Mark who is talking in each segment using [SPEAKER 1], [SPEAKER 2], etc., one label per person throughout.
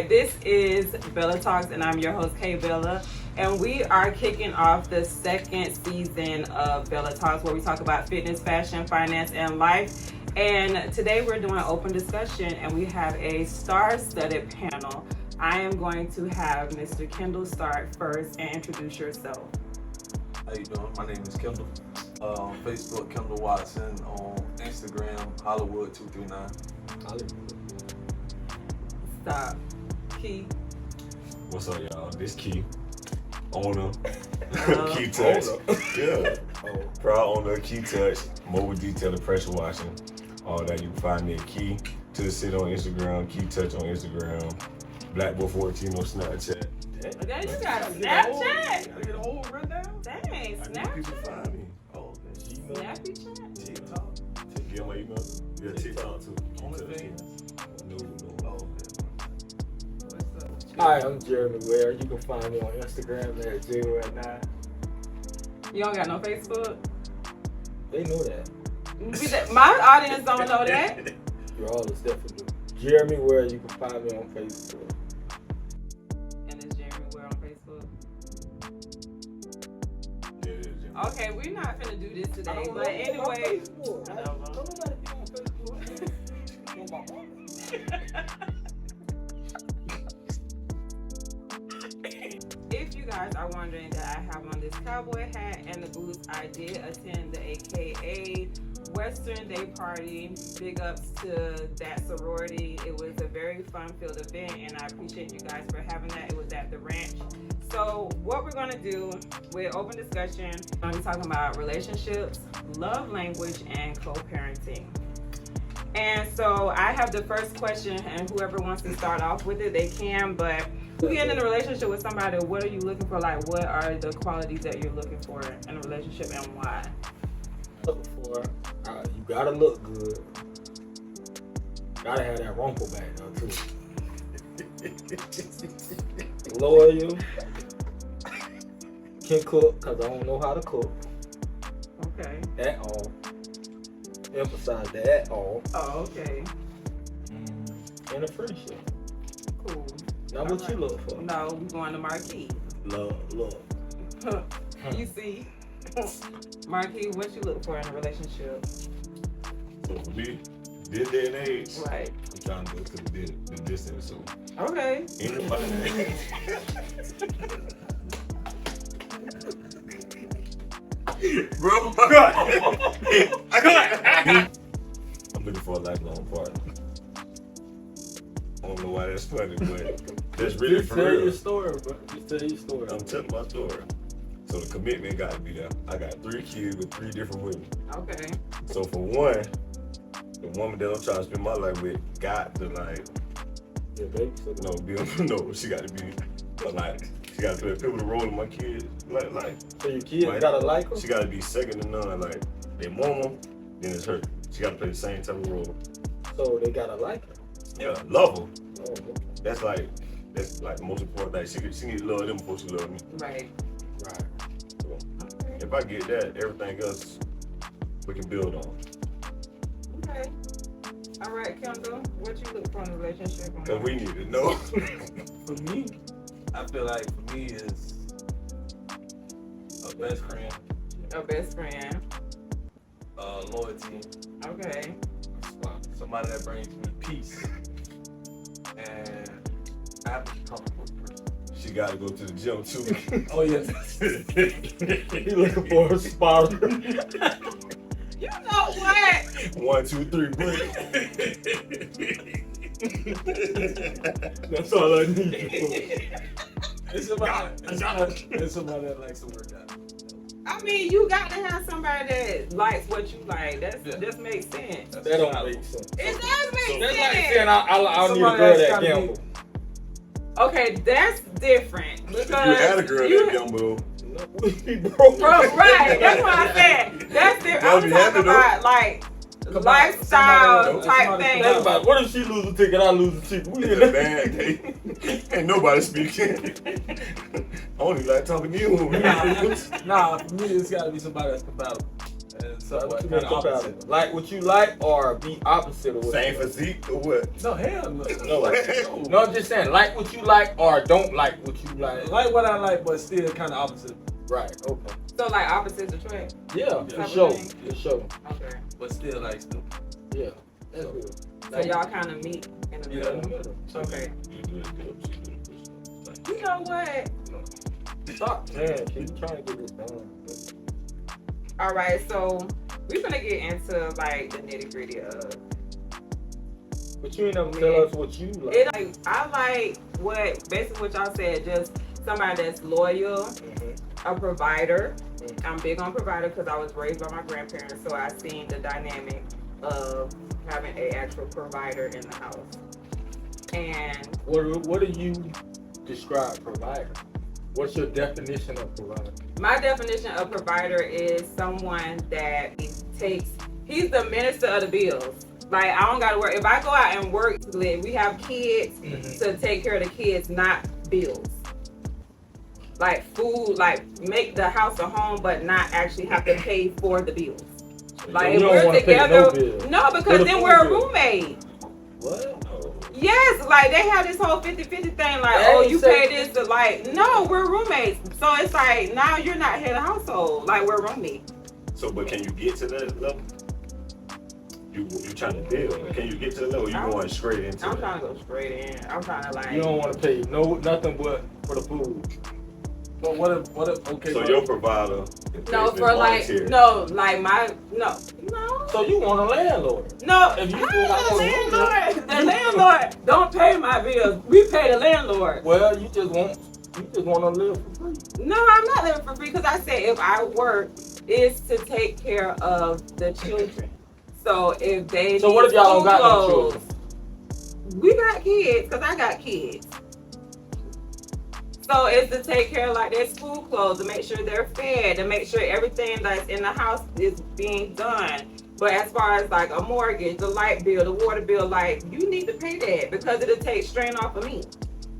[SPEAKER 1] This is Bella Talks, and I'm your host, Kay Bella. And we are kicking off the second season of Bella Talks, where we talk about fitness, fashion, finance, and life. And today we're doing open discussion, and we have a star-studded panel. I am going to have Mr. Kendall start first and introduce yourself.
[SPEAKER 2] How you doing? My name is Kendall. On Facebook, Kendall Watson. On Instagram, Hollywood239.
[SPEAKER 3] Hollywood.
[SPEAKER 1] Stop. Key.
[SPEAKER 3] What's up, y'all? This Key. Owner. Key
[SPEAKER 1] Touch.
[SPEAKER 3] Touch. Yeah. Proud owner of Key Touch. Mobile detail and pressure washing. All that you can find me at Key to the City on Instagram. Key Touch on Instagram. Blackboy14 on Snapchat.
[SPEAKER 1] Okay, you got a Snapchat?
[SPEAKER 2] Gotta get a whole rundown?
[SPEAKER 1] Dang,
[SPEAKER 3] I need people
[SPEAKER 1] Snapchat?
[SPEAKER 3] find me.
[SPEAKER 2] Oh, okay.
[SPEAKER 1] Snappy chat?
[SPEAKER 2] TikTok.
[SPEAKER 3] Get my email. Yeah, TikTok too.
[SPEAKER 2] OnlyFans.
[SPEAKER 3] No.
[SPEAKER 2] Oh, okay. What's up?
[SPEAKER 4] Hi, I'm Jeremy Ware. You can find me on Instagram at JWare9.
[SPEAKER 1] You don't got no Facebook?
[SPEAKER 4] They know that.
[SPEAKER 1] My audience don't know that.
[SPEAKER 4] You're all is definitely Jeremy Ware. You can find me on Facebook.
[SPEAKER 1] And it's Jeremy Ware on Facebook.
[SPEAKER 3] Yeah, it is, yeah.
[SPEAKER 1] Okay, we're not finna do this
[SPEAKER 4] I
[SPEAKER 1] today,
[SPEAKER 4] don't
[SPEAKER 1] but
[SPEAKER 4] know
[SPEAKER 1] anyway.
[SPEAKER 4] Facebook. Don't nobody be on Facebook. On my mama.
[SPEAKER 1] If you guys are wondering that I have on this cowboy hat and the boots, I did attend the AKA Western Day Party. Big ups to that sorority. It was a very fun-filled event, and I appreciate you guys for having that. It was at the ranch. So what we're gonna do with open discussion, I'm gonna be talking about relationships, love language, and co-parenting. And so I have the first question, and whoever wants to start off with it, they can, but you get in a relationship with somebody, what are you looking for? Like, what are the qualities that you're looking for in a relationship, and why?
[SPEAKER 4] Look for, you gotta look good. Gotta have that rumple back now too. Loyal. Can cook, cause I don't know how to cook
[SPEAKER 1] Okay.
[SPEAKER 4] at all. Emphasize that at all.
[SPEAKER 1] Oh, okay.
[SPEAKER 4] And a friendship.
[SPEAKER 1] Cool.
[SPEAKER 4] Now what you look for?
[SPEAKER 1] No, we going to Marquis.
[SPEAKER 4] Love.
[SPEAKER 1] You see? Marquis, what you look for in a relationship?
[SPEAKER 3] So for me, this day and age,
[SPEAKER 1] Right.
[SPEAKER 3] I'm trying to go to the distance. So
[SPEAKER 1] Okay.
[SPEAKER 3] anybody. Bro, I'm looking for a lifelong partner. I don't know why that's funny, but that's really
[SPEAKER 4] Just
[SPEAKER 3] for
[SPEAKER 4] tell
[SPEAKER 3] real.
[SPEAKER 4] your story, bro. Just tell your story.
[SPEAKER 3] I'm telling my story. So the commitment got to be there. I got 3 kids with 3 different women.
[SPEAKER 1] Okay.
[SPEAKER 3] So for one, the woman that I'm trying to spend my life with got to like,
[SPEAKER 4] Yeah, baby.
[SPEAKER 3] no, she got to be, like, she got to play a pivotal role in my kids' life.
[SPEAKER 4] So your kids
[SPEAKER 3] Right.
[SPEAKER 4] gotta like her?
[SPEAKER 3] She got to be second to none. Like, their mama, then it's her. She got to play the same type of role.
[SPEAKER 4] So they gotta like her?
[SPEAKER 3] Yeah, love her.
[SPEAKER 4] Oh, okay.
[SPEAKER 3] That's like the most important thing. She need to love them before she love me.
[SPEAKER 1] Right.
[SPEAKER 4] Right.
[SPEAKER 3] So
[SPEAKER 1] Okay.
[SPEAKER 3] if I get that, everything else we can build on.
[SPEAKER 1] Okay. All right, Kendall, what you look for in a relationship?
[SPEAKER 3] Cause we need to know.
[SPEAKER 2] For me, I feel like for me is a best friend,
[SPEAKER 1] A best friend.
[SPEAKER 2] loyalty,
[SPEAKER 1] Okay.
[SPEAKER 2] somebody that brings me peace, and I have to be comfortable with the person.
[SPEAKER 3] She got to go to the gym too.
[SPEAKER 2] Oh yes.
[SPEAKER 4] He looking for a spotter.
[SPEAKER 1] You know what?
[SPEAKER 3] 1, 2, 3, break.
[SPEAKER 4] That's all I need.
[SPEAKER 2] It's somebody that likes to work out.
[SPEAKER 1] I mean, you got to have somebody that likes what you like. That makes sense.
[SPEAKER 4] That don't make sense.
[SPEAKER 1] It does make
[SPEAKER 4] That's
[SPEAKER 1] sense.
[SPEAKER 4] like saying I need a
[SPEAKER 2] Somebody
[SPEAKER 4] girl
[SPEAKER 2] that's
[SPEAKER 4] that
[SPEAKER 2] gotta
[SPEAKER 4] gamble.
[SPEAKER 1] Okay, that's different. Because
[SPEAKER 3] You had a girl
[SPEAKER 1] you-
[SPEAKER 3] that gumbo.
[SPEAKER 4] We broke.
[SPEAKER 1] Bro, right. That's what I said. That's different. I'm
[SPEAKER 3] Don't be
[SPEAKER 1] talking
[SPEAKER 3] happy, though.
[SPEAKER 1] about like lifestyle
[SPEAKER 2] somebody-
[SPEAKER 1] type
[SPEAKER 2] somebody
[SPEAKER 1] thing.
[SPEAKER 4] Think about it. What if she lose a ticket? I lose a ticket. We
[SPEAKER 3] It's
[SPEAKER 4] in
[SPEAKER 3] a
[SPEAKER 4] that.
[SPEAKER 3] bad day. Ain't nobody speaking. I only like talking to you.
[SPEAKER 2] Nah, for me, it's gotta be somebody that's compatible. And So
[SPEAKER 4] What you
[SPEAKER 2] kind
[SPEAKER 4] mean
[SPEAKER 2] of opposite.
[SPEAKER 4] compatible? Like what you like or be opposite of what
[SPEAKER 3] Same
[SPEAKER 4] you like?
[SPEAKER 3] physique or what?
[SPEAKER 2] No, hell no.
[SPEAKER 4] No. No, I'm just saying, like what you like or don't like what you like.
[SPEAKER 2] Like what I like, but still kind of opposite.
[SPEAKER 4] Right, okay.
[SPEAKER 1] So like opposites attract.
[SPEAKER 4] Yeah,
[SPEAKER 2] Type
[SPEAKER 4] for
[SPEAKER 1] of
[SPEAKER 4] sure.
[SPEAKER 1] thing.
[SPEAKER 4] For sure.
[SPEAKER 1] Okay.
[SPEAKER 2] But still like stuff.
[SPEAKER 4] Yeah. That's good.
[SPEAKER 1] So y'all kind of meet in the
[SPEAKER 2] Yeah,
[SPEAKER 1] middle.
[SPEAKER 2] in the middle.
[SPEAKER 1] Okay.
[SPEAKER 3] You do the dips, you do the push-ups.
[SPEAKER 1] You know what?
[SPEAKER 4] Stop saying, keep trying to get this done.
[SPEAKER 1] All right, so we're gonna get into like the nitty gritty of
[SPEAKER 4] But you ain't never tell us what you like.
[SPEAKER 1] it. Like I like what basically what y'all said, just somebody that's loyal,
[SPEAKER 4] Mhm.
[SPEAKER 1] a provider.
[SPEAKER 4] Mhm.
[SPEAKER 1] I'm big on provider because I was raised by my grandparents, so I seen the dynamic of having a actual provider in the house. And
[SPEAKER 4] What do you describe provider? What's your definition of provider?
[SPEAKER 1] my definition of provider is someone that he's the minister of the bills. Like, I don't gotta work. If I go out and work, we have kids to take care of the kids, not bills. Like food, like make the house a home, but not actually have to pay for the bills. Like,
[SPEAKER 4] you
[SPEAKER 1] if
[SPEAKER 4] don't
[SPEAKER 1] we're
[SPEAKER 4] wanna pay
[SPEAKER 1] together,
[SPEAKER 4] no bills.
[SPEAKER 1] no,
[SPEAKER 4] For
[SPEAKER 1] because
[SPEAKER 4] the
[SPEAKER 1] then
[SPEAKER 4] food
[SPEAKER 1] we're a
[SPEAKER 4] bill.
[SPEAKER 1] roommate.
[SPEAKER 4] What?
[SPEAKER 3] No.
[SPEAKER 1] Yes, like they have this whole 50-50 thing, like,
[SPEAKER 4] They
[SPEAKER 1] oh,
[SPEAKER 4] ain't
[SPEAKER 1] you
[SPEAKER 4] say
[SPEAKER 1] pay this, to, like, no, we're roommates. So it's like, now you're not head of household, like, we're roommates.
[SPEAKER 3] So, but can you get to that level? You trying to build? Can you get to the level? You going straight into
[SPEAKER 1] I'm
[SPEAKER 3] it?
[SPEAKER 1] trying to go straight in. I'm trying to, like,
[SPEAKER 4] You don't want to pay nothing but for the food.
[SPEAKER 2] But what if okay.
[SPEAKER 3] So
[SPEAKER 2] but-
[SPEAKER 3] your provider is
[SPEAKER 1] no,
[SPEAKER 3] basically
[SPEAKER 1] for like,
[SPEAKER 3] volunteer.
[SPEAKER 1] no, like no.
[SPEAKER 4] So you want a landlord?
[SPEAKER 1] No,
[SPEAKER 4] If you
[SPEAKER 1] how
[SPEAKER 4] feel like
[SPEAKER 1] the
[SPEAKER 4] a
[SPEAKER 1] landlord, the landlord don't pay my bills. We pay the landlord.
[SPEAKER 4] Well, you just want to live for free.
[SPEAKER 1] No, I'm not living for free because I said if I work, it's to take care of the children. So if they
[SPEAKER 4] So
[SPEAKER 1] need
[SPEAKER 4] what if y'all don't
[SPEAKER 1] school
[SPEAKER 4] got no
[SPEAKER 1] clothes,
[SPEAKER 4] children?
[SPEAKER 1] we got kids because I got kids. So it's to take care of like their school clothes, to make sure they're fed, to make sure everything that's in the house is being done. But as far as like a mortgage, the light bill, the water bill, like you need to pay that because it'll take strain off of me.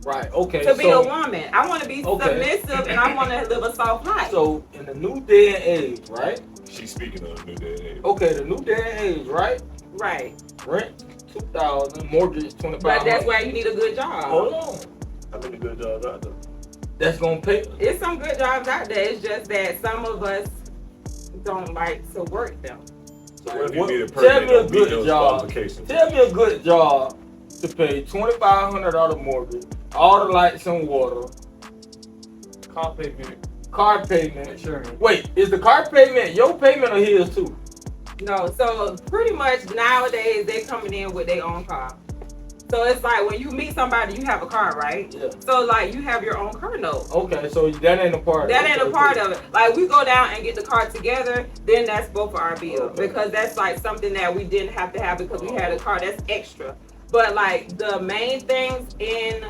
[SPEAKER 4] Right. Okay.
[SPEAKER 1] To be a woman, I want to be
[SPEAKER 4] Okay.
[SPEAKER 1] submissive and I want to live a soft life.
[SPEAKER 4] So in the new day and age, right?
[SPEAKER 3] She's speaking of the new day.
[SPEAKER 4] Okay, the new day and age, right?
[SPEAKER 1] Right.
[SPEAKER 4] Rent $2,000, mortgage $2,500.
[SPEAKER 1] But that's why you need a good job.
[SPEAKER 4] Hold on.
[SPEAKER 3] How many good jobs out there?
[SPEAKER 4] That's gonna pay.
[SPEAKER 1] It's some good jobs out there. It's just that some of us don't like to work them.
[SPEAKER 3] So what if you
[SPEAKER 4] What-
[SPEAKER 3] be the
[SPEAKER 4] tell
[SPEAKER 3] person
[SPEAKER 4] me
[SPEAKER 3] that
[SPEAKER 4] a
[SPEAKER 3] don't meet
[SPEAKER 4] good
[SPEAKER 3] those
[SPEAKER 4] job.
[SPEAKER 3] qualifications?
[SPEAKER 4] Tell me a good job to pay $2,500 mortgage, all the lights and water,
[SPEAKER 2] car payment,
[SPEAKER 4] car payment.
[SPEAKER 2] insurance.
[SPEAKER 4] Wait, is the car payment your payment or his too?
[SPEAKER 1] No, so pretty much nowadays they coming in with their own car. So it's like when you meet somebody, you have a car, right?
[SPEAKER 4] Yeah.
[SPEAKER 1] So like you have your own car note.
[SPEAKER 4] Okay, so that ain't a part.
[SPEAKER 1] That ain't
[SPEAKER 4] okay,
[SPEAKER 1] a part
[SPEAKER 4] cool.
[SPEAKER 1] of it. Like we go down and get the car together, then that's both of our bill
[SPEAKER 4] Okay.
[SPEAKER 1] because that's like something that we didn't have to have because we had a car. That's extra. But like the main things in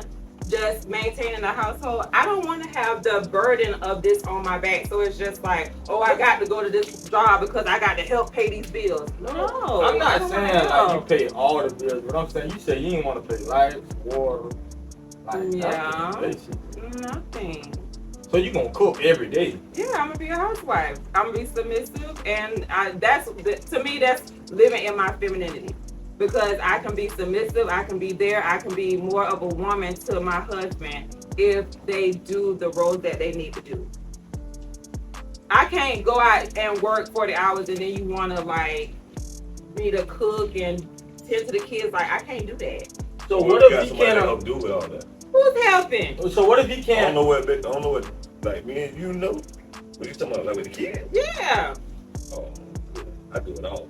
[SPEAKER 1] just maintaining the household, I don't want to have the burden of this on my back. So it's just like, oh, I got to go to this job because I got to help pay these bills. No,
[SPEAKER 4] I'm
[SPEAKER 1] I
[SPEAKER 4] not
[SPEAKER 1] don't
[SPEAKER 4] saying
[SPEAKER 1] wanna
[SPEAKER 4] like you
[SPEAKER 1] help.
[SPEAKER 4] pay all the bills, but I'm saying you say you didn't want to pay lights, water, like
[SPEAKER 1] Yeah.
[SPEAKER 4] nothing, basically.
[SPEAKER 1] Nothing.
[SPEAKER 4] So you gonna cook every day?
[SPEAKER 1] Yeah, I'm gonna be a housewife. I'm gonna be submissive, and to me that's living in my femininity because I can be submissive. I can be there. I can be more of a woman to my husband if they do the roles that they need to do. I can't go out and work 40 hours and then you wanna like be the cook and tend to the kids. Like I can't do that.
[SPEAKER 4] So
[SPEAKER 3] What
[SPEAKER 4] what
[SPEAKER 3] if you got
[SPEAKER 4] if he
[SPEAKER 3] somebody to
[SPEAKER 4] can't?
[SPEAKER 3] help do with all that?
[SPEAKER 1] Who's helping?
[SPEAKER 4] So what if he
[SPEAKER 3] I
[SPEAKER 4] can't?
[SPEAKER 3] don't know what, like me and you know. What you talking about, like with the kids?
[SPEAKER 1] Yeah.
[SPEAKER 3] Oh, I do it all.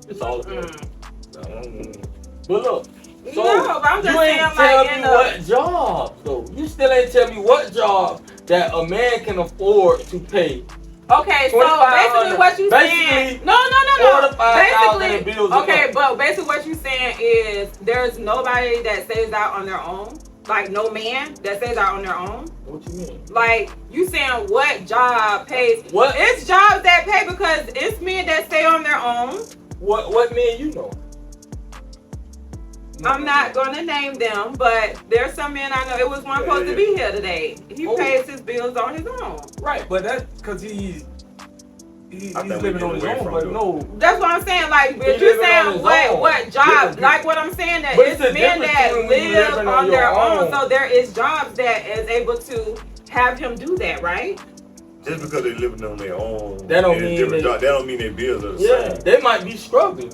[SPEAKER 4] It's all.
[SPEAKER 1] Mm.
[SPEAKER 4] But look, so
[SPEAKER 1] No, but I'm just
[SPEAKER 4] you ain't
[SPEAKER 1] saying,
[SPEAKER 4] tell
[SPEAKER 1] like,
[SPEAKER 4] me
[SPEAKER 1] in the-
[SPEAKER 4] what jobs though. You still ain't tell me what job that a man can afford to pay.
[SPEAKER 1] Okay, so
[SPEAKER 4] 25
[SPEAKER 1] basically what you saying?
[SPEAKER 4] basically,
[SPEAKER 1] No.
[SPEAKER 4] 45,000 in
[SPEAKER 1] Basically,
[SPEAKER 4] bills a
[SPEAKER 1] okay,
[SPEAKER 4] month.
[SPEAKER 1] but basically what you saying is there's nobody that stays out on their own. Like no man that stays out on their own.
[SPEAKER 4] What you mean?
[SPEAKER 1] Like you saying what job pays?
[SPEAKER 4] What?
[SPEAKER 1] It's jobs that pay because it's men that stay on their own.
[SPEAKER 4] What men you know?
[SPEAKER 1] I'm not gonna name them, but there's some men I know. It was one
[SPEAKER 3] Yeah,
[SPEAKER 1] supposed
[SPEAKER 3] yeah.
[SPEAKER 1] to be here today. He
[SPEAKER 4] Oh.
[SPEAKER 1] pays his bills on his own.
[SPEAKER 4] Right.
[SPEAKER 2] But that's because
[SPEAKER 4] he's
[SPEAKER 3] I think we
[SPEAKER 4] living
[SPEAKER 3] get
[SPEAKER 4] on his
[SPEAKER 3] away
[SPEAKER 4] own,
[SPEAKER 3] from
[SPEAKER 4] but
[SPEAKER 3] the-
[SPEAKER 4] no.
[SPEAKER 1] That's what I'm saying. Like, but
[SPEAKER 4] He
[SPEAKER 1] you're
[SPEAKER 4] living on
[SPEAKER 1] saying
[SPEAKER 4] his
[SPEAKER 1] what
[SPEAKER 4] own.
[SPEAKER 1] what job?
[SPEAKER 4] Yeah.
[SPEAKER 1] Like what I'm saying that
[SPEAKER 4] But
[SPEAKER 1] it's
[SPEAKER 4] it's a
[SPEAKER 1] men
[SPEAKER 4] difference
[SPEAKER 1] that
[SPEAKER 4] between you
[SPEAKER 1] live
[SPEAKER 4] living
[SPEAKER 1] on
[SPEAKER 4] on
[SPEAKER 1] their
[SPEAKER 4] your
[SPEAKER 1] own.
[SPEAKER 4] own.
[SPEAKER 1] So there is jobs that is able to have him do that, right?
[SPEAKER 3] Just because they living on their own,
[SPEAKER 4] That don't
[SPEAKER 3] and
[SPEAKER 4] mean
[SPEAKER 3] different
[SPEAKER 4] they-
[SPEAKER 3] job, that don't mean their bills are the
[SPEAKER 4] Yeah,
[SPEAKER 3] same.
[SPEAKER 4] they might be struggling.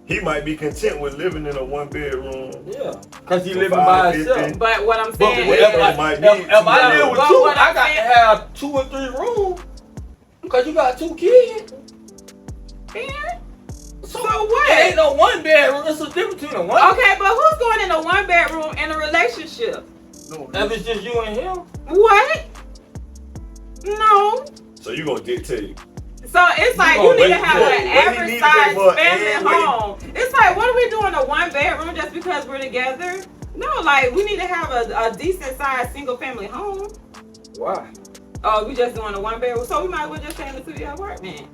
[SPEAKER 3] He might be content with living in a 1-bedroom.
[SPEAKER 4] Yeah, cause he
[SPEAKER 3] For
[SPEAKER 4] living by
[SPEAKER 3] 550.
[SPEAKER 4] himself.
[SPEAKER 1] But what I'm
[SPEAKER 4] But
[SPEAKER 1] saying
[SPEAKER 3] what
[SPEAKER 1] is,
[SPEAKER 3] if I- might need
[SPEAKER 4] if I
[SPEAKER 3] two
[SPEAKER 4] live with
[SPEAKER 1] rooms.
[SPEAKER 4] you,
[SPEAKER 1] But what
[SPEAKER 4] I
[SPEAKER 1] I'm
[SPEAKER 4] got
[SPEAKER 1] saying-
[SPEAKER 4] to have 2 or 3 rooms. Cause you got 2 kids.
[SPEAKER 1] so
[SPEAKER 4] It ain't
[SPEAKER 1] what?
[SPEAKER 4] no 1 bedroom. It's a difference between a 1.
[SPEAKER 1] Okay, but who's going in a 1-bedroom in a relationship?
[SPEAKER 2] No,
[SPEAKER 4] If it's just you and him.
[SPEAKER 1] What? No.
[SPEAKER 3] So you gonna dictate.
[SPEAKER 1] So it's like
[SPEAKER 4] gonna
[SPEAKER 1] you need to
[SPEAKER 3] wait
[SPEAKER 1] have
[SPEAKER 3] for-
[SPEAKER 1] an
[SPEAKER 3] what he
[SPEAKER 1] average
[SPEAKER 3] need to pay
[SPEAKER 1] size
[SPEAKER 3] for
[SPEAKER 1] family
[SPEAKER 3] and wait.
[SPEAKER 1] home. It's like, what are we doing a 1-bedroom just because we're together? No, like we need to have a decent sized single family home.
[SPEAKER 4] Why?
[SPEAKER 1] Oh, we just doing a 1-bedroom, so we might as well just stay in the studio apartment.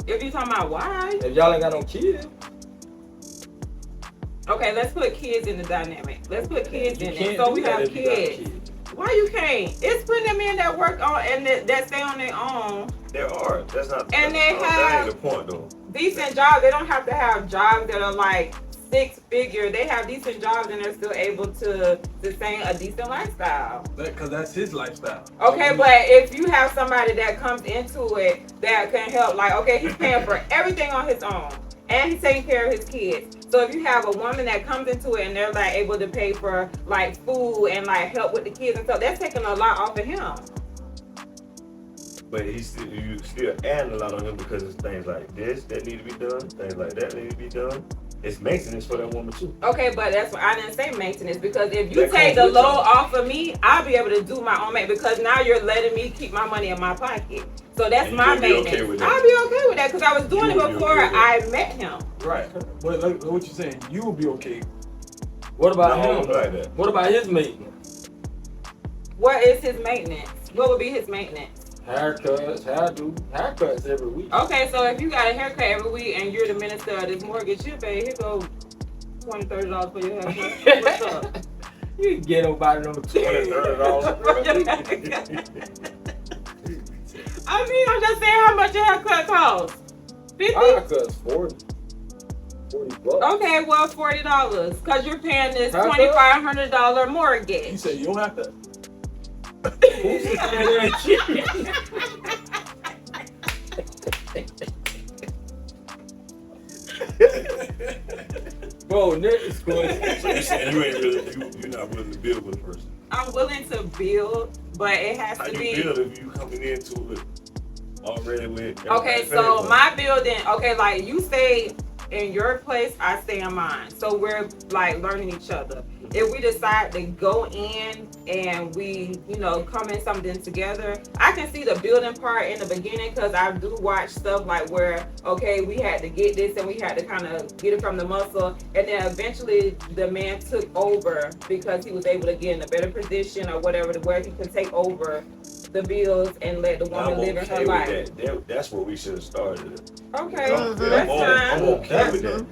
[SPEAKER 1] If you're talking about why,
[SPEAKER 4] If y'all ain't got no kids,
[SPEAKER 1] okay, let's put kids in the dynamic. Let's put kids
[SPEAKER 4] you
[SPEAKER 1] in it.
[SPEAKER 4] can't
[SPEAKER 1] So
[SPEAKER 4] do
[SPEAKER 1] we
[SPEAKER 4] that
[SPEAKER 1] have
[SPEAKER 4] if you got
[SPEAKER 1] kids. Why you can't? It's putting them in that work on and that stay on their own.
[SPEAKER 3] There are. That's not.
[SPEAKER 1] And
[SPEAKER 3] that's,
[SPEAKER 1] they
[SPEAKER 3] that
[SPEAKER 1] have-
[SPEAKER 3] ain't the point though.
[SPEAKER 1] Decent jobs. They don't have to have jobs that are like 6-figure. They have decent jobs and they're still able to sustain a decent lifestyle.
[SPEAKER 2] because that's his lifestyle.
[SPEAKER 1] Okay,
[SPEAKER 2] So,
[SPEAKER 1] but if you have somebody that comes into it that can help, like, okay, he's paying for everything on his own and he's taking care of his kids. So if you have a woman that comes into it and they're like able to pay for like food and like help with the kids and stuff, that's taking a lot off of him.
[SPEAKER 3] But you still adding a lot on him because it's things like this that need to be done, things like that need to be done. It's maintenance for that woman too.
[SPEAKER 1] Okay, but that's why I didn't say maintenance, because if you
[SPEAKER 3] That
[SPEAKER 1] take
[SPEAKER 3] comes
[SPEAKER 1] the
[SPEAKER 3] with
[SPEAKER 1] load
[SPEAKER 3] y'all.
[SPEAKER 1] off of me, I'll be able to do my own maintenance, because now you're letting me keep my money in my pocket. So that's
[SPEAKER 3] And
[SPEAKER 1] my
[SPEAKER 3] you'll be
[SPEAKER 1] maintenance.
[SPEAKER 3] okay with that.
[SPEAKER 1] I'll be okay with that because I was doing
[SPEAKER 3] You
[SPEAKER 1] it
[SPEAKER 3] will be
[SPEAKER 1] before
[SPEAKER 3] okay with that.
[SPEAKER 1] I met him.
[SPEAKER 2] Right. But like what you're saying, you will be okay.
[SPEAKER 4] what about
[SPEAKER 3] No,
[SPEAKER 4] him?
[SPEAKER 3] like that.
[SPEAKER 4] What about his maintenance?
[SPEAKER 1] What is his maintenance? What would be his maintenance?
[SPEAKER 4] Haircuts, haircuts every week.
[SPEAKER 1] Okay, so if you got a haircut every week and you're the minister of this mortgage, you pay, here go $20, $30 for your haircut. What's up?
[SPEAKER 4] You can get nobody no $20, $30.
[SPEAKER 1] I mean, I'm just saying how much a haircut costs. 50?
[SPEAKER 4] Haircuts $40. $40.
[SPEAKER 1] Okay, well, $40 because you're paying this
[SPEAKER 4] Haircut?
[SPEAKER 1] $2,500
[SPEAKER 2] You
[SPEAKER 1] mortgage.
[SPEAKER 2] say you don't have to.
[SPEAKER 4] Who's sitting there and cheating? Bro, next question.
[SPEAKER 3] So you saying you ain't really you're not willing to build with a person.
[SPEAKER 1] I'm willing to build, but it has
[SPEAKER 3] How
[SPEAKER 1] to
[SPEAKER 3] you
[SPEAKER 1] be.
[SPEAKER 3] build if you coming into it already with
[SPEAKER 1] Okay,
[SPEAKER 3] everything
[SPEAKER 1] so
[SPEAKER 3] paid for?
[SPEAKER 1] my building, okay, like you stay in your place, I stay in mine. So we're like learning each other. If we decide to go in and we, come in something together, I can see the building part in the beginning because I do watch stuff like where, okay, we had to get this and we had to kind of get it from the muscle. And then eventually the man took over because he was able to get in a better position or whatever, to where he can take over the bills and let the woman
[SPEAKER 3] I'm
[SPEAKER 1] live in
[SPEAKER 3] okay
[SPEAKER 1] her
[SPEAKER 3] with
[SPEAKER 1] life.
[SPEAKER 3] that. That's what we should have started.
[SPEAKER 1] Okay,
[SPEAKER 3] I'm
[SPEAKER 1] that's
[SPEAKER 3] I'm
[SPEAKER 1] fine.
[SPEAKER 3] okay with that.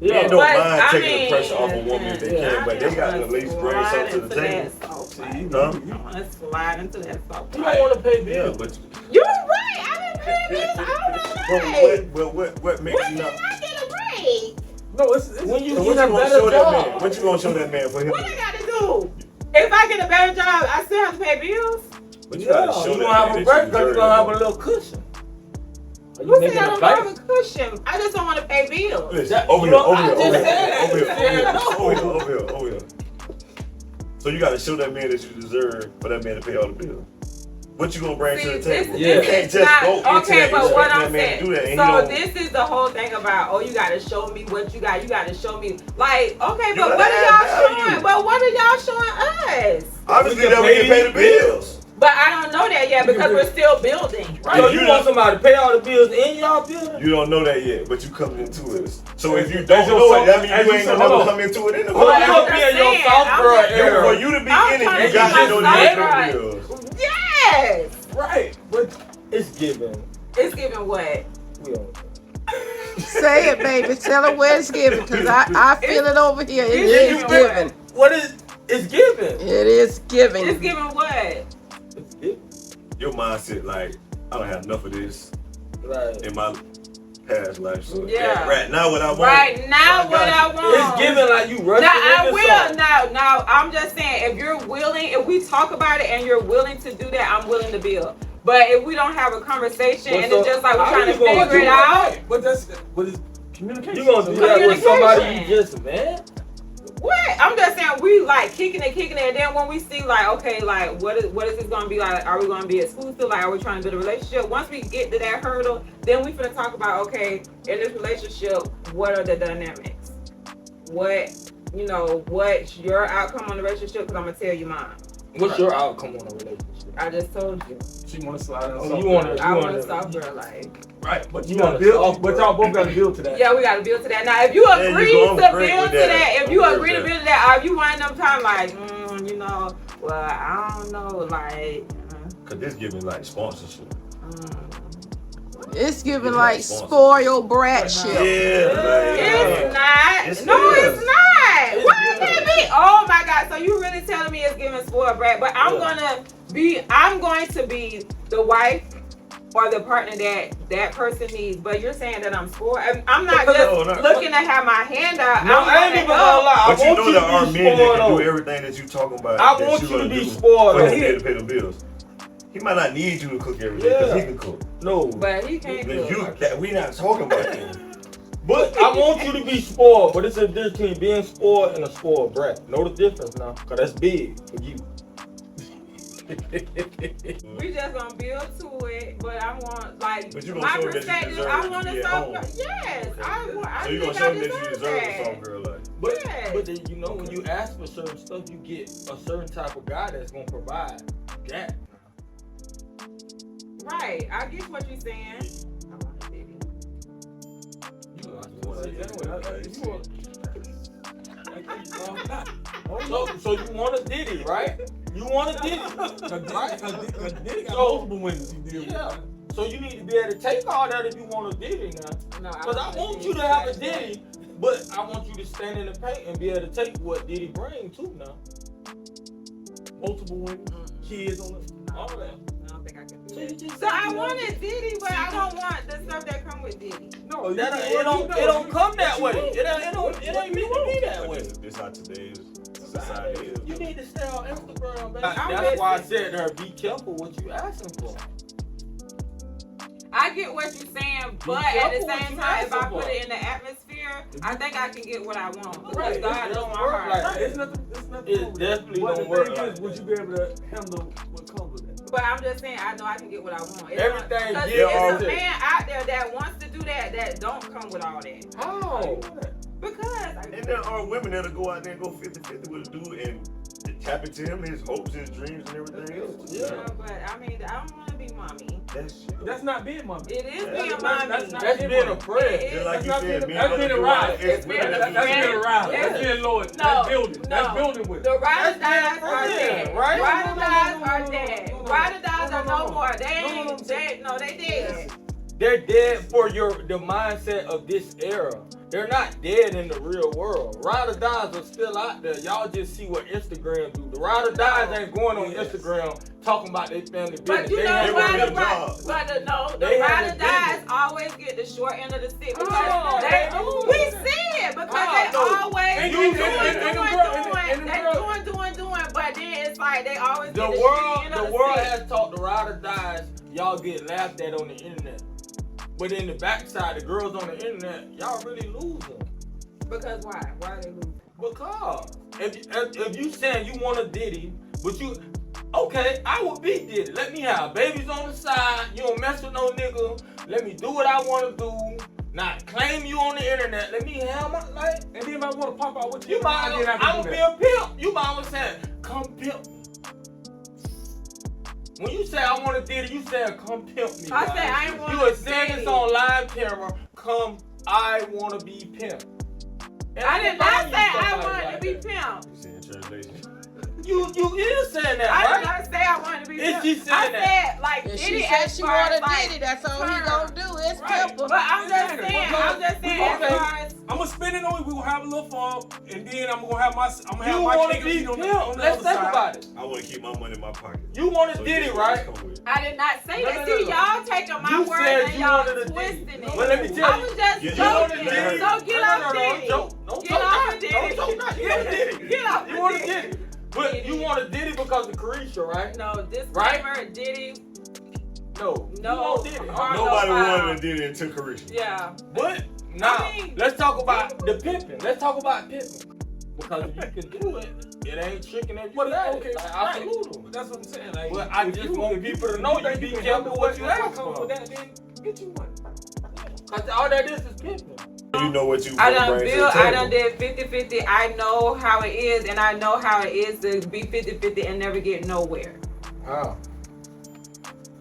[SPEAKER 4] Yeah,
[SPEAKER 3] Men don't
[SPEAKER 1] But,
[SPEAKER 3] mind
[SPEAKER 1] I
[SPEAKER 3] taking
[SPEAKER 1] mean,
[SPEAKER 3] the pressure off a woman if they
[SPEAKER 4] yeah,
[SPEAKER 3] can, but they got to at least bring something to the table. Huh?
[SPEAKER 1] I want to slide into that soap.
[SPEAKER 4] you don't want to pay
[SPEAKER 3] Yeah,
[SPEAKER 4] bills.
[SPEAKER 3] but
[SPEAKER 1] You're right. I didn't pay this.
[SPEAKER 3] what makes
[SPEAKER 1] When
[SPEAKER 3] you
[SPEAKER 1] did
[SPEAKER 3] not?
[SPEAKER 1] I get a break?
[SPEAKER 2] No, it's
[SPEAKER 4] When you
[SPEAKER 3] So
[SPEAKER 4] get
[SPEAKER 3] what
[SPEAKER 4] a
[SPEAKER 3] you gonna
[SPEAKER 4] better
[SPEAKER 3] show that man?
[SPEAKER 4] job.
[SPEAKER 3] What you gonna show that man for him?
[SPEAKER 1] What I got to do? If I get a better job, I still have to pay bills?
[SPEAKER 3] But you
[SPEAKER 4] Yeah,
[SPEAKER 3] gotta show
[SPEAKER 4] you
[SPEAKER 3] that
[SPEAKER 4] gonna have
[SPEAKER 3] man
[SPEAKER 4] a
[SPEAKER 3] that
[SPEAKER 4] break
[SPEAKER 3] you
[SPEAKER 4] because you're
[SPEAKER 3] deserve
[SPEAKER 4] gonna have a
[SPEAKER 3] it.
[SPEAKER 4] little cushion. Are you
[SPEAKER 1] Who said
[SPEAKER 4] making
[SPEAKER 1] I
[SPEAKER 4] a
[SPEAKER 1] don't
[SPEAKER 4] bank?
[SPEAKER 1] have a cushion? I just don't want to pay bills.
[SPEAKER 3] Listen,
[SPEAKER 4] That-
[SPEAKER 3] over
[SPEAKER 4] you
[SPEAKER 3] here,
[SPEAKER 4] know,
[SPEAKER 3] over
[SPEAKER 4] I
[SPEAKER 3] here,
[SPEAKER 4] just
[SPEAKER 3] over here,
[SPEAKER 4] said
[SPEAKER 3] over here,
[SPEAKER 4] that.
[SPEAKER 3] over here. So you gotta show that man that you deserve for that man to pay all the bills. What you gonna bring to the table?
[SPEAKER 4] Yeah.
[SPEAKER 3] You can't just go into
[SPEAKER 1] okay,
[SPEAKER 3] that
[SPEAKER 1] but what
[SPEAKER 3] expecting
[SPEAKER 1] I'm
[SPEAKER 3] that man
[SPEAKER 1] saying,
[SPEAKER 3] to do that and
[SPEAKER 1] so
[SPEAKER 3] he don't.
[SPEAKER 1] this is the whole thing about, oh, you got to show me what you got. You got to show me, like, okay,
[SPEAKER 3] You
[SPEAKER 1] but
[SPEAKER 3] gotta
[SPEAKER 1] what are
[SPEAKER 3] add
[SPEAKER 1] y'all
[SPEAKER 3] value.
[SPEAKER 1] showing? But what are y'all showing us?
[SPEAKER 3] Obviously
[SPEAKER 4] We
[SPEAKER 3] that
[SPEAKER 4] can
[SPEAKER 3] we can
[SPEAKER 4] pay
[SPEAKER 3] pay the bills.
[SPEAKER 1] But I don't know that yet because we're still building.
[SPEAKER 3] Right.
[SPEAKER 4] So
[SPEAKER 3] You
[SPEAKER 4] you
[SPEAKER 3] know-
[SPEAKER 4] want somebody to pay all the bills in y'all building?
[SPEAKER 3] You don't know that yet, but you coming into it. So if you
[SPEAKER 2] As
[SPEAKER 3] don't
[SPEAKER 2] your
[SPEAKER 3] know
[SPEAKER 2] soft-
[SPEAKER 3] it, that means
[SPEAKER 2] as
[SPEAKER 3] you
[SPEAKER 2] your
[SPEAKER 3] ain't gonna
[SPEAKER 2] soft-
[SPEAKER 3] never
[SPEAKER 2] hold on.
[SPEAKER 3] come into it anyway.
[SPEAKER 4] Well,
[SPEAKER 1] Well,
[SPEAKER 4] you
[SPEAKER 1] I'm
[SPEAKER 4] gonna be
[SPEAKER 1] just
[SPEAKER 4] in your
[SPEAKER 1] saying,
[SPEAKER 4] soft
[SPEAKER 1] I'm
[SPEAKER 4] girl
[SPEAKER 1] just-
[SPEAKER 4] era.
[SPEAKER 3] For you to be
[SPEAKER 1] I'm
[SPEAKER 3] in it,
[SPEAKER 1] trying
[SPEAKER 3] you
[SPEAKER 1] to
[SPEAKER 3] got
[SPEAKER 1] get
[SPEAKER 3] to know
[SPEAKER 1] my
[SPEAKER 3] that
[SPEAKER 1] soft
[SPEAKER 3] you pay the bills.
[SPEAKER 1] Yes!
[SPEAKER 2] Right. But
[SPEAKER 4] It's given.
[SPEAKER 1] It's giving what?
[SPEAKER 4] We don't.
[SPEAKER 5] Say it, baby. Tell her where it's given, because I feel it over here. It
[SPEAKER 1] It's
[SPEAKER 5] is
[SPEAKER 1] given.
[SPEAKER 5] given.
[SPEAKER 4] What is? It's given.
[SPEAKER 5] It is
[SPEAKER 1] It's
[SPEAKER 5] giving.
[SPEAKER 1] giving what?
[SPEAKER 4] It's given.
[SPEAKER 3] Your mindset, like, I don't have enough of this
[SPEAKER 4] Right.
[SPEAKER 3] in my past life. So
[SPEAKER 1] Yeah.
[SPEAKER 3] right now, what I want.
[SPEAKER 1] Right now, what I want.
[SPEAKER 4] It's giving like you rushing
[SPEAKER 1] Now I
[SPEAKER 4] into
[SPEAKER 1] will.
[SPEAKER 4] something.
[SPEAKER 1] Now I'm just saying, if you're willing, if we talk about it and you're willing to do that, I'm willing to build. But if we don't have a conversation and it's just like we're trying to figure it out,
[SPEAKER 2] But that's what is communication.
[SPEAKER 4] You gonna do that with somebody you just met?
[SPEAKER 1] what? I'm just saying we like kicking it, and then when we see like, okay, like what is this gonna be like? Are we gonna be exclusive? Like, are we trying to build a relationship? Once we get to that hurdle, then we finna talk about, okay, in this relationship, what are the dynamics? What's your outcome on the relationship? Because I'm gonna tell you mine.
[SPEAKER 4] What's your outcome on a relationship?
[SPEAKER 1] I just told you.
[SPEAKER 2] She want to slide in.
[SPEAKER 4] Oh, you want to?
[SPEAKER 1] I want a soft girl, like.
[SPEAKER 2] Right, but
[SPEAKER 4] You
[SPEAKER 2] you gotta
[SPEAKER 4] want a
[SPEAKER 2] build.
[SPEAKER 4] soft
[SPEAKER 2] But y'all both gotta build to that.
[SPEAKER 1] Yeah, we gotta build to that. Now, if you
[SPEAKER 3] There you
[SPEAKER 1] agree
[SPEAKER 3] go. I'm
[SPEAKER 1] to
[SPEAKER 3] great
[SPEAKER 1] build
[SPEAKER 3] with
[SPEAKER 1] to
[SPEAKER 3] that.
[SPEAKER 1] that, if
[SPEAKER 3] I'm
[SPEAKER 1] you
[SPEAKER 3] great
[SPEAKER 1] agree
[SPEAKER 3] with
[SPEAKER 1] to
[SPEAKER 3] that.
[SPEAKER 1] build to that, or if you one of them time like, well, I don't know, like.
[SPEAKER 3] Cause this giving like sponsorship.
[SPEAKER 5] It's giving
[SPEAKER 3] It's
[SPEAKER 5] like
[SPEAKER 3] like sponsor.
[SPEAKER 5] spoiled brat shit.
[SPEAKER 1] It's not.
[SPEAKER 3] It's
[SPEAKER 1] No,
[SPEAKER 3] good.
[SPEAKER 1] it's not.
[SPEAKER 4] It's
[SPEAKER 1] Why
[SPEAKER 4] good.
[SPEAKER 1] can't be? Oh my God! So you really telling me it's giving spoiled brat? But I'm going to be the wife or the partner that person needs. But you're saying that I'm spoiled. I'm not just
[SPEAKER 3] No, not-
[SPEAKER 1] looking to have my hand out.
[SPEAKER 4] No, I ain't even gonna lie.
[SPEAKER 3] But
[SPEAKER 4] I
[SPEAKER 3] you
[SPEAKER 4] want
[SPEAKER 3] know
[SPEAKER 4] you
[SPEAKER 3] there are
[SPEAKER 4] to be
[SPEAKER 3] men that can
[SPEAKER 4] spoiled.
[SPEAKER 3] do everything that you talking about.
[SPEAKER 4] I
[SPEAKER 3] that
[SPEAKER 4] want you to
[SPEAKER 3] gonna
[SPEAKER 4] be
[SPEAKER 3] do
[SPEAKER 4] spoiled.
[SPEAKER 3] for him to pay the bills. He might not need you to cook every day because
[SPEAKER 4] Yeah.
[SPEAKER 3] he can cook.
[SPEAKER 4] No,
[SPEAKER 1] But he can't
[SPEAKER 3] Then
[SPEAKER 1] cook.
[SPEAKER 3] we not talking about that.
[SPEAKER 4] but I want you to be spoiled. But it's a difference between being spoiled and a spoiled brat. Know the difference now, cause that's big for you.
[SPEAKER 1] We just gonna build to it, but I want
[SPEAKER 3] But you gonna
[SPEAKER 1] my
[SPEAKER 3] show him that you
[SPEAKER 1] perspective.
[SPEAKER 3] deserve
[SPEAKER 1] I
[SPEAKER 3] to
[SPEAKER 1] want
[SPEAKER 3] be
[SPEAKER 1] a
[SPEAKER 3] at
[SPEAKER 1] soft
[SPEAKER 3] home.
[SPEAKER 1] girl. Yes, I
[SPEAKER 3] So you
[SPEAKER 1] think
[SPEAKER 3] gonna show
[SPEAKER 1] I
[SPEAKER 3] him that you
[SPEAKER 1] deserve
[SPEAKER 3] deserve a
[SPEAKER 1] that.
[SPEAKER 3] soft girl like.
[SPEAKER 4] But
[SPEAKER 1] Yes.
[SPEAKER 4] but then, you know when you ask for certain stuff, you get a certain type of guy that's gonna provide that.
[SPEAKER 1] Right, I get what you're saying. I want a baby.
[SPEAKER 4] So you want a Diddy, right? You want a Diddy, right? Yeah. So you need to be able to take all that if you want a Diddy now.
[SPEAKER 1] No,
[SPEAKER 4] Because I want you to have a Diddy, but I want you to stand in the paint and be able to take what Diddy bring too now.
[SPEAKER 2] Multiple women, kids on it.
[SPEAKER 4] All that.
[SPEAKER 1] I don't think I can do
[SPEAKER 4] So you
[SPEAKER 1] that.
[SPEAKER 4] just
[SPEAKER 1] So I wanted Diddy, but I don't want the stuff that come with Diddy.
[SPEAKER 2] No,
[SPEAKER 4] it don't come that way. It ain't meant to be that way.
[SPEAKER 3] This how today's society is.
[SPEAKER 4] You need to stay on Instagram, baby.
[SPEAKER 1] I'm
[SPEAKER 4] That's why I
[SPEAKER 1] listening.
[SPEAKER 4] said to her, be careful what you asking for.
[SPEAKER 1] I get what you're saying, but at
[SPEAKER 4] careful
[SPEAKER 1] the
[SPEAKER 4] what
[SPEAKER 1] same
[SPEAKER 4] you
[SPEAKER 1] time, if I
[SPEAKER 4] asking
[SPEAKER 1] put
[SPEAKER 4] for.
[SPEAKER 1] it in the atmosphere, I think I can get what I want. Because
[SPEAKER 4] Right,
[SPEAKER 1] God
[SPEAKER 4] it
[SPEAKER 1] knows
[SPEAKER 4] don't
[SPEAKER 1] my
[SPEAKER 4] work
[SPEAKER 1] heart.
[SPEAKER 4] like that.
[SPEAKER 2] It's nothing. It's nothing.
[SPEAKER 4] It
[SPEAKER 2] wrong with
[SPEAKER 4] definitely
[SPEAKER 2] that. But
[SPEAKER 4] don't
[SPEAKER 2] the
[SPEAKER 4] work
[SPEAKER 2] thing
[SPEAKER 4] like
[SPEAKER 2] is, would
[SPEAKER 4] that.
[SPEAKER 2] you be able to handle what comes with that?
[SPEAKER 1] But I'm just saying, I know I can get what I want.
[SPEAKER 4] Everything
[SPEAKER 1] Because
[SPEAKER 4] get all
[SPEAKER 1] there's a
[SPEAKER 4] that.
[SPEAKER 1] man out there that wants to do that don't come with all that.
[SPEAKER 4] How?
[SPEAKER 1] Because
[SPEAKER 3] And there are women that'll go out there and go 50-50 with a dude and tap into him, his hopes, his dreams, and everything else.
[SPEAKER 1] yeah, but I mean, I don't want to be mommy.
[SPEAKER 2] That's not being mommy.
[SPEAKER 1] It is
[SPEAKER 2] That's
[SPEAKER 1] being
[SPEAKER 2] not-
[SPEAKER 1] mommy.
[SPEAKER 2] that's not
[SPEAKER 4] That's being a friend.
[SPEAKER 1] It
[SPEAKER 3] Just
[SPEAKER 1] is.
[SPEAKER 3] like you
[SPEAKER 2] That's
[SPEAKER 3] said,
[SPEAKER 2] not
[SPEAKER 3] men
[SPEAKER 2] being-
[SPEAKER 3] gonna
[SPEAKER 2] that's
[SPEAKER 3] do
[SPEAKER 2] being
[SPEAKER 3] all
[SPEAKER 2] a
[SPEAKER 3] this
[SPEAKER 1] It's
[SPEAKER 3] women
[SPEAKER 1] being a
[SPEAKER 3] that
[SPEAKER 2] That's
[SPEAKER 3] do
[SPEAKER 1] friend.
[SPEAKER 2] being around.
[SPEAKER 1] Yes.
[SPEAKER 2] That's being loyal.
[SPEAKER 1] No,
[SPEAKER 2] That's building.
[SPEAKER 1] no.
[SPEAKER 2] That's building with.
[SPEAKER 1] The ride or
[SPEAKER 4] That's
[SPEAKER 1] dies
[SPEAKER 4] being a
[SPEAKER 1] are
[SPEAKER 4] friend,
[SPEAKER 1] dead.
[SPEAKER 4] right?
[SPEAKER 1] Ride or dies
[SPEAKER 2] No,
[SPEAKER 1] are
[SPEAKER 2] no, no,
[SPEAKER 1] dead.
[SPEAKER 2] no, no,
[SPEAKER 1] Ride or dies
[SPEAKER 2] no,
[SPEAKER 1] are
[SPEAKER 2] no,
[SPEAKER 1] no
[SPEAKER 2] no.
[SPEAKER 1] more. They
[SPEAKER 2] No, no,
[SPEAKER 1] ain't dead. No, they dead.
[SPEAKER 4] They're dead for the mindset of this era. They're not dead in the real world. Ride or dies are still out there. Y'all just see what Instagram do. The ride or dies ain't going on Instagram talking about their family business.
[SPEAKER 1] But you
[SPEAKER 4] They
[SPEAKER 1] know
[SPEAKER 4] have
[SPEAKER 1] why
[SPEAKER 3] work
[SPEAKER 1] the
[SPEAKER 3] a
[SPEAKER 1] ride,
[SPEAKER 3] job.
[SPEAKER 1] but the
[SPEAKER 4] They have
[SPEAKER 1] ride
[SPEAKER 4] a
[SPEAKER 1] or dies
[SPEAKER 4] business.
[SPEAKER 1] always get the short end of the stick because
[SPEAKER 4] Oh,
[SPEAKER 1] they
[SPEAKER 4] no.
[SPEAKER 1] we see it because
[SPEAKER 4] Oh,
[SPEAKER 1] they
[SPEAKER 4] no.
[SPEAKER 1] always
[SPEAKER 2] And
[SPEAKER 1] doing, but then it's like they always
[SPEAKER 4] The
[SPEAKER 1] get the
[SPEAKER 4] world,
[SPEAKER 1] short end of
[SPEAKER 4] the
[SPEAKER 1] the
[SPEAKER 4] world
[SPEAKER 1] stick.
[SPEAKER 4] has taught the ride or dies. Y'all get laughed at on the internet, but in the backside, the girls on the internet, y'all really losing.
[SPEAKER 1] Because why? Why are they losing?
[SPEAKER 4] Because if you saying you want a Diddy, but you okay, I would be Diddy. Let me have babies on the side. You don't mess with no nigga. Let me do what I want to do. Not claim you on the internet. Let me have my life.
[SPEAKER 2] And then if I want to pop out with you,
[SPEAKER 4] You might.
[SPEAKER 2] then I
[SPEAKER 4] I'm
[SPEAKER 2] can
[SPEAKER 4] gonna
[SPEAKER 2] do
[SPEAKER 4] be
[SPEAKER 2] that.
[SPEAKER 4] a pimp. You might want to say, come pimp me. When you say I want a Diddy, you say come pimp me.
[SPEAKER 1] I
[SPEAKER 4] guys.
[SPEAKER 1] said I ain't want
[SPEAKER 4] You
[SPEAKER 1] a
[SPEAKER 4] are saying
[SPEAKER 1] Diddy.
[SPEAKER 4] this on live camera. Come, I want to be pimp. And
[SPEAKER 1] I did not
[SPEAKER 4] find
[SPEAKER 1] say
[SPEAKER 4] you
[SPEAKER 1] I
[SPEAKER 4] somebody
[SPEAKER 1] wanted to
[SPEAKER 4] like
[SPEAKER 1] be
[SPEAKER 4] that.
[SPEAKER 1] pimp.
[SPEAKER 3] You saying translation?
[SPEAKER 4] You is saying that,
[SPEAKER 1] I
[SPEAKER 4] right?
[SPEAKER 1] did not say I wanted to be
[SPEAKER 4] Is
[SPEAKER 1] pimp.
[SPEAKER 4] she saying
[SPEAKER 1] I
[SPEAKER 4] that?
[SPEAKER 1] said like
[SPEAKER 5] If
[SPEAKER 1] Diddy
[SPEAKER 5] she said
[SPEAKER 1] as
[SPEAKER 5] she
[SPEAKER 1] far as,
[SPEAKER 5] wanted
[SPEAKER 1] like,
[SPEAKER 5] Diddy, that's all he
[SPEAKER 1] term.
[SPEAKER 5] gonna do is
[SPEAKER 4] Right.
[SPEAKER 5] pimp her.
[SPEAKER 1] But I'm just
[SPEAKER 2] Exactly.
[SPEAKER 1] saying,
[SPEAKER 2] Because-
[SPEAKER 1] as
[SPEAKER 4] okay.
[SPEAKER 1] far as
[SPEAKER 6] I'm gonna spend it on you. We gonna have a little fun, and then I'm gonna have my
[SPEAKER 4] You want to be
[SPEAKER 6] on the
[SPEAKER 4] pimp? Let's
[SPEAKER 6] other
[SPEAKER 4] think
[SPEAKER 6] side.
[SPEAKER 4] about it.
[SPEAKER 3] I want to keep my money in my pocket.
[SPEAKER 4] You want to
[SPEAKER 3] So
[SPEAKER 4] Diddy,
[SPEAKER 3] this is
[SPEAKER 4] right?
[SPEAKER 3] what it come with.
[SPEAKER 5] I did not say
[SPEAKER 4] No,
[SPEAKER 5] that.
[SPEAKER 4] no,
[SPEAKER 5] See,
[SPEAKER 4] no.
[SPEAKER 5] y'all taking my
[SPEAKER 4] You
[SPEAKER 5] words
[SPEAKER 4] said
[SPEAKER 5] and
[SPEAKER 4] you
[SPEAKER 5] y'all
[SPEAKER 4] wanted a
[SPEAKER 5] twisting
[SPEAKER 4] Diddy.
[SPEAKER 5] it.
[SPEAKER 4] Well, let me tell
[SPEAKER 5] I
[SPEAKER 4] you.
[SPEAKER 5] was just
[SPEAKER 3] You
[SPEAKER 5] joking.
[SPEAKER 3] wanted a Diddy.
[SPEAKER 5] So get off
[SPEAKER 4] Don't
[SPEAKER 5] Diddy.
[SPEAKER 4] joke. Don't
[SPEAKER 5] Get
[SPEAKER 4] joke.
[SPEAKER 5] off
[SPEAKER 4] Don't
[SPEAKER 5] Diddy.
[SPEAKER 4] joke. Not you want a Diddy.
[SPEAKER 5] Get off
[SPEAKER 4] You want a
[SPEAKER 5] Diddy.
[SPEAKER 4] Diddy. But you want a Diddy because of Carisha, right?
[SPEAKER 1] No, disclaimer, Diddy.
[SPEAKER 4] No.
[SPEAKER 1] No.
[SPEAKER 4] You want Diddy.
[SPEAKER 1] Or
[SPEAKER 3] Nobody
[SPEAKER 1] no foul.
[SPEAKER 3] wanted to do it until Carisha.
[SPEAKER 1] Yeah.
[SPEAKER 4] But now,
[SPEAKER 1] I mean-
[SPEAKER 4] let's talk about the pimping. Let's talk about pimping. Because if you can do it, it ain't tricking if you
[SPEAKER 6] But
[SPEAKER 4] got
[SPEAKER 6] okay,
[SPEAKER 4] it. Like, I
[SPEAKER 6] right.
[SPEAKER 4] salute them.
[SPEAKER 6] But that's what I'm saying. Like,
[SPEAKER 4] But I
[SPEAKER 6] if
[SPEAKER 4] just
[SPEAKER 6] you-
[SPEAKER 4] want
[SPEAKER 6] if
[SPEAKER 4] people to know you be careful what you ask
[SPEAKER 6] come
[SPEAKER 4] for.
[SPEAKER 6] with that, then get you one.
[SPEAKER 4] Because all that is pimping.
[SPEAKER 3] You know what you
[SPEAKER 1] I
[SPEAKER 3] bring
[SPEAKER 1] done
[SPEAKER 3] to the
[SPEAKER 1] built, I
[SPEAKER 3] table.
[SPEAKER 1] done did 50-50. I know how it is, and I know how it is to be 50-50 and never get nowhere.
[SPEAKER 4] How?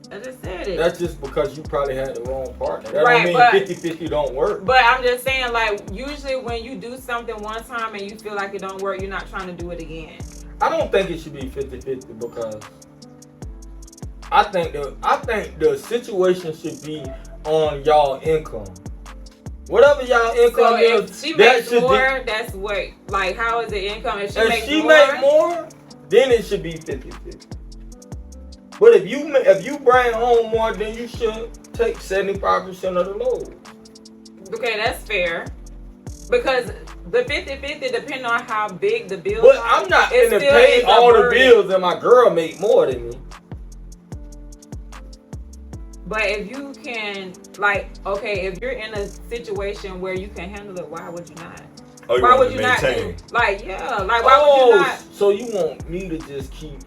[SPEAKER 1] I just said it.
[SPEAKER 4] That's just because you probably had the wrong partner. That
[SPEAKER 1] Right,
[SPEAKER 4] don't
[SPEAKER 1] but-
[SPEAKER 4] mean 50-50 don't work.
[SPEAKER 1] But I'm just saying, like, usually when you do something one time and you feel like it don't work, you're not trying to do it again.
[SPEAKER 4] I don't think it should be 50-50 because I think the situation should be on y'all income. Whatever y'all
[SPEAKER 1] So
[SPEAKER 4] income
[SPEAKER 1] if
[SPEAKER 4] is,
[SPEAKER 1] she
[SPEAKER 4] that
[SPEAKER 1] makes
[SPEAKER 4] should
[SPEAKER 1] more, that's what, like, how is the income? If she
[SPEAKER 4] if
[SPEAKER 1] makes
[SPEAKER 4] she
[SPEAKER 1] more,
[SPEAKER 4] make more, then it should be 50-50. But if you bring home more, then you should take 75% of the load.
[SPEAKER 1] okay, that's fair. Because the 50-50 depending on how big the bill
[SPEAKER 4] But I'm not
[SPEAKER 1] It
[SPEAKER 4] gonna
[SPEAKER 1] still
[SPEAKER 4] pay
[SPEAKER 1] is a
[SPEAKER 4] all the
[SPEAKER 1] burden.
[SPEAKER 4] bills, and my girl make more than me.
[SPEAKER 1] But if you can, like, okay, if you're in a situation where you can handle it, why would you not?
[SPEAKER 3] Oh, you
[SPEAKER 1] Why
[SPEAKER 3] want
[SPEAKER 1] would
[SPEAKER 3] to
[SPEAKER 1] you not?
[SPEAKER 3] maintain.
[SPEAKER 1] Like, yeah, like, why would you not?
[SPEAKER 4] So you want me to just keep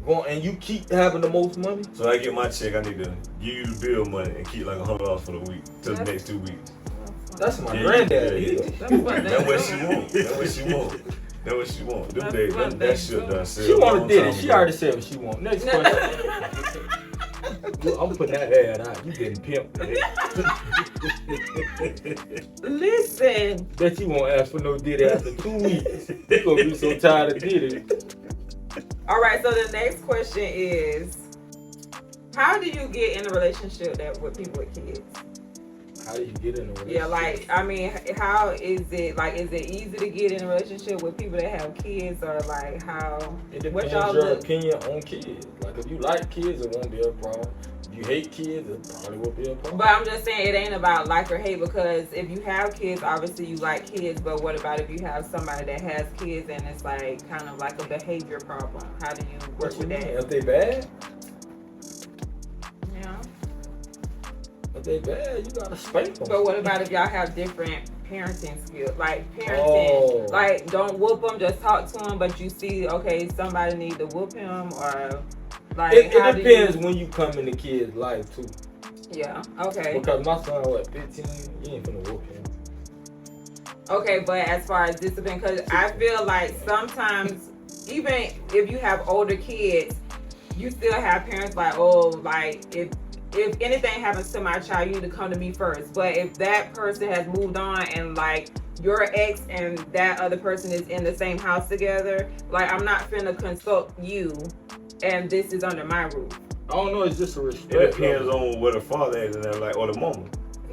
[SPEAKER 4] going, and you keep having the most money?
[SPEAKER 3] So I get my check, I need to give you the bill money and keep like $100 for the week till the
[SPEAKER 1] That's-
[SPEAKER 3] next 2 weeks.
[SPEAKER 4] That's my
[SPEAKER 3] Yeah,
[SPEAKER 4] granddaddy.
[SPEAKER 3] yeah.
[SPEAKER 1] That's what
[SPEAKER 3] That's what she want. That's what she want. That's what she want. Them
[SPEAKER 1] That's
[SPEAKER 3] days,
[SPEAKER 1] what
[SPEAKER 3] that
[SPEAKER 1] they
[SPEAKER 3] shit
[SPEAKER 1] do.
[SPEAKER 3] done said
[SPEAKER 4] She
[SPEAKER 3] a
[SPEAKER 4] wanted
[SPEAKER 3] long
[SPEAKER 4] Diddy.
[SPEAKER 3] time
[SPEAKER 4] She
[SPEAKER 3] ago.
[SPEAKER 4] already said what she want. Next question. I'm putting that ad out. You getting pimped.
[SPEAKER 1] Listen,
[SPEAKER 4] Bet you won't ask for no Diddy after 2 weeks. You gonna be so tired of Diddy.
[SPEAKER 1] all right. So the next question is, how do you get in a relationship with people with kids?
[SPEAKER 4] How do you get in a relationship?
[SPEAKER 1] Yeah, like, I mean, how is it? Like, is it easy to get in a relationship with people that have kids, or like how?
[SPEAKER 4] It
[SPEAKER 1] what
[SPEAKER 4] depends
[SPEAKER 1] y'all
[SPEAKER 4] your
[SPEAKER 1] look-
[SPEAKER 4] opinion on kids. Like if you like kids, it won't be a problem. If you hate kids, it probably will be a problem.
[SPEAKER 1] But I'm just saying it ain't about like or hate, because if you have kids, obviously you like kids. But what about if you have somebody that has kids and it's like kind of like a behavior problem? How do you work
[SPEAKER 4] What you
[SPEAKER 1] with
[SPEAKER 4] mean?
[SPEAKER 1] that?
[SPEAKER 4] If they bad,
[SPEAKER 1] Yeah.
[SPEAKER 4] if they bad, you gotta spank them.
[SPEAKER 1] But what about if y'all have different parenting skills? Like parenting,
[SPEAKER 4] Oh.
[SPEAKER 1] like don't whoop them, just talk to them. But you see, okay, somebody need to whoop him, or like
[SPEAKER 4] It
[SPEAKER 1] how
[SPEAKER 4] depends
[SPEAKER 1] do you?
[SPEAKER 4] when you come in the kid's life too.
[SPEAKER 1] Yeah. Okay.
[SPEAKER 4] Because my son, what, 15? You ain't finna whoop him.
[SPEAKER 1] Okay, but as far as discipline, because I feel like sometimes, even if you have older kids, you still have parents like, oh, like if anything happens to my child, you need to come to me first. But if that person has moved on and like your ex and that other person is in the same house together, like I'm not finna consult you, and this is under my roof.
[SPEAKER 4] I don't know, it's just a respect.
[SPEAKER 3] It depends on where the father is in their life or the mama.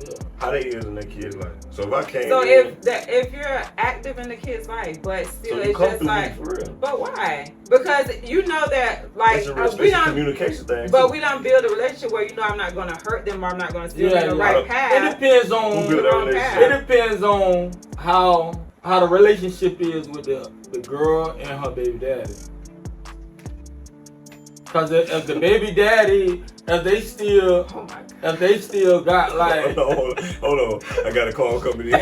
[SPEAKER 4] Yeah.
[SPEAKER 3] How they is in their kid's life. So if I came
[SPEAKER 1] So
[SPEAKER 3] in,
[SPEAKER 1] if you're active in the kid's life, but still
[SPEAKER 3] so you
[SPEAKER 1] it's
[SPEAKER 3] come
[SPEAKER 1] just
[SPEAKER 3] through
[SPEAKER 1] like,
[SPEAKER 3] me for real.
[SPEAKER 1] but why? Because you know that like
[SPEAKER 3] It's a
[SPEAKER 1] we
[SPEAKER 3] respect
[SPEAKER 1] don't.
[SPEAKER 3] communication thing.
[SPEAKER 1] But
[SPEAKER 3] too.
[SPEAKER 1] we don't build a relationship where you know I'm not gonna hurt them or I'm not gonna steer
[SPEAKER 4] Yeah,
[SPEAKER 1] them in the
[SPEAKER 4] yeah.
[SPEAKER 1] right
[SPEAKER 4] It
[SPEAKER 1] path.
[SPEAKER 4] depends on
[SPEAKER 3] Who built that relationship?
[SPEAKER 4] It depends on how the relationship is with the girl and her baby daddy. Cause if the baby daddy, if they still
[SPEAKER 1] Oh my God.
[SPEAKER 4] got like,
[SPEAKER 3] Hold on. I got a call coming in.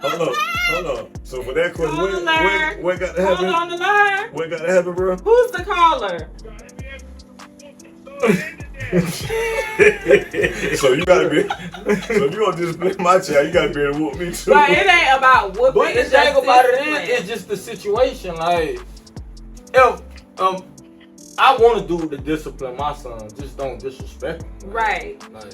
[SPEAKER 3] Hold on. So for that question,
[SPEAKER 1] Caller.
[SPEAKER 3] what got to
[SPEAKER 1] Hold
[SPEAKER 3] happen?
[SPEAKER 1] on the line.
[SPEAKER 3] What got to happen, bro?
[SPEAKER 1] Who's the caller?
[SPEAKER 3] So you gotta be. So if you want to discipline my child, you gotta be able to whoop me too.
[SPEAKER 1] But it ain't about whooping.
[SPEAKER 4] but the
[SPEAKER 1] It's just
[SPEAKER 4] thing about it
[SPEAKER 1] discipline.
[SPEAKER 4] is, it's just the situation. Like, if I want to do the discipline my son, just don't disrespect him.
[SPEAKER 1] Right.
[SPEAKER 4] Like,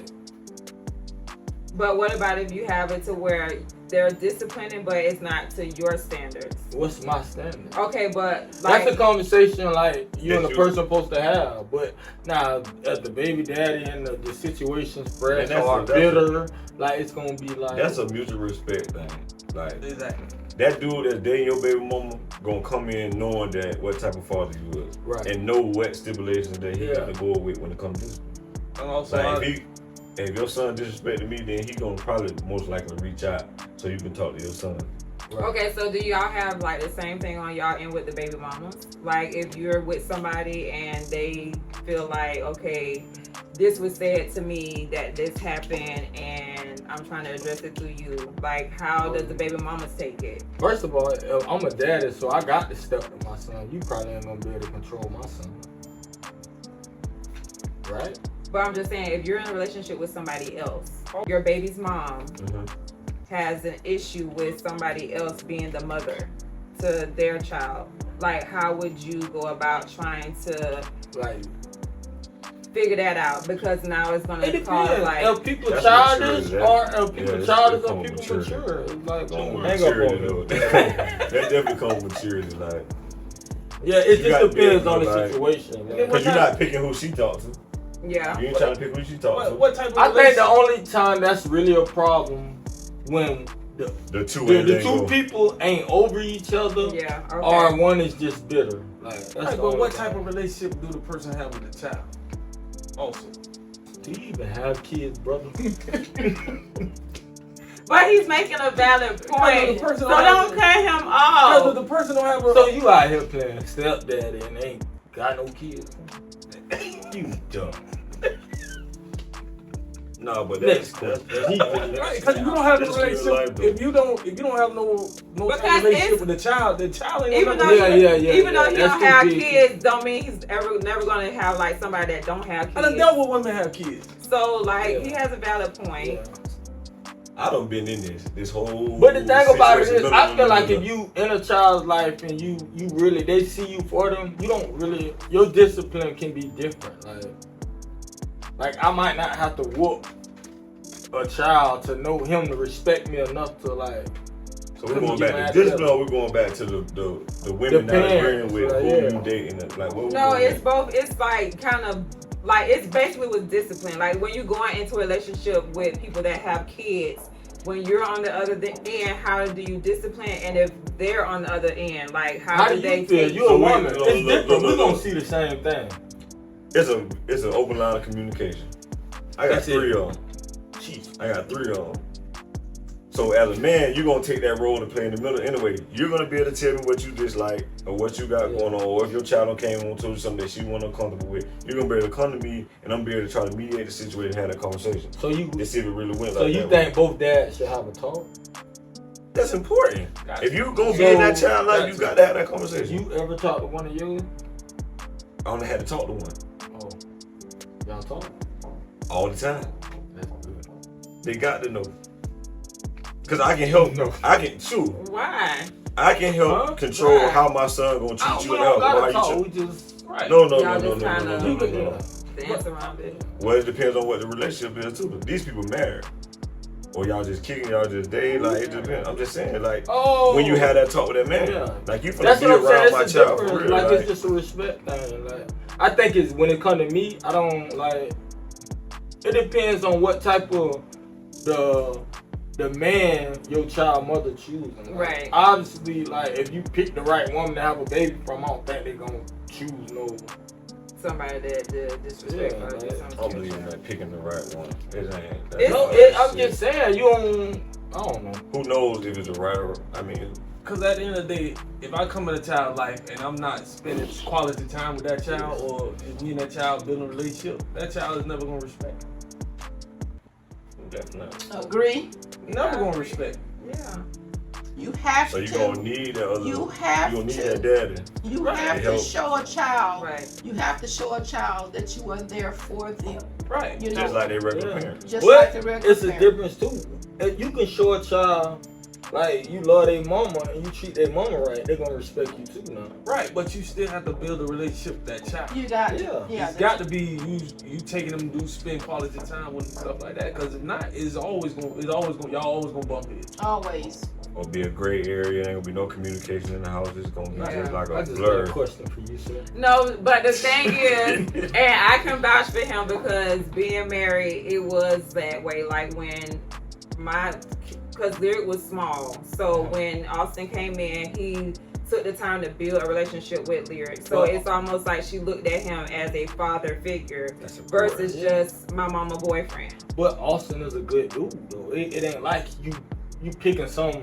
[SPEAKER 1] But what about if you have it to where they're disciplining, but it's not to your standards.
[SPEAKER 4] What's my standard?
[SPEAKER 1] Okay, but like,
[SPEAKER 4] That's a conversation like you and the
[SPEAKER 3] you-
[SPEAKER 4] person supposed to have. But now, as the baby daddy and the situation's fresh
[SPEAKER 3] And
[SPEAKER 4] or
[SPEAKER 3] that's
[SPEAKER 4] bitter, like it's gonna be like
[SPEAKER 3] That's a mutual respect thing. Like
[SPEAKER 6] Exactly.
[SPEAKER 3] that dude that's dating your baby mama gonna come in knowing that what type of father you is,
[SPEAKER 4] right.
[SPEAKER 3] and know what stipulations that he
[SPEAKER 4] Yeah.
[SPEAKER 3] got to go with when it comes to this.
[SPEAKER 6] And also,
[SPEAKER 3] Like if your son disrespected me, then he gonna probably most likely reach out so you can talk to your son.
[SPEAKER 1] okay, so do y'all have like the same thing on y'all end with the baby mamas? Like if you're with somebody and they feel like, okay, this was said to me that this happened and I'm trying to address it through you. Like how does the baby mamas take it?
[SPEAKER 4] First of all, I'm a daddy, so I got to step to my son. You probably ain't gonna be able to control my son, right?
[SPEAKER 1] But I'm just saying, if you're in a relationship with somebody else, your baby's mom has an issue with somebody else being the mother to their child. Like, how would you go about trying to
[SPEAKER 4] Like
[SPEAKER 1] figure that out? Because now it's gonna
[SPEAKER 4] it
[SPEAKER 1] cause
[SPEAKER 4] depends.
[SPEAKER 1] like,
[SPEAKER 4] If people
[SPEAKER 3] That's
[SPEAKER 4] childish
[SPEAKER 3] maturity,
[SPEAKER 4] or
[SPEAKER 3] that-
[SPEAKER 4] if people
[SPEAKER 3] yeah,
[SPEAKER 4] childish
[SPEAKER 3] it's
[SPEAKER 4] or
[SPEAKER 3] called
[SPEAKER 4] people
[SPEAKER 3] maturity.
[SPEAKER 4] mature, it's like
[SPEAKER 3] Come
[SPEAKER 4] hang up
[SPEAKER 3] maturity
[SPEAKER 4] on
[SPEAKER 3] though.
[SPEAKER 4] it.
[SPEAKER 3] That definitely comes maturity, like
[SPEAKER 4] Yeah, it
[SPEAKER 3] You
[SPEAKER 4] just
[SPEAKER 3] gotta be
[SPEAKER 4] depends
[SPEAKER 3] able
[SPEAKER 4] on
[SPEAKER 3] to,
[SPEAKER 4] the
[SPEAKER 3] like-
[SPEAKER 4] situation. man.
[SPEAKER 3] because you're not picking who she talks to.
[SPEAKER 1] yeah.
[SPEAKER 3] You ain't trying to pick who she talks to.
[SPEAKER 6] what type of
[SPEAKER 4] I think the
[SPEAKER 6] relationship-
[SPEAKER 4] only time that's really a problem when
[SPEAKER 3] The two
[SPEAKER 4] the
[SPEAKER 3] ain't
[SPEAKER 4] two
[SPEAKER 3] go.
[SPEAKER 4] people ain't over each other
[SPEAKER 1] Yeah, okay.
[SPEAKER 4] or one is just bitter. Like that's
[SPEAKER 6] Right,
[SPEAKER 4] the
[SPEAKER 6] but
[SPEAKER 4] only
[SPEAKER 6] what
[SPEAKER 4] time.
[SPEAKER 6] type of relationship do the person have with the child? Also,
[SPEAKER 4] Do you even have kids, brother?
[SPEAKER 1] But he's making a valid point.
[SPEAKER 6] person
[SPEAKER 1] So
[SPEAKER 6] don't have
[SPEAKER 1] don't cut him
[SPEAKER 6] because
[SPEAKER 1] off.
[SPEAKER 6] the person don't have a.
[SPEAKER 4] So you out here playing stepdaddy and ain't got no kids?
[SPEAKER 3] You dumb. No, but
[SPEAKER 4] Next
[SPEAKER 3] that's
[SPEAKER 4] question.
[SPEAKER 6] Right, because you don't have a
[SPEAKER 3] That's real
[SPEAKER 6] relationship.
[SPEAKER 3] life, though.
[SPEAKER 6] If you don't have no
[SPEAKER 1] Because
[SPEAKER 6] type of relationship
[SPEAKER 1] it's-
[SPEAKER 6] with the child ain't
[SPEAKER 1] Even
[SPEAKER 6] gonna
[SPEAKER 1] though,
[SPEAKER 6] never-
[SPEAKER 1] even though he
[SPEAKER 4] that's
[SPEAKER 1] don't have
[SPEAKER 4] too big.
[SPEAKER 1] kids, don't mean he's never gonna have like somebody that don't have
[SPEAKER 6] I done
[SPEAKER 1] kids.
[SPEAKER 6] dealt with women have kids.
[SPEAKER 1] So like
[SPEAKER 4] Yeah.
[SPEAKER 1] he has a valid point.
[SPEAKER 4] Yeah.
[SPEAKER 3] I done been in this whole.
[SPEAKER 4] But the thing about it is,
[SPEAKER 3] situation.
[SPEAKER 4] I feel like if you in a child's life and you really they see you for them, you don't really your discipline can be different. Like I might not have to whoop a child to know him to respect me enough to like.
[SPEAKER 3] So we're going back to discipline, or we're going back to the women not
[SPEAKER 4] Depends,
[SPEAKER 3] agreeing with
[SPEAKER 4] right,
[SPEAKER 3] who
[SPEAKER 4] yeah.
[SPEAKER 3] you dating. Like what?
[SPEAKER 1] No, it's both. It's like kind of like it's basically with discipline. Like when you're going into a relationship with people that have kids, when you're on the other end, how do you discipline? And if they're on the other end, like how
[SPEAKER 4] do
[SPEAKER 1] do they
[SPEAKER 4] you feel?
[SPEAKER 1] take?
[SPEAKER 4] You a
[SPEAKER 3] So
[SPEAKER 4] woman.
[SPEAKER 3] look,
[SPEAKER 4] It's
[SPEAKER 3] look,
[SPEAKER 4] different.
[SPEAKER 3] look,
[SPEAKER 4] We're
[SPEAKER 3] look,
[SPEAKER 4] gonna
[SPEAKER 3] look.
[SPEAKER 4] see the same thing.
[SPEAKER 3] It's an open line of communication. I got
[SPEAKER 4] That's it.
[SPEAKER 3] 3 of them. I got 3 of them. So as a man, you're gonna take that role to play in the middle anyway. You're gonna be able to tell me what you dislike or what you got going on, or if your child done came home and told you something that she wasn't uncomfortable with. You're gonna be able to come to me, and I'm gonna be able to try to mediate the situation and have that conversation.
[SPEAKER 4] So you
[SPEAKER 3] To see if it really went
[SPEAKER 4] so
[SPEAKER 3] like
[SPEAKER 4] you
[SPEAKER 3] that.
[SPEAKER 4] think both dads should have a talk?
[SPEAKER 3] That's important.
[SPEAKER 6] Gotcha.
[SPEAKER 3] If you gonna be in that
[SPEAKER 4] So,
[SPEAKER 3] child life, you got to have that conversation.
[SPEAKER 4] You ever talk to one of yours?
[SPEAKER 3] I only had to talk to one
[SPEAKER 4] Oh, y'all talk?
[SPEAKER 3] all the time.
[SPEAKER 4] That's good.
[SPEAKER 3] They got to know. Cause I can help.
[SPEAKER 4] No.
[SPEAKER 3] I can shoot.
[SPEAKER 1] Why?
[SPEAKER 3] I can help
[SPEAKER 4] Huh?
[SPEAKER 3] control
[SPEAKER 1] Right.
[SPEAKER 3] how my son gonna treat you
[SPEAKER 4] We
[SPEAKER 3] and
[SPEAKER 4] don't
[SPEAKER 3] how
[SPEAKER 4] gotta
[SPEAKER 3] you
[SPEAKER 4] talk.
[SPEAKER 3] treat.
[SPEAKER 4] We just
[SPEAKER 6] Right.
[SPEAKER 3] No.
[SPEAKER 1] Y'all just kinda-
[SPEAKER 3] No.
[SPEAKER 1] Dance around it.
[SPEAKER 3] Well, it depends on what the relationship is too. These people married, or y'all just kicking, y'all just dating. Like it depends. I'm just saying, like
[SPEAKER 4] oh.
[SPEAKER 3] when you have that talk with that man,
[SPEAKER 4] Yeah.
[SPEAKER 3] like you finna
[SPEAKER 4] That's
[SPEAKER 3] be
[SPEAKER 4] what I'm
[SPEAKER 3] around
[SPEAKER 4] saying.
[SPEAKER 3] my
[SPEAKER 4] It's a
[SPEAKER 3] child for
[SPEAKER 4] difference.
[SPEAKER 3] real.
[SPEAKER 4] Like
[SPEAKER 3] Like,
[SPEAKER 4] it's just a respect thing. Like I think it's when it come to me, I don't like. It depends on what type of the man your child mother choosing. Like,
[SPEAKER 1] Right.
[SPEAKER 4] Obviously, like if you pick the right woman to have a baby from, I don't think they're gonna choose no.
[SPEAKER 1] Somebody that did disrespect
[SPEAKER 4] Yeah,
[SPEAKER 1] or
[SPEAKER 4] like,
[SPEAKER 1] do something.
[SPEAKER 3] I
[SPEAKER 1] to
[SPEAKER 3] don't
[SPEAKER 1] your
[SPEAKER 3] believe in
[SPEAKER 1] child.
[SPEAKER 3] that picking the right one. It ain't.
[SPEAKER 1] It's-
[SPEAKER 4] No, I'm just saying you don't. I don't know.
[SPEAKER 3] Who knows if it's a right or? I mean,
[SPEAKER 6] Because at the end of the day, if I come in a child's life and I'm not spending quality time with that child, or if me and that child building a relationship, that child is never gonna respect.
[SPEAKER 3] definitely.
[SPEAKER 5] Agree.
[SPEAKER 6] Never gonna respect.
[SPEAKER 1] Yeah.
[SPEAKER 5] You have
[SPEAKER 3] So you
[SPEAKER 5] to.
[SPEAKER 3] gonna need that other.
[SPEAKER 5] You have
[SPEAKER 3] You gonna need
[SPEAKER 5] to.
[SPEAKER 3] that daddy.
[SPEAKER 5] You
[SPEAKER 6] Right.
[SPEAKER 5] have
[SPEAKER 3] To
[SPEAKER 5] to
[SPEAKER 3] help.
[SPEAKER 5] show a child.
[SPEAKER 1] Right.
[SPEAKER 5] You have to show a child that you are there for them.
[SPEAKER 6] Right.
[SPEAKER 5] You know,
[SPEAKER 3] Just like they regular
[SPEAKER 4] Yeah.
[SPEAKER 3] parents.
[SPEAKER 5] just
[SPEAKER 4] But
[SPEAKER 5] like the regular
[SPEAKER 4] it's a
[SPEAKER 5] parent.
[SPEAKER 4] difference too. You can show a child Like, you love their mama and you treat their mama right, they're gonna respect you too now.
[SPEAKER 6] Right, but you still have to build a relationship with that child.
[SPEAKER 5] You got
[SPEAKER 4] Yeah.
[SPEAKER 5] yeah.
[SPEAKER 6] It's got to be you taking them to spend quality time with them, stuff like that. Because if not, y'all always gonna bump heads.
[SPEAKER 5] Always.
[SPEAKER 3] Or be a gray area. Ain't gonna be no communication in the house. It's gonna be
[SPEAKER 1] Yeah.
[SPEAKER 3] just like
[SPEAKER 4] I
[SPEAKER 3] a
[SPEAKER 4] just got
[SPEAKER 3] blur.
[SPEAKER 4] a question for you, sir.
[SPEAKER 1] No, but the thing is, and I can vouch for him because being married, it was that way. Like when because Lyric was small. So when Austin came in, he took the time to build a relationship with Lyric. So
[SPEAKER 4] Well,
[SPEAKER 1] it's almost like she looked at him as a father figure
[SPEAKER 3] That's
[SPEAKER 1] versus
[SPEAKER 4] Yeah.
[SPEAKER 1] just my mama boyfriend.
[SPEAKER 4] But Austin is a good dude, though. It ain't like you picking some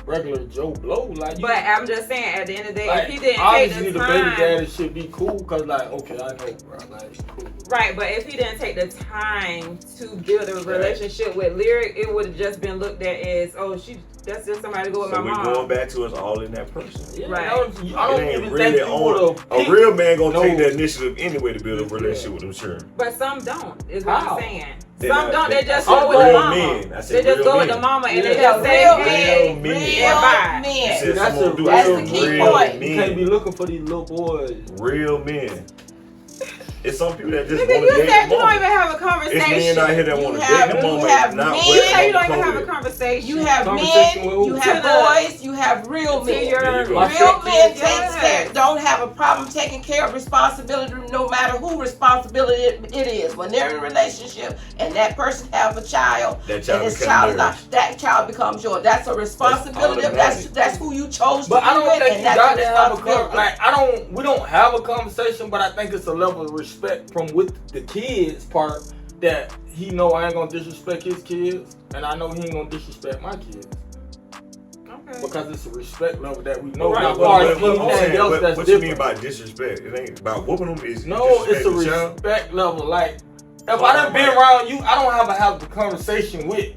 [SPEAKER 4] regular Joe Blow. Like, you,
[SPEAKER 1] But I'm just saying, at the end of the day,
[SPEAKER 4] like,
[SPEAKER 1] if he didn't take
[SPEAKER 4] obviously
[SPEAKER 1] the
[SPEAKER 4] the baby
[SPEAKER 1] time,
[SPEAKER 4] daddy should be cool, cause like, okay, I know, bro, like, it's cool.
[SPEAKER 1] right? But if he didn't take the time to build a relationship with Lyric, it would have just been looked at as, oh, that's just somebody to go with
[SPEAKER 3] So
[SPEAKER 1] my
[SPEAKER 3] we
[SPEAKER 1] mom.
[SPEAKER 3] going back to us all in that person.
[SPEAKER 4] Yeah,
[SPEAKER 1] Right.
[SPEAKER 4] I don't
[SPEAKER 3] It
[SPEAKER 4] even
[SPEAKER 3] ain't
[SPEAKER 4] think
[SPEAKER 3] really
[SPEAKER 4] you would
[SPEAKER 3] on.
[SPEAKER 4] have.
[SPEAKER 3] A real man gonna take
[SPEAKER 4] No.
[SPEAKER 3] the initiative anyway to build a relationship with them, sure.
[SPEAKER 1] But some don't, is what
[SPEAKER 4] How?
[SPEAKER 1] I'm saying.
[SPEAKER 3] They're
[SPEAKER 1] Some
[SPEAKER 3] not-
[SPEAKER 1] don't, they just
[SPEAKER 3] I said
[SPEAKER 1] go with the
[SPEAKER 3] real
[SPEAKER 1] mama.
[SPEAKER 3] men. I
[SPEAKER 1] They
[SPEAKER 3] said
[SPEAKER 1] just
[SPEAKER 3] real
[SPEAKER 1] go with
[SPEAKER 3] men.
[SPEAKER 1] the mama and they
[SPEAKER 4] Yeah,
[SPEAKER 1] just say,
[SPEAKER 5] real
[SPEAKER 1] hey,
[SPEAKER 3] men. Real
[SPEAKER 1] and bye.
[SPEAKER 3] You
[SPEAKER 5] men.
[SPEAKER 3] said
[SPEAKER 4] That's
[SPEAKER 3] someone
[SPEAKER 4] a-
[SPEAKER 3] do
[SPEAKER 5] that's
[SPEAKER 3] real
[SPEAKER 5] the key
[SPEAKER 3] real
[SPEAKER 5] point.
[SPEAKER 4] You can't be
[SPEAKER 3] men.
[SPEAKER 4] looking for these little boys.
[SPEAKER 3] Real men. It's some people that just
[SPEAKER 1] Nigga,
[SPEAKER 3] want
[SPEAKER 1] you
[SPEAKER 3] to date
[SPEAKER 1] said
[SPEAKER 3] the
[SPEAKER 1] you don't even
[SPEAKER 3] mama.
[SPEAKER 1] have a
[SPEAKER 3] It's
[SPEAKER 1] conversation.
[SPEAKER 3] men out here that
[SPEAKER 5] You
[SPEAKER 3] want to
[SPEAKER 5] have-
[SPEAKER 3] date the
[SPEAKER 5] you
[SPEAKER 3] mama
[SPEAKER 5] have
[SPEAKER 3] and not
[SPEAKER 5] men-
[SPEAKER 1] You
[SPEAKER 3] wear
[SPEAKER 1] say you don't
[SPEAKER 3] the
[SPEAKER 1] even have a
[SPEAKER 3] clothes.
[SPEAKER 1] conversation.
[SPEAKER 5] You have
[SPEAKER 4] Conversation
[SPEAKER 5] men,
[SPEAKER 4] with
[SPEAKER 5] you
[SPEAKER 4] who?
[SPEAKER 5] have
[SPEAKER 1] To the-
[SPEAKER 5] boys, you have real
[SPEAKER 1] to
[SPEAKER 5] men.
[SPEAKER 1] your
[SPEAKER 3] There you go.
[SPEAKER 4] Like
[SPEAKER 5] Real
[SPEAKER 4] that
[SPEAKER 5] men
[SPEAKER 1] kid,
[SPEAKER 5] takes
[SPEAKER 1] yes.
[SPEAKER 5] care, don't have a problem taking care of responsibility no matter who responsibility it is. When they're in a relationship and that person have a child,
[SPEAKER 3] That child
[SPEAKER 5] and this
[SPEAKER 3] becomes
[SPEAKER 5] child is
[SPEAKER 3] theirs.
[SPEAKER 5] not, that child becomes yours. That's a responsibility.
[SPEAKER 3] automatic.
[SPEAKER 5] That's who you chose to
[SPEAKER 4] But I
[SPEAKER 5] be
[SPEAKER 4] don't
[SPEAKER 5] with,
[SPEAKER 4] think
[SPEAKER 5] and
[SPEAKER 4] you
[SPEAKER 5] that's
[SPEAKER 4] got
[SPEAKER 5] a
[SPEAKER 4] to have a
[SPEAKER 5] responsibility.
[SPEAKER 4] we don't have a conversation, but I think it's a level of respect from with the kids part that he know I ain't gonna disrespect his kids, and I know he ain't gonna disrespect my kids
[SPEAKER 1] Okay.
[SPEAKER 4] because it's a respect level that we know.
[SPEAKER 6] Right,
[SPEAKER 4] As
[SPEAKER 6] but-
[SPEAKER 4] far as
[SPEAKER 6] but- but-
[SPEAKER 4] anything else
[SPEAKER 3] What
[SPEAKER 4] that's
[SPEAKER 3] you
[SPEAKER 4] different.
[SPEAKER 3] mean by disrespect? It ain't about whooping them. It's
[SPEAKER 4] No, it's a
[SPEAKER 3] disrespect the child.
[SPEAKER 4] respect level. Like, if I done been around you, I don't have a conversation with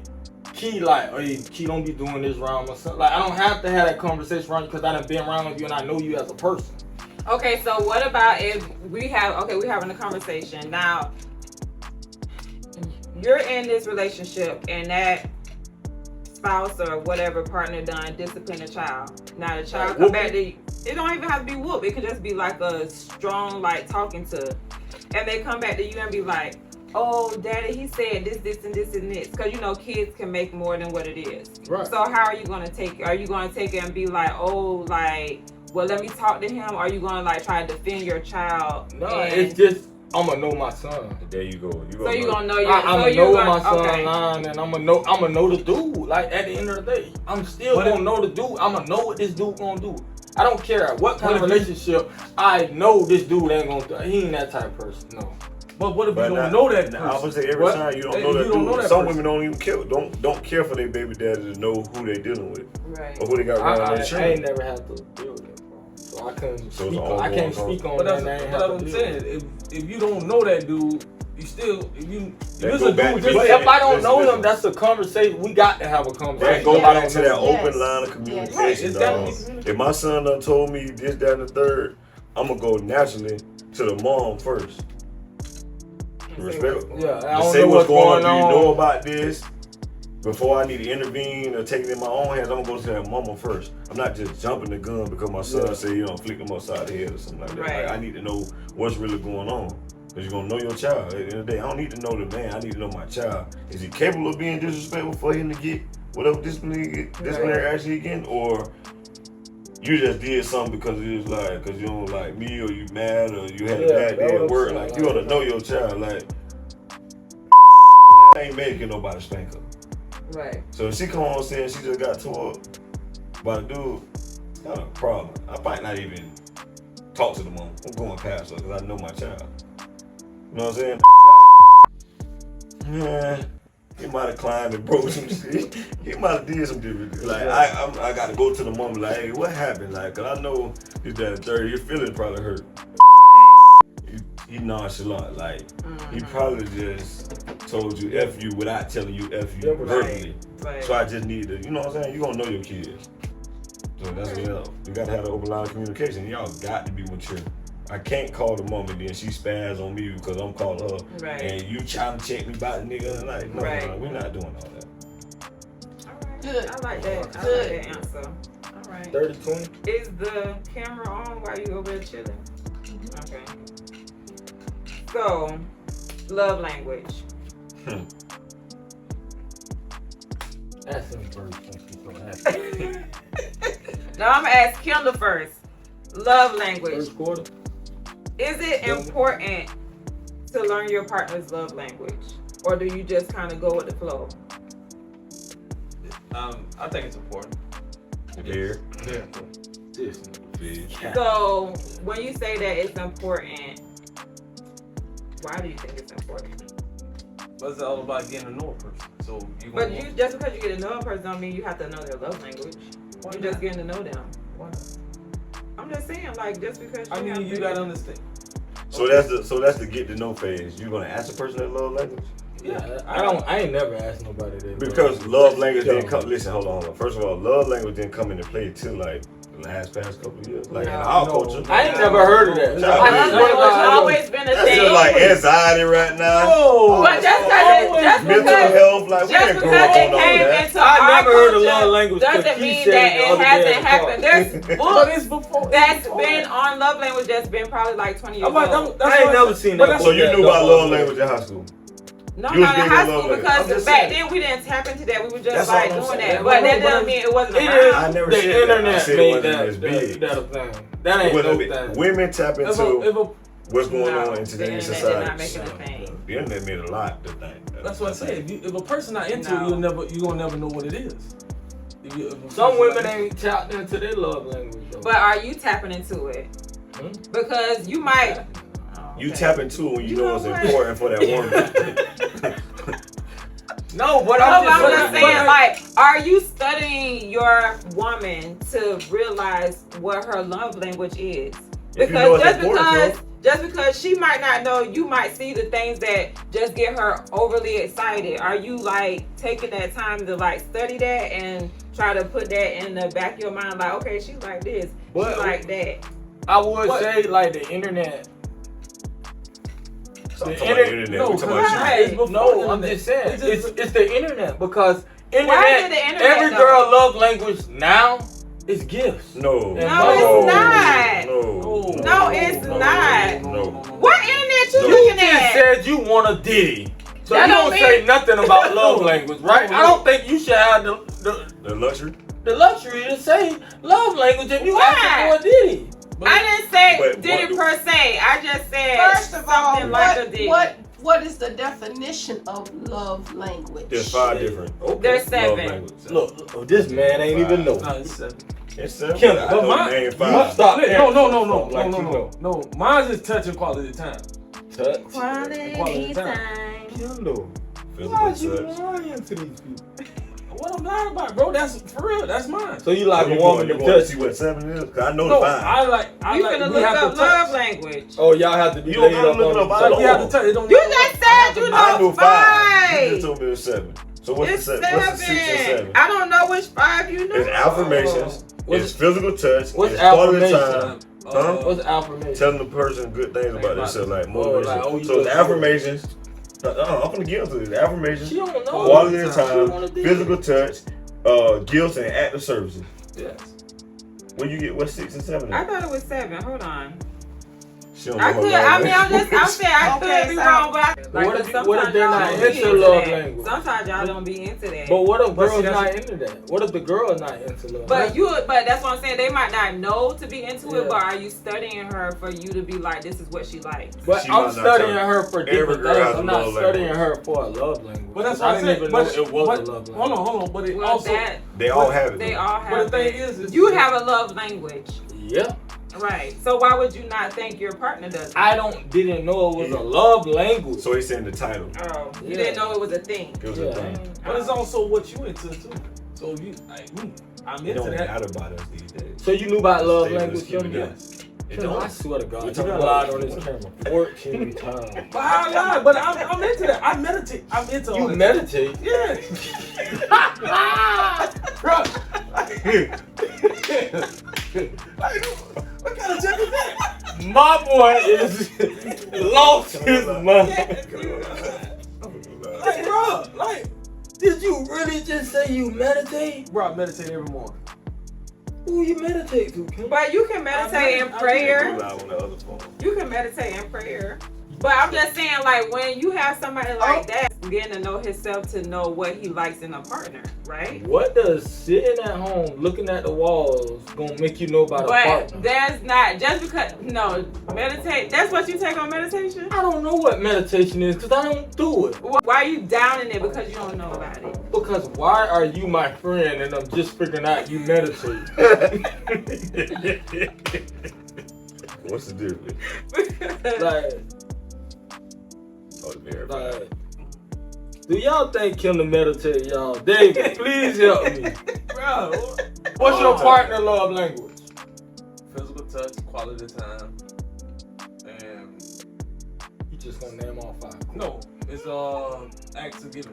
[SPEAKER 4] Key like, hey, Key, don't be doing this around my son. Like, I don't have to have that conversation around you because I done been around you and I know you as a person.
[SPEAKER 1] Okay, so what about if we're having a conversation now? You're in this relationship and that spouse or whatever partner done discipline a child. Now the child come back to you. It don't even have to be whoop. It can just be like a strong like talking to, and they come back to you and be like, "Oh, daddy, he said this, this, and this, and this." Because you know kids can make more than what it is.
[SPEAKER 4] Right.
[SPEAKER 1] So how are you gonna take it? Are you gonna take it and be like, "Oh, like, well, let me talk to him"? Or are you gonna like try to defend your child?
[SPEAKER 4] No,
[SPEAKER 1] and-
[SPEAKER 4] it's just I'ma know my son.
[SPEAKER 3] There you go.
[SPEAKER 1] so you gonna know your.
[SPEAKER 4] I'm
[SPEAKER 1] so
[SPEAKER 4] gonna
[SPEAKER 1] you
[SPEAKER 4] know
[SPEAKER 1] gonna,
[SPEAKER 4] my son
[SPEAKER 1] okay.
[SPEAKER 4] line, and I'ma know the dude. Like at the end of the day, I'm still
[SPEAKER 6] But
[SPEAKER 4] gonna
[SPEAKER 6] if-
[SPEAKER 4] know the dude. I'ma know what this dude gonna do. I don't care what kind of
[SPEAKER 6] But if
[SPEAKER 4] relationship. I know this dude ain't gonna do. He ain't that type of person. No.
[SPEAKER 6] But what if
[SPEAKER 3] But
[SPEAKER 6] you don't
[SPEAKER 3] not-
[SPEAKER 6] know that
[SPEAKER 3] I
[SPEAKER 6] person?
[SPEAKER 3] would say every
[SPEAKER 4] What?
[SPEAKER 3] time you don't
[SPEAKER 6] Hey,
[SPEAKER 3] know
[SPEAKER 6] you
[SPEAKER 3] that
[SPEAKER 6] don't
[SPEAKER 3] dude.
[SPEAKER 6] know that
[SPEAKER 3] Some
[SPEAKER 6] person.
[SPEAKER 3] women don't even care. Don't care for their baby daddy to know who they dealing with
[SPEAKER 1] Right.
[SPEAKER 3] or who they got
[SPEAKER 4] I
[SPEAKER 3] around their
[SPEAKER 4] ain't
[SPEAKER 3] children.
[SPEAKER 4] never had to deal with that problem, so I couldn't
[SPEAKER 3] So it's
[SPEAKER 4] speak.
[SPEAKER 3] all
[SPEAKER 4] I can't
[SPEAKER 3] going on.
[SPEAKER 4] speak on
[SPEAKER 6] But
[SPEAKER 4] that.
[SPEAKER 6] that's
[SPEAKER 4] and I ain't
[SPEAKER 6] what
[SPEAKER 4] have
[SPEAKER 6] I'm
[SPEAKER 4] to deal
[SPEAKER 6] saying.
[SPEAKER 4] with it.
[SPEAKER 6] If you don't know that dude, you still if
[SPEAKER 3] That
[SPEAKER 6] it's
[SPEAKER 3] go
[SPEAKER 6] a
[SPEAKER 3] back
[SPEAKER 6] dude
[SPEAKER 3] to
[SPEAKER 6] just
[SPEAKER 4] But
[SPEAKER 3] Listen,
[SPEAKER 4] if I don't
[SPEAKER 3] listen,
[SPEAKER 4] know
[SPEAKER 3] listen.
[SPEAKER 4] him, that's a conversation. We got to have a conversation.
[SPEAKER 3] That go
[SPEAKER 5] Yeah.
[SPEAKER 3] back to that
[SPEAKER 5] Yes.
[SPEAKER 3] open line of
[SPEAKER 1] Right,
[SPEAKER 3] communication,
[SPEAKER 1] it's
[SPEAKER 3] dog.
[SPEAKER 1] definitely
[SPEAKER 3] If my son done told me this, that, and the third, I'm gonna go naturally to the mom first. Respect.
[SPEAKER 4] Yeah, I
[SPEAKER 3] To
[SPEAKER 4] don't
[SPEAKER 3] say
[SPEAKER 4] know
[SPEAKER 3] what's going on. Do you know
[SPEAKER 4] on.
[SPEAKER 3] about this? Before I need to intervene or take it in my own hands, I'm gonna go to that mama first. I'm not just jumping the gun because my son
[SPEAKER 4] Yeah.
[SPEAKER 3] say flick him upside the head or something like that.
[SPEAKER 1] Right.
[SPEAKER 3] Like, I need to know what's really going on. Because you're gonna know your child. At the end of the day, I don't need to know the man. I need to know my child. Is he capable of being disrespectful for him to get whatever disciplinary action he getting, or you just did something because it was like, because you don't like me, or you mad, or you had a
[SPEAKER 4] Yeah,
[SPEAKER 3] bad day
[SPEAKER 4] that
[SPEAKER 3] at
[SPEAKER 4] was
[SPEAKER 3] work.
[SPEAKER 4] so
[SPEAKER 3] Like, you ought to
[SPEAKER 4] like-
[SPEAKER 3] know your child. Like, ain't making nobody spank her.
[SPEAKER 1] Right.
[SPEAKER 3] So if she come on saying she just got tore up by a dude, it's not a problem. I might not even talk to the mom. I'm going past her because I know my child. You know what I'm saying? Man, he might have climbed and broke some shit. He might have did some different. Like I got to go to the mom like, hey, what happened? Like, 'cause I know this, that, and third. Your feelings probably hurt. He nonchalant. Like he probably just told you F you without telling you F you
[SPEAKER 4] Right.
[SPEAKER 3] verbally.
[SPEAKER 1] Right.
[SPEAKER 3] So I just need to, you know what I'm saying? You gonna know your kids. So that's what you gotta have an open line of communication. Y'all got to be mature. I can't call the mom and then she spaz on me because I'm calling her.
[SPEAKER 1] Right.
[SPEAKER 3] And you trying to check me about the nigga. Like, no,
[SPEAKER 1] Right.
[SPEAKER 3] we're not doing all that.
[SPEAKER 1] All right.
[SPEAKER 5] Good.
[SPEAKER 1] I like that. I
[SPEAKER 5] Good.
[SPEAKER 1] like that answer. All right.
[SPEAKER 4] 30-20.
[SPEAKER 1] Is the camera on while you over there chilling? Okay. So, love language.
[SPEAKER 4] That's him first.
[SPEAKER 1] Now I'm gonna ask Kendall first. Love language.
[SPEAKER 4] First quarter.
[SPEAKER 1] Is it important to learn your partner's love language, or do you just kind of go with the flow?
[SPEAKER 6] I think it's important.
[SPEAKER 3] Here.
[SPEAKER 1] So when you say that it's important, why do you think it's important?
[SPEAKER 6] But it's all about getting to know a person. So you.
[SPEAKER 1] But you just because you get to know a person don't mean you have to know their love language.
[SPEAKER 6] Why
[SPEAKER 1] You're
[SPEAKER 6] not?
[SPEAKER 1] just getting to know them.
[SPEAKER 6] Why not?
[SPEAKER 1] I'm just saying, like, just because
[SPEAKER 6] I mean, you gotta understand.
[SPEAKER 3] So that's the get to know phase. You gonna ask a person their love language?
[SPEAKER 4] Yeah, I ain't never asked nobody that.
[SPEAKER 3] Because love language didn't come. Listen, hold on. First of all, love language didn't come into play till like the past couple of years. Like in our culture.
[SPEAKER 4] I ain't never heard of that.
[SPEAKER 3] Child,
[SPEAKER 1] Love
[SPEAKER 3] man.
[SPEAKER 1] language has always been a
[SPEAKER 3] That's
[SPEAKER 1] thing.
[SPEAKER 3] just like anxiety right now.
[SPEAKER 4] No.
[SPEAKER 1] But just
[SPEAKER 3] Mental
[SPEAKER 1] because
[SPEAKER 3] health, like we
[SPEAKER 1] just
[SPEAKER 3] didn't grow
[SPEAKER 1] because
[SPEAKER 3] up
[SPEAKER 1] it
[SPEAKER 3] on all
[SPEAKER 1] came
[SPEAKER 3] that.
[SPEAKER 1] into
[SPEAKER 4] I
[SPEAKER 1] our
[SPEAKER 4] never heard of
[SPEAKER 1] culture
[SPEAKER 4] love language.
[SPEAKER 1] doesn't mean that it hasn't happened. There's
[SPEAKER 6] But
[SPEAKER 1] books
[SPEAKER 6] it's before.
[SPEAKER 1] that's been on love language that's been probably like 20 years old.
[SPEAKER 4] I ain't never seen that.
[SPEAKER 3] So you knew about love language in high school?
[SPEAKER 1] No,
[SPEAKER 3] You was
[SPEAKER 1] not in
[SPEAKER 3] big
[SPEAKER 1] high
[SPEAKER 3] in love
[SPEAKER 1] school
[SPEAKER 3] language.
[SPEAKER 1] because
[SPEAKER 3] I'm just
[SPEAKER 1] back
[SPEAKER 3] saying.
[SPEAKER 1] then we didn't tap into that. We were just
[SPEAKER 3] That's
[SPEAKER 1] like
[SPEAKER 3] all I'm
[SPEAKER 1] doing
[SPEAKER 3] saying.
[SPEAKER 1] that. But that doesn't mean it wasn't around.
[SPEAKER 3] I never
[SPEAKER 4] The
[SPEAKER 3] said that. I
[SPEAKER 4] internet
[SPEAKER 3] said it
[SPEAKER 4] made
[SPEAKER 3] wasn't
[SPEAKER 4] that
[SPEAKER 3] as big.
[SPEAKER 4] that a thing. That ain't
[SPEAKER 3] Whether
[SPEAKER 4] no
[SPEAKER 3] the
[SPEAKER 4] thing.
[SPEAKER 3] women tap
[SPEAKER 6] If
[SPEAKER 3] into what's going
[SPEAKER 1] No,
[SPEAKER 3] on in
[SPEAKER 1] the
[SPEAKER 3] today's
[SPEAKER 1] internet
[SPEAKER 3] society.
[SPEAKER 1] did not make it a thing.
[SPEAKER 3] The internet made a lot to think.
[SPEAKER 6] That's what I said. If a person not into
[SPEAKER 1] No.
[SPEAKER 6] it, you gonna never know what it is. If a
[SPEAKER 4] Some
[SPEAKER 6] person
[SPEAKER 4] women
[SPEAKER 6] not-
[SPEAKER 4] ain't tapped into their love language though.
[SPEAKER 1] But are you tapping into it?
[SPEAKER 4] Hmm?
[SPEAKER 1] Because you might.
[SPEAKER 3] You
[SPEAKER 1] Okay.
[SPEAKER 3] tap into it when you
[SPEAKER 1] You
[SPEAKER 3] know
[SPEAKER 1] know
[SPEAKER 3] it's
[SPEAKER 1] what?
[SPEAKER 3] important for that woman.
[SPEAKER 4] No, but
[SPEAKER 1] No,
[SPEAKER 4] I'm
[SPEAKER 1] but I'm just
[SPEAKER 4] but-
[SPEAKER 1] saying, like, are you studying your woman to realize what her love language is?
[SPEAKER 3] If you know
[SPEAKER 1] Because
[SPEAKER 3] it's important
[SPEAKER 1] just because she might not know, you might see the things that just get her overly excited. Are you like taking that time to like study that and try to put that in the back of your mind? Like, okay, she's like this,
[SPEAKER 4] But-
[SPEAKER 1] she's like that.
[SPEAKER 4] I would
[SPEAKER 6] What?
[SPEAKER 4] say like the internet.
[SPEAKER 3] So I'm
[SPEAKER 4] The
[SPEAKER 3] talking about the
[SPEAKER 4] internet-
[SPEAKER 3] internet.
[SPEAKER 6] No,
[SPEAKER 3] We talking about you.
[SPEAKER 1] right.
[SPEAKER 6] it's before
[SPEAKER 4] No,
[SPEAKER 6] the
[SPEAKER 4] I'm
[SPEAKER 6] internet.
[SPEAKER 4] just saying
[SPEAKER 6] It's
[SPEAKER 4] it's the internet because
[SPEAKER 1] Why is
[SPEAKER 4] internet.
[SPEAKER 1] it the internet?
[SPEAKER 4] Every
[SPEAKER 1] though?
[SPEAKER 4] girl love language now is gifts.
[SPEAKER 3] No.
[SPEAKER 4] No,
[SPEAKER 1] it's not. No, it's not.
[SPEAKER 3] No.
[SPEAKER 1] What internet you
[SPEAKER 3] No.
[SPEAKER 4] You
[SPEAKER 1] looking
[SPEAKER 4] just
[SPEAKER 1] at?
[SPEAKER 4] said you want a Diddy. So
[SPEAKER 1] That
[SPEAKER 4] you
[SPEAKER 1] don't
[SPEAKER 4] don't say
[SPEAKER 1] mean-
[SPEAKER 4] nothing about love language, right? I don't think you should have
[SPEAKER 3] The luxury?
[SPEAKER 4] the luxury to say love language if you
[SPEAKER 1] Why?
[SPEAKER 4] asking for a Diddy.
[SPEAKER 1] I didn't say
[SPEAKER 3] But
[SPEAKER 1] Diddy
[SPEAKER 3] what-
[SPEAKER 1] per se. I just said
[SPEAKER 5] First of all,
[SPEAKER 1] something like a Diddy.
[SPEAKER 5] what is the definition of love language?
[SPEAKER 3] There's 5 different
[SPEAKER 1] There's
[SPEAKER 3] love
[SPEAKER 1] 7.
[SPEAKER 3] languages.
[SPEAKER 4] Look, this man ain't even know.
[SPEAKER 6] No, it's 7.
[SPEAKER 3] It's 7.
[SPEAKER 4] Kim,
[SPEAKER 3] I
[SPEAKER 4] but
[SPEAKER 3] know
[SPEAKER 6] mine-
[SPEAKER 3] name
[SPEAKER 4] You
[SPEAKER 3] 5.
[SPEAKER 4] stop.
[SPEAKER 6] No. Mine's is touching quality time.
[SPEAKER 4] Touch.
[SPEAKER 1] Quality time.
[SPEAKER 4] Kindle.
[SPEAKER 3] Physical
[SPEAKER 4] Why you
[SPEAKER 3] touch.
[SPEAKER 4] lying to these people?
[SPEAKER 6] What I'm lying about, bro? That's for real. That's mine.
[SPEAKER 4] So you like
[SPEAKER 3] You
[SPEAKER 4] a woman to
[SPEAKER 3] want to
[SPEAKER 4] touch
[SPEAKER 3] see
[SPEAKER 4] you?
[SPEAKER 3] what 7 is? Cause I know
[SPEAKER 6] No,
[SPEAKER 3] the 5.
[SPEAKER 6] I like.
[SPEAKER 1] You finna
[SPEAKER 6] we
[SPEAKER 1] look
[SPEAKER 6] have
[SPEAKER 1] up
[SPEAKER 6] to
[SPEAKER 1] love
[SPEAKER 6] touch.
[SPEAKER 1] language.
[SPEAKER 4] Oh, y'all have to be
[SPEAKER 3] You don't
[SPEAKER 4] laid
[SPEAKER 3] gotta
[SPEAKER 4] up
[SPEAKER 3] look
[SPEAKER 4] on
[SPEAKER 3] it up.
[SPEAKER 4] the
[SPEAKER 3] I
[SPEAKER 6] Like,
[SPEAKER 3] know.
[SPEAKER 6] we have to touch. It don't
[SPEAKER 1] You
[SPEAKER 6] matter
[SPEAKER 1] just
[SPEAKER 6] what- I
[SPEAKER 1] said you
[SPEAKER 3] I
[SPEAKER 1] know
[SPEAKER 3] knew 5. You
[SPEAKER 1] 5.
[SPEAKER 3] just told me it was 7. So what's
[SPEAKER 1] It's
[SPEAKER 3] the
[SPEAKER 1] 7.
[SPEAKER 3] What's the 6 and 7?
[SPEAKER 1] I don't know which 5 you know.
[SPEAKER 3] It's affirmations.
[SPEAKER 4] What's-
[SPEAKER 3] It's physical touch.
[SPEAKER 4] what's
[SPEAKER 3] It's quality
[SPEAKER 4] affirmation?
[SPEAKER 3] time. Huh?
[SPEAKER 4] What's affirmation?
[SPEAKER 3] Telling the person good things about themselves, like motivation.
[SPEAKER 4] like, oh, you
[SPEAKER 3] so it's
[SPEAKER 4] look
[SPEAKER 3] affirmations. I'm gonna get into it. Affirmations,
[SPEAKER 4] She don't know.
[SPEAKER 3] quality of
[SPEAKER 4] She
[SPEAKER 3] time,
[SPEAKER 4] wanna do
[SPEAKER 3] physical touch, gifts, and active services.
[SPEAKER 6] Yes.
[SPEAKER 3] Where you get what's 6 and 7?
[SPEAKER 1] I thought it was 7. Hold on.
[SPEAKER 3] She don't
[SPEAKER 1] I
[SPEAKER 3] know
[SPEAKER 1] could.
[SPEAKER 3] her
[SPEAKER 1] I
[SPEAKER 3] love
[SPEAKER 1] mean, I'm
[SPEAKER 3] language.
[SPEAKER 1] saying I
[SPEAKER 5] Okay,
[SPEAKER 1] could be
[SPEAKER 5] so-
[SPEAKER 1] wrong, but I,
[SPEAKER 4] What if-
[SPEAKER 1] sometimes
[SPEAKER 4] what if they're
[SPEAKER 1] y'all
[SPEAKER 4] not
[SPEAKER 1] don't be
[SPEAKER 4] into
[SPEAKER 1] into
[SPEAKER 4] love
[SPEAKER 1] that.
[SPEAKER 4] language?
[SPEAKER 1] Sometimes y'all don't be into that.
[SPEAKER 4] But what if
[SPEAKER 6] But see,
[SPEAKER 4] girls
[SPEAKER 6] that's-
[SPEAKER 4] not into that? What if the girl is not into love?
[SPEAKER 1] But that's what I'm saying. They might not know to be into
[SPEAKER 4] Yeah.
[SPEAKER 1] it, but are you studying her for you to be like, this is what she likes?
[SPEAKER 4] But
[SPEAKER 3] She
[SPEAKER 4] I'm
[SPEAKER 3] might not
[SPEAKER 4] studying
[SPEAKER 3] tell
[SPEAKER 4] her for
[SPEAKER 3] every
[SPEAKER 4] different
[SPEAKER 3] girl
[SPEAKER 4] things.
[SPEAKER 3] has a
[SPEAKER 4] I'm not
[SPEAKER 3] love
[SPEAKER 4] studying
[SPEAKER 3] language.
[SPEAKER 4] her for a love language.
[SPEAKER 6] But that's
[SPEAKER 4] I
[SPEAKER 6] what I'm
[SPEAKER 4] didn't
[SPEAKER 6] saying.
[SPEAKER 4] even know
[SPEAKER 6] But-
[SPEAKER 4] it was
[SPEAKER 6] but-
[SPEAKER 4] a love language.
[SPEAKER 6] Hold on. But it
[SPEAKER 1] Well,
[SPEAKER 6] also.
[SPEAKER 1] that
[SPEAKER 3] They all have it.
[SPEAKER 1] they
[SPEAKER 3] though.
[SPEAKER 1] all have.
[SPEAKER 6] But the thing
[SPEAKER 1] that.
[SPEAKER 6] is
[SPEAKER 1] you have a love language,
[SPEAKER 4] Yeah.
[SPEAKER 1] right? So why would you not think your partner does?
[SPEAKER 4] I didn't know it was a love language.
[SPEAKER 3] So he's saying the title.
[SPEAKER 1] Oh, you
[SPEAKER 4] Yeah.
[SPEAKER 1] didn't know it was a thing.
[SPEAKER 3] It was
[SPEAKER 4] Yeah.
[SPEAKER 3] a thing.
[SPEAKER 6] But it's also what you into too. So if you like me, I'm
[SPEAKER 3] It
[SPEAKER 6] into
[SPEAKER 3] don't
[SPEAKER 6] that.
[SPEAKER 3] matter about us these days.
[SPEAKER 4] So you knew about love
[SPEAKER 3] Stay with
[SPEAKER 4] language,
[SPEAKER 3] us, keep it
[SPEAKER 4] Kim?
[SPEAKER 3] down.
[SPEAKER 6] Yes.
[SPEAKER 3] It
[SPEAKER 4] Kim, I
[SPEAKER 3] don't.
[SPEAKER 4] swear to God,
[SPEAKER 3] We
[SPEAKER 4] you
[SPEAKER 3] talking
[SPEAKER 4] done
[SPEAKER 3] about-
[SPEAKER 4] lied on this camera 14 times.
[SPEAKER 6] But I lie. But I'm into that. I meditate. I'm into all
[SPEAKER 4] You
[SPEAKER 6] that.
[SPEAKER 4] meditate?
[SPEAKER 6] Yeah. Bro. What kind of check is that?
[SPEAKER 4] My boy is lost his mind.
[SPEAKER 6] Like, bro, like,
[SPEAKER 4] Did you really just say you meditate?
[SPEAKER 6] Bro, I meditate every morning.
[SPEAKER 4] Who you meditate to, Kim?
[SPEAKER 1] But you can meditate in prayer.
[SPEAKER 3] Live on the other phone.
[SPEAKER 1] You can meditate in prayer. But I'm just saying, like, when you have somebody like that, getting to know himself to know what he likes in a partner, right?
[SPEAKER 4] What does sitting at home looking at the walls gonna make you know about a
[SPEAKER 1] But
[SPEAKER 4] partner?
[SPEAKER 1] that's not, just because, no, meditate, that's what you take on meditation?
[SPEAKER 4] I don't know what meditation is because I don't do it.
[SPEAKER 1] Why are you downing it because you don't know about it?
[SPEAKER 4] Because why are you my friend and I'm just figuring out you meditate?
[SPEAKER 3] What's the difference?
[SPEAKER 4] Like, do y'all think Kim to meditate, y'all? David, please help me.
[SPEAKER 6] Bro,
[SPEAKER 4] What's your partner love language?
[SPEAKER 2] Physical touch, quality time, and
[SPEAKER 4] You just gonna name all 5.
[SPEAKER 6] no, it's acts of giving.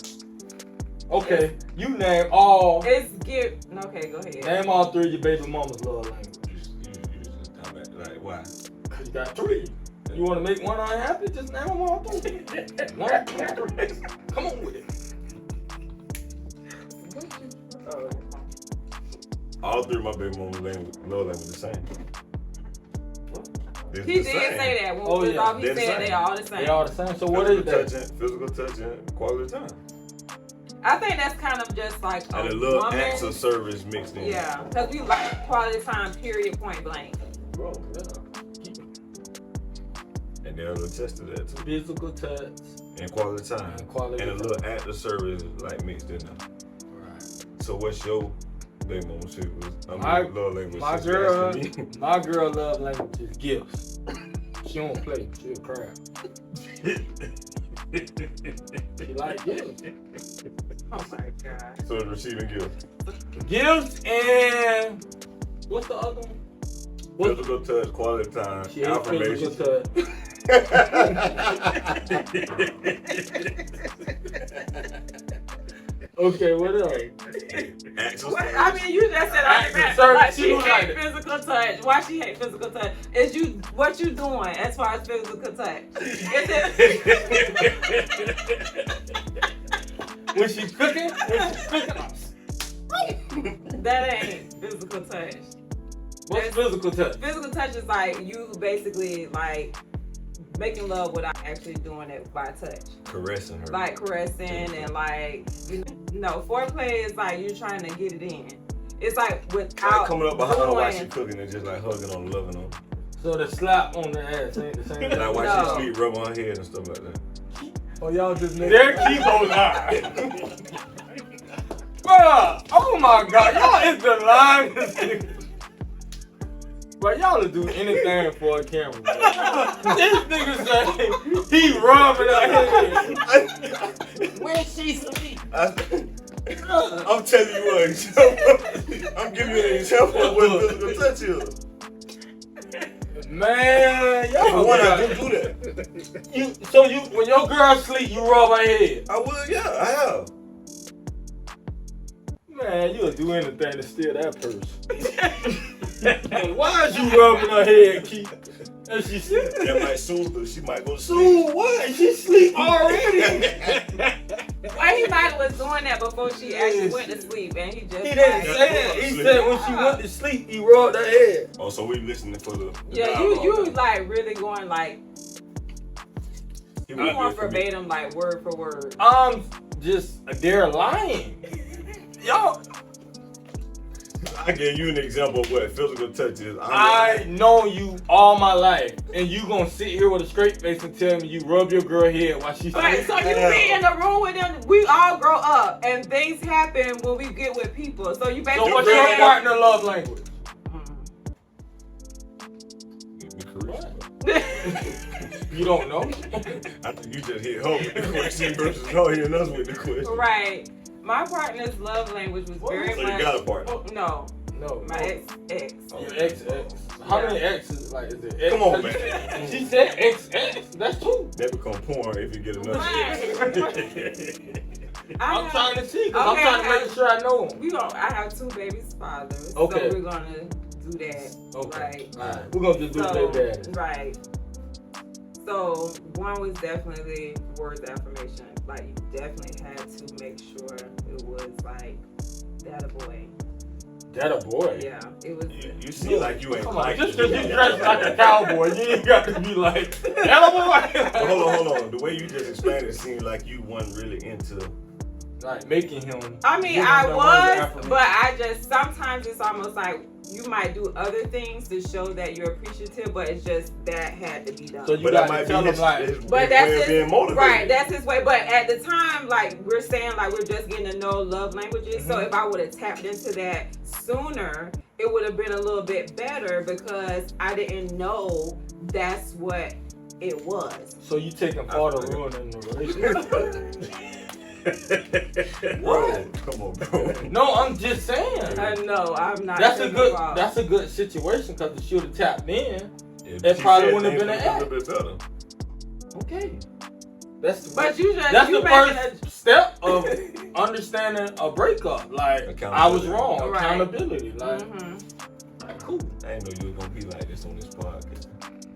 [SPEAKER 4] Okay, you name all.
[SPEAKER 1] It's give, okay, go ahead.
[SPEAKER 4] Name all 3 of your baby mama's love language.
[SPEAKER 3] You just come back, like, why?
[SPEAKER 4] Cause you got 3. You want to make one unhappy? Just name them all 3. 1, 2, 3. Come on with it.
[SPEAKER 3] All 3 of my baby mama's love language the same. They're
[SPEAKER 1] He
[SPEAKER 3] the
[SPEAKER 1] did
[SPEAKER 3] same.
[SPEAKER 1] say that. When
[SPEAKER 4] Oh,
[SPEAKER 1] we was
[SPEAKER 4] yeah,
[SPEAKER 1] off, he
[SPEAKER 3] they're the
[SPEAKER 1] said
[SPEAKER 3] same.
[SPEAKER 1] they all the same.
[SPEAKER 4] They all the same. So what is that?
[SPEAKER 3] Physical touching, quality time.
[SPEAKER 1] I think that's kind of just like
[SPEAKER 3] And
[SPEAKER 1] a
[SPEAKER 3] a little
[SPEAKER 1] woman.
[SPEAKER 3] acts of service mixed in.
[SPEAKER 1] Yeah, because we like quality time, period, point blank.
[SPEAKER 4] Bro, yeah. Keep it.
[SPEAKER 3] And they'll attest to that too.
[SPEAKER 4] Physical touch.
[SPEAKER 3] And quality time.
[SPEAKER 4] And quality
[SPEAKER 3] And a
[SPEAKER 4] time.
[SPEAKER 3] little act of service like mixed in there.
[SPEAKER 4] Right.
[SPEAKER 3] So what's your baby mama shit was?
[SPEAKER 4] My-
[SPEAKER 3] love language.
[SPEAKER 4] My
[SPEAKER 3] since you
[SPEAKER 4] girl,
[SPEAKER 3] asking me?
[SPEAKER 4] my girl love language is gifts. She don't play. She a crab. She like gifts.
[SPEAKER 1] Oh my god.
[SPEAKER 3] So it's receiving gifts.
[SPEAKER 4] Gifts and what's the other one? What?
[SPEAKER 3] Physical touch, quality time,
[SPEAKER 4] She ain't
[SPEAKER 3] affirmation.
[SPEAKER 4] physical touch. Okay, what else?
[SPEAKER 3] Acts of
[SPEAKER 1] What?
[SPEAKER 3] service.
[SPEAKER 1] I mean, you just said
[SPEAKER 4] Acts of
[SPEAKER 1] that.
[SPEAKER 4] service,
[SPEAKER 1] Like,
[SPEAKER 4] she
[SPEAKER 1] she
[SPEAKER 4] don't like
[SPEAKER 1] hate
[SPEAKER 4] it.
[SPEAKER 1] physical touch. Why she hate physical touch? Is you what you doing as far as physical touch? Is it,
[SPEAKER 4] When she cooking,
[SPEAKER 1] that ain't physical touch.
[SPEAKER 4] what's physical touch?
[SPEAKER 1] Physical touch is like you basically like making love without actually doing it by touch.
[SPEAKER 3] Caressing her.
[SPEAKER 1] Like caressing and like, you know, foreplay is like you trying to get it in. It's like without
[SPEAKER 3] Like coming up behind her while she
[SPEAKER 1] doing-
[SPEAKER 3] cooking and just like hugging on, loving on.
[SPEAKER 4] So the slap on the ass ain't the same.
[SPEAKER 3] Like while
[SPEAKER 1] No.
[SPEAKER 3] she sleep, rub on her head and stuff like that.
[SPEAKER 6] Oh, y'all just make
[SPEAKER 4] There keep on lying. Bruh, oh my god, y'all is the lyingest niggas. But y'all will do anything for a camera. Bro. This nigga say he rubbing her head.
[SPEAKER 5] When she sleep.
[SPEAKER 3] I'm telling you what, I'm giving you an example of what physical touch is.
[SPEAKER 4] Man, y'all
[SPEAKER 3] For one, I
[SPEAKER 4] got-
[SPEAKER 3] do that.
[SPEAKER 4] So when your girl sleep, you rub her head.
[SPEAKER 3] I would, yeah, I have.
[SPEAKER 4] Man, you'll do anything to steal that purse. Why is you rubbing her head, Keith? And she sleep.
[SPEAKER 3] That might soothe her. She might go to sleep.
[SPEAKER 4] Dude, what? She sleep already.
[SPEAKER 1] Why he might was doing that before she actually went to sleep and he just
[SPEAKER 4] He didn't
[SPEAKER 1] like,
[SPEAKER 4] say that. He said when she went to sleep, he rubbed her head.
[SPEAKER 3] Oh, so we listening for the
[SPEAKER 1] yeah,
[SPEAKER 3] dialogue
[SPEAKER 1] you
[SPEAKER 3] now.
[SPEAKER 1] like really going like
[SPEAKER 3] He
[SPEAKER 1] you
[SPEAKER 3] wouldn't
[SPEAKER 1] want
[SPEAKER 3] do it for me.
[SPEAKER 1] verbatim like word for word.
[SPEAKER 4] They're lying. Y'all,
[SPEAKER 3] I gave you an example of what physical touch is.
[SPEAKER 4] I know you all my life, and you gonna sit here with a straight face and tell me you rub your girl head while she
[SPEAKER 1] Right,
[SPEAKER 4] sleep?
[SPEAKER 1] so you be in the room with them. We all grow up, and things happen when we get with people. So you basically.
[SPEAKER 4] So what's your partner love language? You don't know?
[SPEAKER 3] I think you just hit her with the question versus her hitting us with the question.
[SPEAKER 1] Right. My partner's love language was very
[SPEAKER 3] So
[SPEAKER 1] much.
[SPEAKER 3] you got a partner.
[SPEAKER 1] Oh, no,
[SPEAKER 4] No.
[SPEAKER 1] my ex.
[SPEAKER 4] Your ex. How many exes? Like, is it ex?
[SPEAKER 3] Come on, man.
[SPEAKER 4] She said ex. That's two.
[SPEAKER 3] That become porn if you get enough.
[SPEAKER 4] I'm
[SPEAKER 1] have-
[SPEAKER 4] trying to see, cause
[SPEAKER 1] Okay,
[SPEAKER 4] I'm trying to
[SPEAKER 1] okay.
[SPEAKER 4] make sure I know him.
[SPEAKER 1] We don't. I have 2 babies' fathers.
[SPEAKER 4] Okay.
[SPEAKER 1] So we're gonna do that.
[SPEAKER 4] Okay.
[SPEAKER 1] Right.
[SPEAKER 4] Alright. We're gonna just do
[SPEAKER 1] So,
[SPEAKER 4] baby daddy.
[SPEAKER 1] right. So one was definitely words of affirmation. like you definitely had to make sure it was like that a boy.
[SPEAKER 4] That a boy.
[SPEAKER 1] Yeah, it was.
[SPEAKER 3] You seem like you ain't
[SPEAKER 4] Come on,
[SPEAKER 3] like
[SPEAKER 4] just
[SPEAKER 3] it.
[SPEAKER 4] because you dress like a cowboy, you ain't got to be like, that a boy.
[SPEAKER 3] Hold on. The way you just explained it seemed like you wasn't really into.
[SPEAKER 4] Like making him.
[SPEAKER 1] I mean,
[SPEAKER 4] giving
[SPEAKER 1] I
[SPEAKER 4] him
[SPEAKER 1] was,
[SPEAKER 4] affirmation.
[SPEAKER 1] but I just sometimes it's almost like you might do other things to show that you're appreciative, but it's just that had to be done.
[SPEAKER 4] So you
[SPEAKER 3] But that
[SPEAKER 4] got
[SPEAKER 3] might
[SPEAKER 4] to tell
[SPEAKER 3] be
[SPEAKER 4] him
[SPEAKER 3] his,
[SPEAKER 4] like,
[SPEAKER 3] his
[SPEAKER 1] But
[SPEAKER 3] way
[SPEAKER 1] that's
[SPEAKER 3] of
[SPEAKER 1] his,
[SPEAKER 3] being motivated.
[SPEAKER 1] right, that's his way. But at the time, like we're saying, like we're just getting to know love languages. So if I would have tapped into that sooner, it would have been a little bit better because I didn't know that's what it was.
[SPEAKER 4] so you taking part of ruining the relationship.
[SPEAKER 3] Bro, come on, bro.
[SPEAKER 4] No, I'm just saying.
[SPEAKER 1] No, I'm not.
[SPEAKER 4] That's a
[SPEAKER 1] taking
[SPEAKER 4] good.
[SPEAKER 1] fault.
[SPEAKER 4] That's a good situation because if she would have tapped in,
[SPEAKER 3] If
[SPEAKER 4] It
[SPEAKER 3] she
[SPEAKER 4] probably
[SPEAKER 3] said
[SPEAKER 4] wouldn't have
[SPEAKER 3] things
[SPEAKER 4] been an
[SPEAKER 3] a little bit better.
[SPEAKER 4] okay. That's
[SPEAKER 1] But you just
[SPEAKER 4] that's
[SPEAKER 1] you
[SPEAKER 4] the
[SPEAKER 1] making
[SPEAKER 4] first step of understanding a breakup. Like I was wrong.
[SPEAKER 1] Right.
[SPEAKER 4] Accountability. Like,
[SPEAKER 1] Mhm.
[SPEAKER 4] like, cool.
[SPEAKER 3] I didn't know you were gonna be like this on this podcast.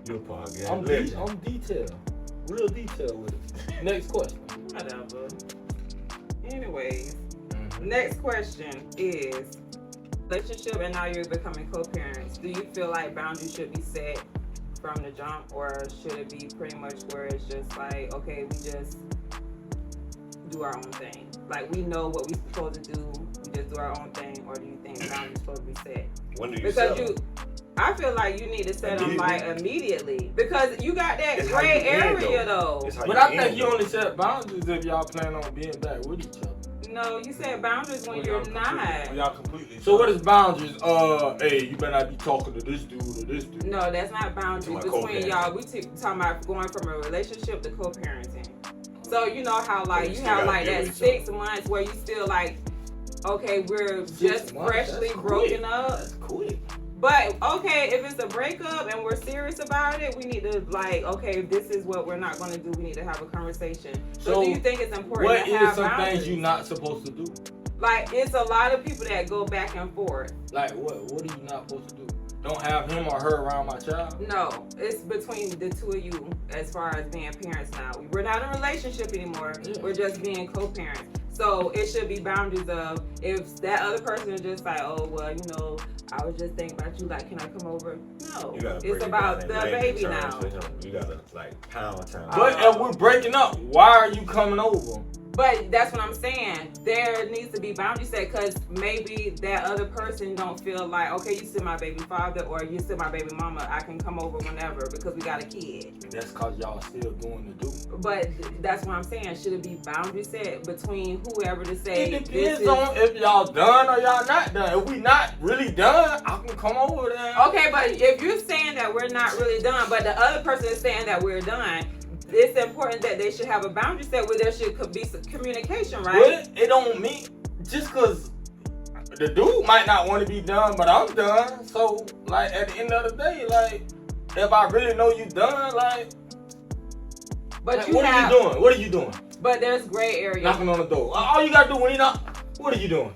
[SPEAKER 3] Your podcast.
[SPEAKER 4] I'm
[SPEAKER 3] legend.
[SPEAKER 4] detailed. Real detailed with it. Next question.
[SPEAKER 1] Whatever. Anyways, next question is relationship and now you're becoming co-parents. Do you feel like boundaries should be set from the jump, or should it be pretty much where it's just like, okay, we just do our own thing? Like we know what we're supposed to do, we just do our own thing, or do you think boundaries supposed to be set?
[SPEAKER 3] When do you
[SPEAKER 1] Because
[SPEAKER 3] settle?
[SPEAKER 1] I feel like you need to set them like immediately because you got that
[SPEAKER 3] It's how
[SPEAKER 1] gray
[SPEAKER 3] you end,
[SPEAKER 1] area
[SPEAKER 3] though.
[SPEAKER 1] though.
[SPEAKER 3] It's how
[SPEAKER 4] But I
[SPEAKER 3] end,
[SPEAKER 4] think you
[SPEAKER 3] though.
[SPEAKER 4] only set boundaries if y'all plan on being back with each other.
[SPEAKER 1] No, you said boundaries when you're
[SPEAKER 6] When
[SPEAKER 1] not.
[SPEAKER 6] y'all completely.
[SPEAKER 4] So what is boundaries? Hey, you better not be talking to this dude or this dude.
[SPEAKER 1] No, that's not boundaries
[SPEAKER 3] Talking about
[SPEAKER 1] between
[SPEAKER 3] co-parenting.
[SPEAKER 1] y'all. We talking about going from a relationship to co-parenting. So you know how like
[SPEAKER 3] you
[SPEAKER 1] you
[SPEAKER 3] still
[SPEAKER 1] have
[SPEAKER 3] gotta
[SPEAKER 1] like
[SPEAKER 3] deal
[SPEAKER 1] that
[SPEAKER 3] with each
[SPEAKER 1] 6 months where you still like, okay, we're
[SPEAKER 4] 6
[SPEAKER 1] just
[SPEAKER 4] months,
[SPEAKER 1] freshly
[SPEAKER 4] that's
[SPEAKER 1] broken
[SPEAKER 4] quick.
[SPEAKER 1] up.
[SPEAKER 4] That's quick.
[SPEAKER 1] But okay, if it's a breakup and we're serious about it, we need to like, okay, if this is what we're not going to do, we need to have a conversation. So do you think it's important
[SPEAKER 4] What
[SPEAKER 1] to
[SPEAKER 4] is
[SPEAKER 1] have
[SPEAKER 4] some
[SPEAKER 1] boundaries?
[SPEAKER 4] things you're not supposed to do?
[SPEAKER 1] Like it's a lot of people that go back and forth.
[SPEAKER 4] Like what? What are you not supposed to do? Don't have him or her around my child.
[SPEAKER 1] No, it's between the two of you as far as being parents now. We're not in a relationship anymore.
[SPEAKER 4] Yeah.
[SPEAKER 1] We're just being co-parents. So it should be boundaries of if that other person is just like, oh, well, you know, I was just thinking about you, like, can I come over? No,
[SPEAKER 3] You gotta break
[SPEAKER 1] it's
[SPEAKER 3] it
[SPEAKER 1] about
[SPEAKER 3] down
[SPEAKER 1] the
[SPEAKER 3] in layman
[SPEAKER 1] baby
[SPEAKER 3] terms
[SPEAKER 1] now.
[SPEAKER 3] for him. You gotta like pound time.
[SPEAKER 4] But if we're breaking up, why are you coming over?
[SPEAKER 1] But that's what I'm saying. There needs to be boundaries set because maybe that other person don't feel like, okay, you still my baby father or you still my baby mama. I can come over whenever because we got a kid.
[SPEAKER 4] That's cause y'all still doing the do.
[SPEAKER 1] But that's what I'm saying. Should it be boundaries set between whoever to say
[SPEAKER 4] It
[SPEAKER 1] this
[SPEAKER 4] depends
[SPEAKER 1] is...
[SPEAKER 4] on if y'all done or y'all not done. If we not really done, I can come over there.
[SPEAKER 1] Okay, but if you're saying that we're not really done, but the other person is saying that we're done, it's important that they should have a boundary set where there should be some communication, right?
[SPEAKER 4] But it don't mean just cause the dude might not want to be done, but I'm done. So like at the end of the day, like if I really know you done, like
[SPEAKER 1] But you
[SPEAKER 4] what
[SPEAKER 1] have,
[SPEAKER 4] are you doing? What are you doing?
[SPEAKER 1] but there's gray area.
[SPEAKER 4] Knocking on the door. All you gotta do when he knock, what are you doing?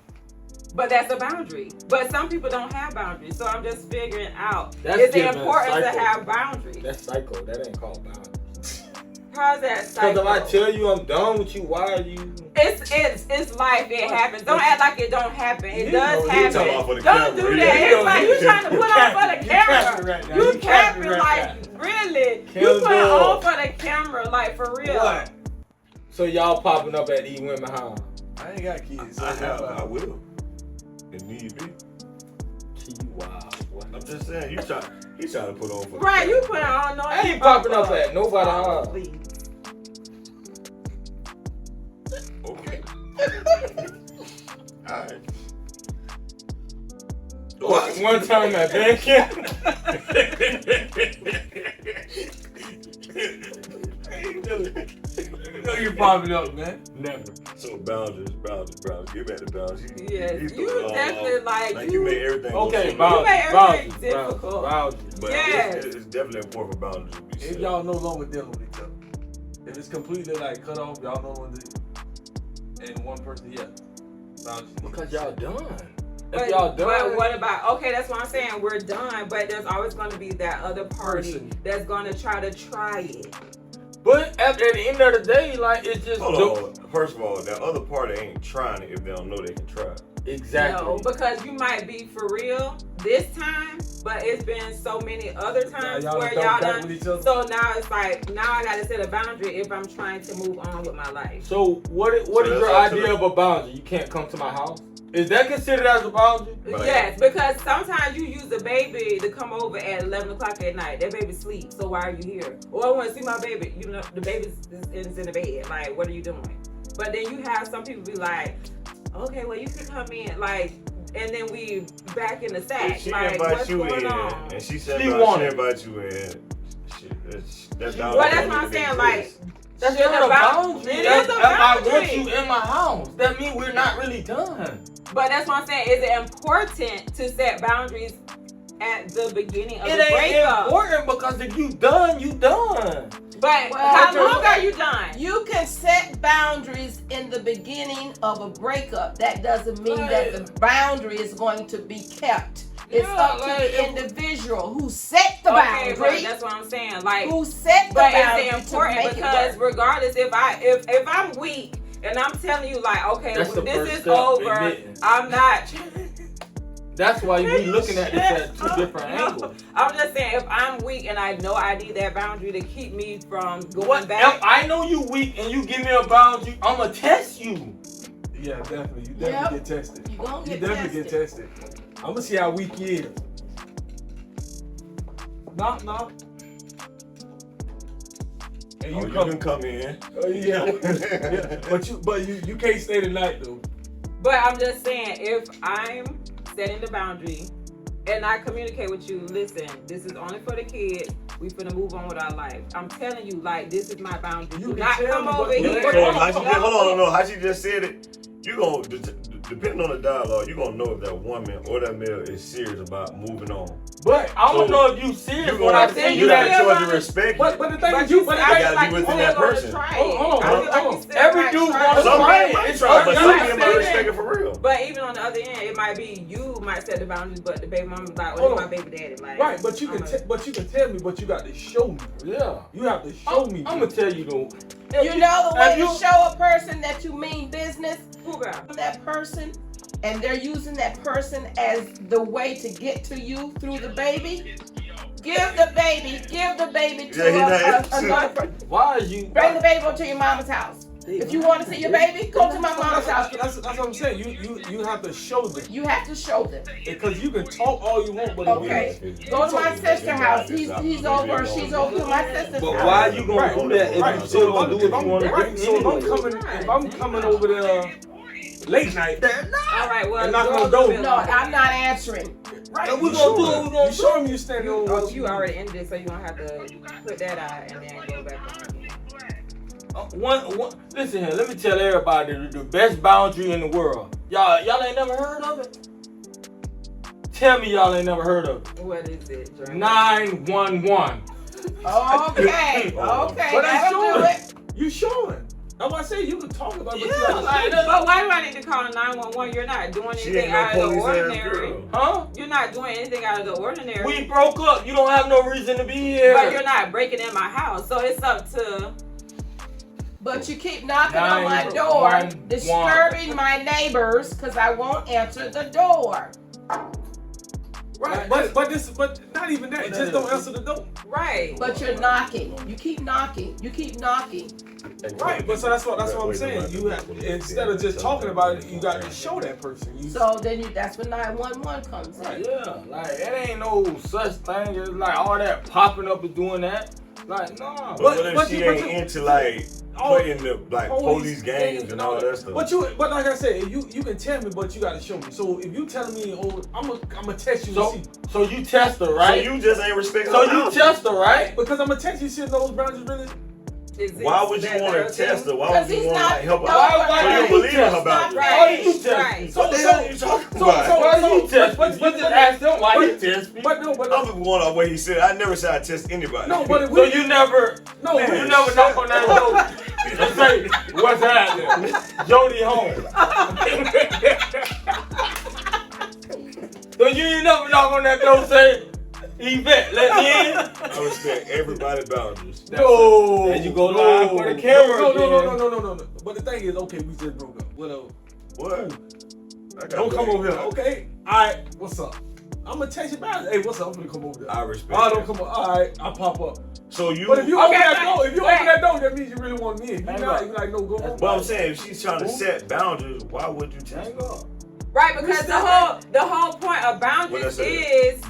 [SPEAKER 1] But that's a boundary. But some people don't have boundaries, so I'm just figuring out.
[SPEAKER 4] That's
[SPEAKER 1] Is it
[SPEAKER 4] different.
[SPEAKER 1] important to
[SPEAKER 4] Psycho.
[SPEAKER 1] have boundaries?
[SPEAKER 4] That's psycho. That ain't called boundaries.
[SPEAKER 1] How's that
[SPEAKER 4] Cause
[SPEAKER 1] psycho?
[SPEAKER 4] if I tell you I'm done with you, why are you?
[SPEAKER 1] It's life. It happens. Don't act like it don't happen. It does
[SPEAKER 3] He
[SPEAKER 1] happen.
[SPEAKER 3] talking about for the
[SPEAKER 1] Don't
[SPEAKER 3] camera.
[SPEAKER 1] do
[SPEAKER 3] He
[SPEAKER 1] that.
[SPEAKER 3] ain't
[SPEAKER 1] It's
[SPEAKER 3] gonna
[SPEAKER 1] like
[SPEAKER 3] do
[SPEAKER 1] you
[SPEAKER 3] that.
[SPEAKER 1] trying to put on for the camera.
[SPEAKER 4] right now.
[SPEAKER 1] You
[SPEAKER 4] capping
[SPEAKER 1] capping
[SPEAKER 4] right
[SPEAKER 1] like really. You
[SPEAKER 4] Kendall.
[SPEAKER 1] put on for the camera like for real.
[SPEAKER 4] What? So y'all popping up at these women house?
[SPEAKER 6] I ain't got kids. So
[SPEAKER 3] I will. If need be.
[SPEAKER 4] Wow.
[SPEAKER 3] I'm just saying, he's trying to put on for
[SPEAKER 1] Right,
[SPEAKER 3] the
[SPEAKER 1] you
[SPEAKER 3] camera.
[SPEAKER 1] put on no.
[SPEAKER 4] I ain't popping up at nobody house.
[SPEAKER 1] Please.
[SPEAKER 3] Okay. Alright.
[SPEAKER 4] One time at band camp.
[SPEAKER 6] know you popping up, man.
[SPEAKER 4] Never.
[SPEAKER 3] So boundaries. Get back to boundaries.
[SPEAKER 1] Yes,
[SPEAKER 3] threw
[SPEAKER 1] you
[SPEAKER 3] it all
[SPEAKER 1] definitely
[SPEAKER 3] off.
[SPEAKER 1] like
[SPEAKER 3] you made everything. go
[SPEAKER 4] Okay,
[SPEAKER 3] so
[SPEAKER 4] boundaries.
[SPEAKER 1] made
[SPEAKER 4] Boundaries.
[SPEAKER 1] everything difficult.
[SPEAKER 4] Boundaries.
[SPEAKER 3] But
[SPEAKER 1] Yes.
[SPEAKER 3] it's definitely important for boundaries to be
[SPEAKER 6] If
[SPEAKER 3] set.
[SPEAKER 6] y'all no longer dealing with each other, if it's completely like cut off, y'all no longer, and one person, yeah, boundaries.
[SPEAKER 4] Because y'all done. If
[SPEAKER 1] But,
[SPEAKER 4] y'all done.
[SPEAKER 1] but what about, okay, that's what I'm saying, we're done, but there's always going to be that other party
[SPEAKER 4] Person.
[SPEAKER 1] that's going to try it.
[SPEAKER 4] But at the end of the day, like it's just
[SPEAKER 3] Hold on. First of all, that other party ain't trying it if they don't know they can try it.
[SPEAKER 4] Exactly.
[SPEAKER 1] No, because you might be for real this time, but it's been so many other times where y'all done.
[SPEAKER 6] With each other.
[SPEAKER 1] So now it's like, now I gotta set a boundary if I'm trying to move on with my life.
[SPEAKER 4] So what is your idea of a boundary? You can't come to my house? Is that considered as a boundary?
[SPEAKER 3] Right.
[SPEAKER 1] Yes, because sometimes you use the baby to come over at 11 o'clock at night. That baby sleeps, so why are you here? Or I want to see my baby. You know, the baby is in the bed. Like, what are you doing? But then you have some people be like, okay, well, you can come in. Like, and then we back in the sack.
[SPEAKER 3] If she
[SPEAKER 1] like,
[SPEAKER 3] invite
[SPEAKER 1] what's
[SPEAKER 3] you
[SPEAKER 1] going
[SPEAKER 3] in,
[SPEAKER 1] on?
[SPEAKER 3] and she said
[SPEAKER 4] She
[SPEAKER 3] no,
[SPEAKER 4] want
[SPEAKER 3] she
[SPEAKER 4] it.
[SPEAKER 3] invite you in. Shit, that's down
[SPEAKER 1] Well,
[SPEAKER 3] to
[SPEAKER 1] that's
[SPEAKER 3] the
[SPEAKER 1] what I'm
[SPEAKER 3] limit
[SPEAKER 1] saying.
[SPEAKER 3] that
[SPEAKER 1] Like,
[SPEAKER 3] exists.
[SPEAKER 4] That's
[SPEAKER 1] should
[SPEAKER 4] not a boundary.
[SPEAKER 1] It
[SPEAKER 4] That's
[SPEAKER 1] is a
[SPEAKER 4] if I want
[SPEAKER 1] boundary.
[SPEAKER 4] you in my house, that means we're not really done.
[SPEAKER 1] But that's what I'm saying. Is it important to set boundaries at the beginning of
[SPEAKER 4] It
[SPEAKER 1] the
[SPEAKER 4] ain't
[SPEAKER 1] breakup?
[SPEAKER 4] important because if you done, you done.
[SPEAKER 1] But
[SPEAKER 5] Well,
[SPEAKER 1] how
[SPEAKER 5] you
[SPEAKER 1] long
[SPEAKER 5] can-
[SPEAKER 1] are you done?
[SPEAKER 5] You can set boundaries in the beginning of a breakup. That doesn't mean that the boundary is going to be kept. It's
[SPEAKER 4] Yeah,
[SPEAKER 5] up to
[SPEAKER 4] like,
[SPEAKER 5] the individual who set the
[SPEAKER 1] Okay, but
[SPEAKER 5] boundary.
[SPEAKER 1] that's what I'm saying. Like,
[SPEAKER 5] Who set the
[SPEAKER 1] but
[SPEAKER 5] boundary
[SPEAKER 1] it's
[SPEAKER 5] to
[SPEAKER 1] important
[SPEAKER 5] make
[SPEAKER 1] because
[SPEAKER 5] it work.
[SPEAKER 1] regardless if I'm weak and I'm telling you like, okay,
[SPEAKER 4] That's the
[SPEAKER 1] this
[SPEAKER 4] first
[SPEAKER 1] is
[SPEAKER 4] step,
[SPEAKER 1] over.
[SPEAKER 4] admitting.
[SPEAKER 1] I'm not.
[SPEAKER 4] That's why we looking at this at two different
[SPEAKER 1] No,
[SPEAKER 4] angles.
[SPEAKER 1] I'm just saying if I'm weak and I know I need that boundary to keep me from going
[SPEAKER 4] What?
[SPEAKER 1] back.
[SPEAKER 4] If I know you weak and you give me a boundary, I'ma test you.
[SPEAKER 6] Yeah, definitely. You
[SPEAKER 5] Yep.
[SPEAKER 6] definitely get tested.
[SPEAKER 5] You gonna
[SPEAKER 6] You
[SPEAKER 5] get
[SPEAKER 6] definitely
[SPEAKER 5] tested.
[SPEAKER 6] get tested. I'm gonna see how weak you is. Knock, knock. And
[SPEAKER 3] Oh,
[SPEAKER 6] you
[SPEAKER 3] you
[SPEAKER 6] come.
[SPEAKER 3] can come in.
[SPEAKER 6] Oh, yeah. Yeah. But you can't stay the night though.
[SPEAKER 1] But I'm just saying, if I'm setting the boundary and I communicate with you, listen, this is only for the kids. We finna move on with our life. I'm telling you, like, this is my boundary.
[SPEAKER 6] You
[SPEAKER 1] Do
[SPEAKER 6] can
[SPEAKER 1] not
[SPEAKER 6] tell
[SPEAKER 1] come
[SPEAKER 6] me, but-
[SPEAKER 1] over
[SPEAKER 6] but-
[SPEAKER 1] here.
[SPEAKER 6] but-
[SPEAKER 3] So how she just, hold on, no, how she just said it, you gonna, depending on the dialogue, you gonna know if that woman or that male is serious about moving on.
[SPEAKER 4] But I don't
[SPEAKER 3] So,
[SPEAKER 4] know if you serious
[SPEAKER 3] You
[SPEAKER 4] when I
[SPEAKER 3] gonna,
[SPEAKER 4] tell
[SPEAKER 1] you
[SPEAKER 3] you
[SPEAKER 4] you
[SPEAKER 3] got
[SPEAKER 4] that.
[SPEAKER 3] a choice to respect.
[SPEAKER 6] But the thing
[SPEAKER 1] But
[SPEAKER 6] is, you
[SPEAKER 1] I
[SPEAKER 3] gotta
[SPEAKER 1] feel
[SPEAKER 3] be
[SPEAKER 1] like
[SPEAKER 3] within
[SPEAKER 1] you
[SPEAKER 3] that
[SPEAKER 1] still gonna
[SPEAKER 3] person.
[SPEAKER 1] try
[SPEAKER 6] Hold
[SPEAKER 1] it.
[SPEAKER 6] on,
[SPEAKER 1] I feel like
[SPEAKER 6] hold
[SPEAKER 1] you
[SPEAKER 6] on.
[SPEAKER 1] still
[SPEAKER 4] Every
[SPEAKER 1] might
[SPEAKER 4] dude
[SPEAKER 1] try
[SPEAKER 4] wants
[SPEAKER 1] it.
[SPEAKER 3] Some
[SPEAKER 4] Right,
[SPEAKER 3] men might
[SPEAKER 4] it's
[SPEAKER 3] try, but some
[SPEAKER 4] right.
[SPEAKER 3] men might respect it for real.
[SPEAKER 1] But even on the other end, it might be you might set the boundaries, but the baby mama like, oh,
[SPEAKER 6] Hold
[SPEAKER 1] this
[SPEAKER 6] on.
[SPEAKER 1] my baby daddy. Like,
[SPEAKER 6] right, but you can
[SPEAKER 1] I'm a-
[SPEAKER 6] but you can tell me, but you got to show me.
[SPEAKER 4] Yeah.
[SPEAKER 6] You have to show me.
[SPEAKER 4] I'm gonna tell you though.
[SPEAKER 5] You know the way
[SPEAKER 4] Have
[SPEAKER 5] to
[SPEAKER 4] you-
[SPEAKER 5] show a person that you mean business?
[SPEAKER 1] Who got?
[SPEAKER 5] That person, and they're using that person as the way to get to you through the baby. Give the baby to
[SPEAKER 3] Yeah, he
[SPEAKER 5] another person.
[SPEAKER 4] Why is you?
[SPEAKER 5] Bring the baby to your mama's house. If you want to see your baby, go to my mama's house.
[SPEAKER 6] That's what I'm saying. You have to show them
[SPEAKER 5] You have to show them.
[SPEAKER 6] because you can talk all you want, but
[SPEAKER 5] Okay. Go to my sister's house. He's over. She's over to my sister's
[SPEAKER 4] But
[SPEAKER 5] house.
[SPEAKER 4] why you gonna
[SPEAKER 6] Right,
[SPEAKER 4] do that if
[SPEAKER 6] right.
[SPEAKER 4] you still gonna do
[SPEAKER 6] If
[SPEAKER 4] what
[SPEAKER 6] I'm,
[SPEAKER 4] you wanna
[SPEAKER 6] right,
[SPEAKER 4] do?
[SPEAKER 6] so
[SPEAKER 4] anyway?
[SPEAKER 6] if I'm coming over there late night,
[SPEAKER 1] All right, well,
[SPEAKER 6] And knock on
[SPEAKER 1] girls
[SPEAKER 6] the door.
[SPEAKER 1] will-
[SPEAKER 5] No, I'm not answering.
[SPEAKER 6] right?
[SPEAKER 4] And we
[SPEAKER 6] you
[SPEAKER 4] gonna do
[SPEAKER 6] show
[SPEAKER 4] what we
[SPEAKER 6] him.
[SPEAKER 4] gonna
[SPEAKER 6] You show him you standing on
[SPEAKER 1] Oh,
[SPEAKER 6] what
[SPEAKER 1] you already ended it, so you don't have to put that out and then go back on again.
[SPEAKER 4] One, listen here. Let me tell everybody the best boundary in the world. Y'all ain't never heard of it. Tell me y'all ain't never heard of it.
[SPEAKER 1] What is it, Dre?
[SPEAKER 4] 911.
[SPEAKER 5] Okay.
[SPEAKER 3] Oh.
[SPEAKER 5] Okay.
[SPEAKER 6] But that's
[SPEAKER 5] That'll do
[SPEAKER 6] showing.
[SPEAKER 5] it.
[SPEAKER 6] You showing. That's why I say you can talk about it, but you
[SPEAKER 4] Yeah,
[SPEAKER 6] gotta
[SPEAKER 4] like
[SPEAKER 6] show
[SPEAKER 4] that.
[SPEAKER 1] But why do I need to call 911? You're not doing
[SPEAKER 3] She
[SPEAKER 1] anything
[SPEAKER 3] ain't no
[SPEAKER 1] out of the
[SPEAKER 3] police ass
[SPEAKER 1] ordinary.
[SPEAKER 3] girl.
[SPEAKER 4] Huh?
[SPEAKER 1] You're not doing anything out of the ordinary.
[SPEAKER 4] We broke up. You don't have no reason to be here.
[SPEAKER 1] But you're not breaking in my house, so it's up to.
[SPEAKER 5] But you keep knocking on my door,
[SPEAKER 4] 911.
[SPEAKER 5] disturbing my neighbors, because I won't answer the door.
[SPEAKER 6] Right, but not even that. Just don't answer the door.
[SPEAKER 1] Right.
[SPEAKER 5] But you're knocking. You keep knocking. You keep knocking.
[SPEAKER 6] Right, but so that's what I'm saying. You have, instead of just talking about it, you got to show that person. You,
[SPEAKER 5] So then that's when 911 comes in.
[SPEAKER 6] Right.
[SPEAKER 4] Yeah, like it ain't no such thing as like all that popping up and doing that. Like, nah.
[SPEAKER 3] But what if
[SPEAKER 6] but
[SPEAKER 3] she
[SPEAKER 6] you-
[SPEAKER 3] ain't into like
[SPEAKER 6] all-
[SPEAKER 3] putting the like police games and all that stuff?
[SPEAKER 6] But like I said, you can tell me, but you got to show me. So if you telling me, oh, I'm gonna test you
[SPEAKER 4] So,
[SPEAKER 6] and see.
[SPEAKER 4] so you test her, right?
[SPEAKER 3] So you just ain't respecting
[SPEAKER 4] So
[SPEAKER 3] her
[SPEAKER 4] you
[SPEAKER 3] boundaries.
[SPEAKER 4] test her, right?
[SPEAKER 6] Because I'm gonna test you, see if those boundaries really.
[SPEAKER 3] Why would you want to test her? Why would
[SPEAKER 5] Because
[SPEAKER 3] you
[SPEAKER 5] he's
[SPEAKER 3] want to
[SPEAKER 5] not.
[SPEAKER 3] like help her?
[SPEAKER 5] no,
[SPEAKER 3] out?
[SPEAKER 4] Why
[SPEAKER 3] So you
[SPEAKER 4] you
[SPEAKER 3] believe in
[SPEAKER 4] test
[SPEAKER 3] her
[SPEAKER 5] Stop
[SPEAKER 3] boundaries?
[SPEAKER 4] Why you
[SPEAKER 5] that.
[SPEAKER 4] test
[SPEAKER 1] Right.
[SPEAKER 4] me?
[SPEAKER 3] What the hell are you talking about?
[SPEAKER 4] Why you test me?
[SPEAKER 6] but-
[SPEAKER 4] You just asked him why he test me.
[SPEAKER 6] But no, but
[SPEAKER 3] I'm just going off what he said. I never said I test anybody.
[SPEAKER 6] no, but if
[SPEAKER 4] So
[SPEAKER 6] we,
[SPEAKER 4] you never,
[SPEAKER 6] no,
[SPEAKER 3] Man,
[SPEAKER 4] you never knock on that door and say, "What's happening?" Jody home. So you ain't never knock on that door and say, Yvette, let me in.
[SPEAKER 3] I respect everybody's boundaries.
[SPEAKER 4] No. And you go live for the camera.
[SPEAKER 6] No. But the thing is, okay, we just broke up. Whatever.
[SPEAKER 3] What?
[SPEAKER 6] Don't come over here. Okay. All right. What's up? I'm gonna text you back. Hey, what's up? I'm gonna come over there.
[SPEAKER 3] I respect.
[SPEAKER 6] Oh, don't come over. All right. I'll pop up.
[SPEAKER 3] So you.
[SPEAKER 6] But if you
[SPEAKER 1] Okay,
[SPEAKER 6] open that door,
[SPEAKER 1] wait.
[SPEAKER 6] that means you really want me. If you're not, you're like, no, go home.
[SPEAKER 3] But I'm saying, if she's trying to set boundaries, why would you text her?
[SPEAKER 1] Right, because the whole point of boundaries is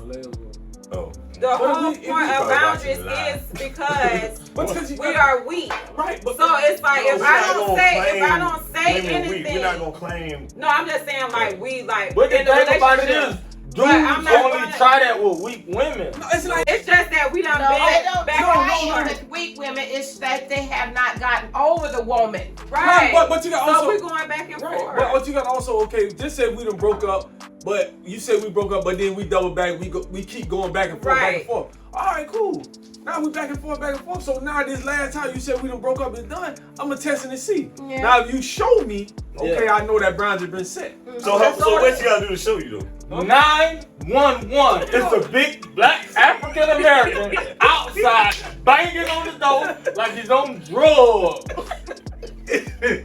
[SPEAKER 3] Oh.
[SPEAKER 1] the whole
[SPEAKER 6] if we-
[SPEAKER 1] point of
[SPEAKER 3] probably
[SPEAKER 1] boundaries
[SPEAKER 3] watching it
[SPEAKER 1] is because
[SPEAKER 6] But since you
[SPEAKER 1] we are weak.
[SPEAKER 6] right, but
[SPEAKER 1] So it's like
[SPEAKER 3] No,
[SPEAKER 1] if
[SPEAKER 3] we're
[SPEAKER 1] I
[SPEAKER 3] not
[SPEAKER 1] don't
[SPEAKER 3] gonna
[SPEAKER 1] say
[SPEAKER 3] claim women weak.
[SPEAKER 1] anything.
[SPEAKER 3] We're not gonna claim.
[SPEAKER 1] No, I'm just saying like we like
[SPEAKER 4] But the
[SPEAKER 1] in the
[SPEAKER 4] thing about it
[SPEAKER 1] relationship.
[SPEAKER 4] is,
[SPEAKER 1] But I'm
[SPEAKER 4] dudes
[SPEAKER 1] not
[SPEAKER 4] only
[SPEAKER 1] gonna-
[SPEAKER 4] try that with weak women.
[SPEAKER 6] no, it's like
[SPEAKER 1] It's just that we done
[SPEAKER 5] No, they
[SPEAKER 1] been
[SPEAKER 5] don't
[SPEAKER 1] back
[SPEAKER 5] try
[SPEAKER 1] and
[SPEAKER 5] it
[SPEAKER 1] forth.
[SPEAKER 5] with weak women. It's that they have not gotten over the woman.
[SPEAKER 1] Right.
[SPEAKER 6] but you got
[SPEAKER 1] so
[SPEAKER 6] also
[SPEAKER 1] we're going back and
[SPEAKER 6] right.
[SPEAKER 1] forth.
[SPEAKER 6] But you got also okay. Just say we done broke up, but you said we broke up, but then we double back. We keep going back and forth, back and
[SPEAKER 1] Right.
[SPEAKER 6] forth. All right, cool. Now we back and forth, back and forth. So now this last time you said we done broke up is done. I'm gonna test and see.
[SPEAKER 5] Yeah.
[SPEAKER 6] Now if you show me, okay,
[SPEAKER 4] Yeah.
[SPEAKER 6] I know that boundary been set.
[SPEAKER 3] So what you gotta do to show you though?
[SPEAKER 4] 911. It's a big black African American outside banging on the door like he's on drugs.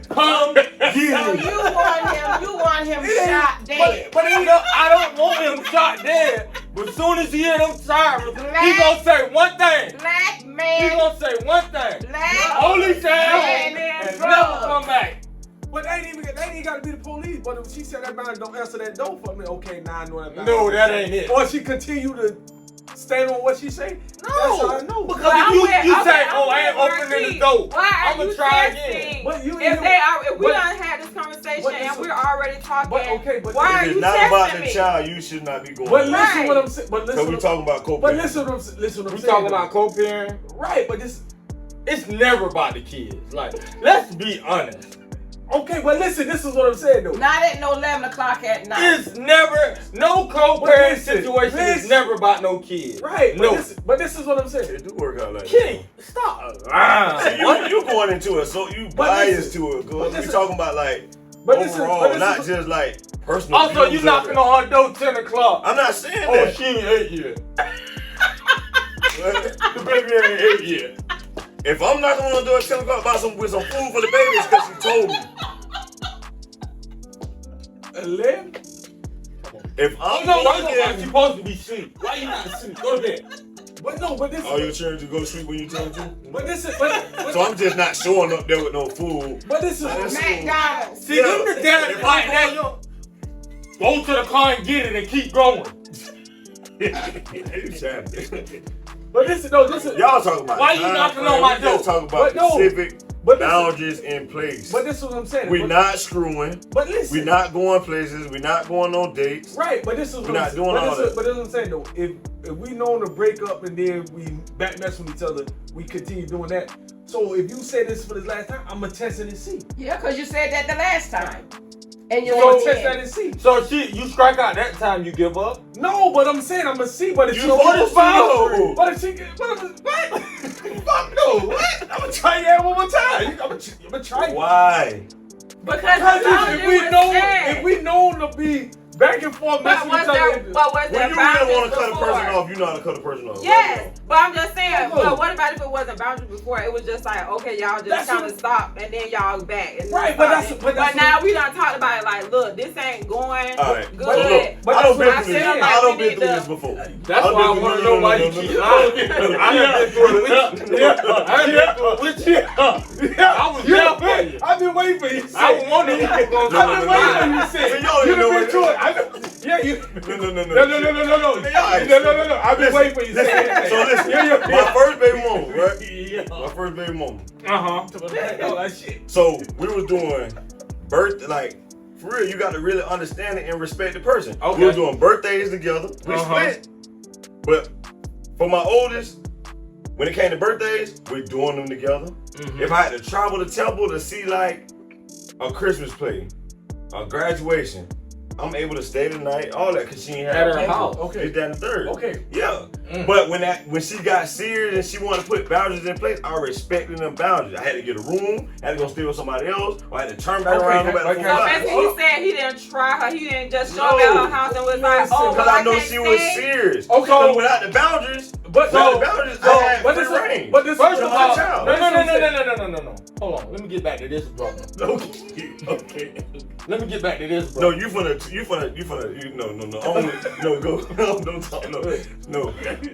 [SPEAKER 4] Come
[SPEAKER 5] So
[SPEAKER 4] here.
[SPEAKER 5] you want him shot dead.
[SPEAKER 4] But I don't want him shot dead. But as soon as he hear them sirens, he gonna say one thing.
[SPEAKER 5] Black
[SPEAKER 4] He
[SPEAKER 5] man,
[SPEAKER 4] gonna say one thing.
[SPEAKER 5] black
[SPEAKER 4] Only time
[SPEAKER 5] man,
[SPEAKER 4] and never come back.
[SPEAKER 6] But they ain't gotta be the police. But if she said that boundary don't answer that door for me, okay, now I know that boundary.
[SPEAKER 4] No, that ain't it.
[SPEAKER 6] Or she continue to stand on what she say. That's how I know.
[SPEAKER 4] Because
[SPEAKER 1] Well,
[SPEAKER 4] if you say,
[SPEAKER 1] I'm
[SPEAKER 4] oh, I ain't
[SPEAKER 1] with
[SPEAKER 4] opening the
[SPEAKER 1] Marquis.
[SPEAKER 4] door,
[SPEAKER 1] Why are
[SPEAKER 4] I'ma
[SPEAKER 1] you
[SPEAKER 4] try
[SPEAKER 1] testing?
[SPEAKER 4] again.
[SPEAKER 6] But you
[SPEAKER 1] If we
[SPEAKER 6] but-
[SPEAKER 1] done had this conversation
[SPEAKER 6] but
[SPEAKER 1] and
[SPEAKER 6] listen-
[SPEAKER 1] we're already talking,
[SPEAKER 6] but okay, but
[SPEAKER 1] why
[SPEAKER 3] If
[SPEAKER 1] are
[SPEAKER 3] it's
[SPEAKER 1] you
[SPEAKER 3] not
[SPEAKER 1] testing
[SPEAKER 3] about the
[SPEAKER 1] me?
[SPEAKER 3] child, you should not be going.
[SPEAKER 6] But
[SPEAKER 3] there.
[SPEAKER 6] listen
[SPEAKER 1] Right.
[SPEAKER 6] what I'm saying. But
[SPEAKER 3] So
[SPEAKER 6] listen.
[SPEAKER 3] we talking about co-parent.
[SPEAKER 6] But listen what I'm saying.
[SPEAKER 4] We talking about co-parent.
[SPEAKER 6] right. But this.
[SPEAKER 4] It's never about the kids. Like, let's be honest.
[SPEAKER 6] Okay, but listen. This is what I'm saying though.
[SPEAKER 5] not at no 11 o'clock at night.
[SPEAKER 4] It's never, no
[SPEAKER 6] But
[SPEAKER 4] co-parent
[SPEAKER 6] listen,
[SPEAKER 4] situation is
[SPEAKER 6] listen.
[SPEAKER 4] never about no kids.
[SPEAKER 6] Right.
[SPEAKER 4] No.
[SPEAKER 6] But this is what I'm saying.
[SPEAKER 3] It do work out like
[SPEAKER 4] Kitty,
[SPEAKER 3] that.
[SPEAKER 4] stop.
[SPEAKER 3] You going into it, so you
[SPEAKER 6] But
[SPEAKER 3] biased
[SPEAKER 6] listen,
[SPEAKER 3] to it.
[SPEAKER 6] but
[SPEAKER 3] We
[SPEAKER 6] listen-
[SPEAKER 3] talking about like
[SPEAKER 6] But this is-
[SPEAKER 3] overall,
[SPEAKER 6] but this
[SPEAKER 3] not
[SPEAKER 6] is-
[SPEAKER 3] just like personal.
[SPEAKER 4] Also,
[SPEAKER 3] views
[SPEAKER 4] you
[SPEAKER 3] of
[SPEAKER 4] knocking
[SPEAKER 3] it.
[SPEAKER 4] on her door 10 o'clock.
[SPEAKER 3] I'm not saying
[SPEAKER 4] Oh,
[SPEAKER 3] that.
[SPEAKER 4] she ain't 8 yet.
[SPEAKER 3] What?
[SPEAKER 4] The baby ain't 8 yet.
[SPEAKER 3] If I'm knocking on the door at 10 o'clock with some food for the baby, it's because she told me.
[SPEAKER 6] 11.
[SPEAKER 3] If I'm
[SPEAKER 4] No, why you
[SPEAKER 3] looking,
[SPEAKER 4] supposed to be asleep? Why you not asleep? Go to bed.
[SPEAKER 6] But no. But this.
[SPEAKER 3] are your children to go to sleep when you tell them to?
[SPEAKER 6] But this is.
[SPEAKER 3] So I'm just not showing up there with no food.
[SPEAKER 6] But this is.
[SPEAKER 3] That's-
[SPEAKER 5] McDonald's.
[SPEAKER 4] See, them the daddies like that. Go to the car and get it and keep going.
[SPEAKER 6] But this is no. This is.
[SPEAKER 3] Y'all talking about
[SPEAKER 4] Why you
[SPEAKER 3] time
[SPEAKER 4] knocking
[SPEAKER 3] frame.
[SPEAKER 4] on my
[SPEAKER 3] We just
[SPEAKER 6] door?
[SPEAKER 3] talking about
[SPEAKER 6] But no.
[SPEAKER 3] specific
[SPEAKER 6] But this is-
[SPEAKER 3] boundaries in place.
[SPEAKER 6] But this is what I'm saying.
[SPEAKER 3] We
[SPEAKER 6] but,
[SPEAKER 3] not screwing.
[SPEAKER 6] But listen.
[SPEAKER 3] We not going places. We not going on dates.
[SPEAKER 6] Right, but this is what
[SPEAKER 3] We're not
[SPEAKER 6] I'm,
[SPEAKER 3] doing
[SPEAKER 6] but
[SPEAKER 3] all
[SPEAKER 6] this is,
[SPEAKER 3] that.
[SPEAKER 6] But this is what I'm saying though. If we known to break up and then we back mess with each other, we continue doing that. So if you say this for this last time, I'ma test it and see.
[SPEAKER 5] Yeah, because you said that the last time. And you're
[SPEAKER 6] So
[SPEAKER 5] going
[SPEAKER 6] I'ma test that and see.
[SPEAKER 4] So you strike out that time, you give up.
[SPEAKER 6] No, but I'm saying I'ma see. But if
[SPEAKER 3] You
[SPEAKER 6] she
[SPEAKER 3] supposed to know.
[SPEAKER 6] But if she get, what? Fuck no. What? I'ma try it one more time. I'ma try it.
[SPEAKER 3] Why?
[SPEAKER 1] Because
[SPEAKER 6] Because
[SPEAKER 1] the
[SPEAKER 6] if we known to be back and forth
[SPEAKER 1] but
[SPEAKER 6] messing
[SPEAKER 1] was
[SPEAKER 6] with each
[SPEAKER 1] there,
[SPEAKER 6] other.
[SPEAKER 1] but was
[SPEAKER 3] When
[SPEAKER 1] there
[SPEAKER 3] you really
[SPEAKER 1] boundaries
[SPEAKER 3] want to cut a
[SPEAKER 1] before?
[SPEAKER 3] person off, you know how to cut a person off.
[SPEAKER 1] Yes, but I'm just saying.
[SPEAKER 6] No.
[SPEAKER 1] But what about if it wasn't boundaries before? It was just like, okay, y'all just
[SPEAKER 6] That's
[SPEAKER 1] kind of
[SPEAKER 6] what-
[SPEAKER 1] stop and then y'all back. And
[SPEAKER 6] Right,
[SPEAKER 1] then
[SPEAKER 6] but
[SPEAKER 1] stop
[SPEAKER 6] that's-
[SPEAKER 1] it.
[SPEAKER 6] but that's
[SPEAKER 1] now
[SPEAKER 6] what-
[SPEAKER 1] we done talked about it. Like, look, this ain't going
[SPEAKER 3] All right.
[SPEAKER 1] good.
[SPEAKER 3] But look,
[SPEAKER 6] But
[SPEAKER 3] I don't
[SPEAKER 6] that's
[SPEAKER 3] been
[SPEAKER 6] what
[SPEAKER 3] through
[SPEAKER 6] I'm
[SPEAKER 3] this.
[SPEAKER 6] saying.
[SPEAKER 3] I don't
[SPEAKER 1] We
[SPEAKER 3] been
[SPEAKER 1] need
[SPEAKER 3] through
[SPEAKER 1] to-
[SPEAKER 3] this before.
[SPEAKER 4] That's why I want to know why you keep lying. I done been through it with you. I done been through it with you. I was there for you.
[SPEAKER 6] I've been waiting for you to say.
[SPEAKER 4] I was wondering who was going to
[SPEAKER 6] I've been waiting for you to
[SPEAKER 3] So
[SPEAKER 6] say.
[SPEAKER 3] y'all
[SPEAKER 6] You
[SPEAKER 3] didn't know
[SPEAKER 6] done been
[SPEAKER 3] it.
[SPEAKER 6] to it. I know. Yeah, you.
[SPEAKER 3] No.
[SPEAKER 6] No. I've been waiting for you to say anything.
[SPEAKER 3] So listen,
[SPEAKER 6] Yeah.
[SPEAKER 3] my first baby mama, right?
[SPEAKER 4] Yeah.
[SPEAKER 3] My first baby mama.
[SPEAKER 6] All that shit.
[SPEAKER 3] So we was doing birth, like for real. You got to really understand it and respect the person.
[SPEAKER 4] Okay.
[SPEAKER 3] We were doing birthdays together. We
[SPEAKER 4] Uh-huh.
[SPEAKER 3] split, but for my oldest, when it came to birthdays, we're doing them together.
[SPEAKER 4] Mhm.
[SPEAKER 3] If I had to travel to Temple to see like a Christmas play, a graduation, I'm able to stay the night, all that, cause she ain't
[SPEAKER 4] At
[SPEAKER 3] had
[SPEAKER 4] her house.
[SPEAKER 6] Okay.
[SPEAKER 3] It's that and the third.
[SPEAKER 6] Okay.
[SPEAKER 3] Yeah.
[SPEAKER 4] Mm.
[SPEAKER 3] But when she got serious and she wanted to put boundaries in place, I respected them boundaries. I had to get a room, I had to go stay with somebody else, or I had to turn back
[SPEAKER 6] Okay,
[SPEAKER 3] around and go back
[SPEAKER 6] okay.
[SPEAKER 3] to
[SPEAKER 1] So
[SPEAKER 3] my
[SPEAKER 1] basically, he said he didn't try her. He didn't just show up
[SPEAKER 3] No.
[SPEAKER 1] at her house and was like,
[SPEAKER 6] Listen,
[SPEAKER 1] "Oh,
[SPEAKER 3] Because
[SPEAKER 1] well,
[SPEAKER 3] I know
[SPEAKER 1] can't
[SPEAKER 3] she was
[SPEAKER 1] stay."
[SPEAKER 3] serious.
[SPEAKER 6] Okay.
[SPEAKER 3] So without the boundaries,
[SPEAKER 6] But
[SPEAKER 3] without the boundaries, I had
[SPEAKER 6] but
[SPEAKER 3] free
[SPEAKER 6] this
[SPEAKER 3] reign.
[SPEAKER 6] but this
[SPEAKER 4] First of
[SPEAKER 3] my
[SPEAKER 4] all,
[SPEAKER 3] child.
[SPEAKER 4] no. Hold on. Let me get back to this, brother.
[SPEAKER 3] Okay.
[SPEAKER 4] Let me get back to this,
[SPEAKER 3] No,
[SPEAKER 4] brother.
[SPEAKER 3] no, go. No, don't talk, no.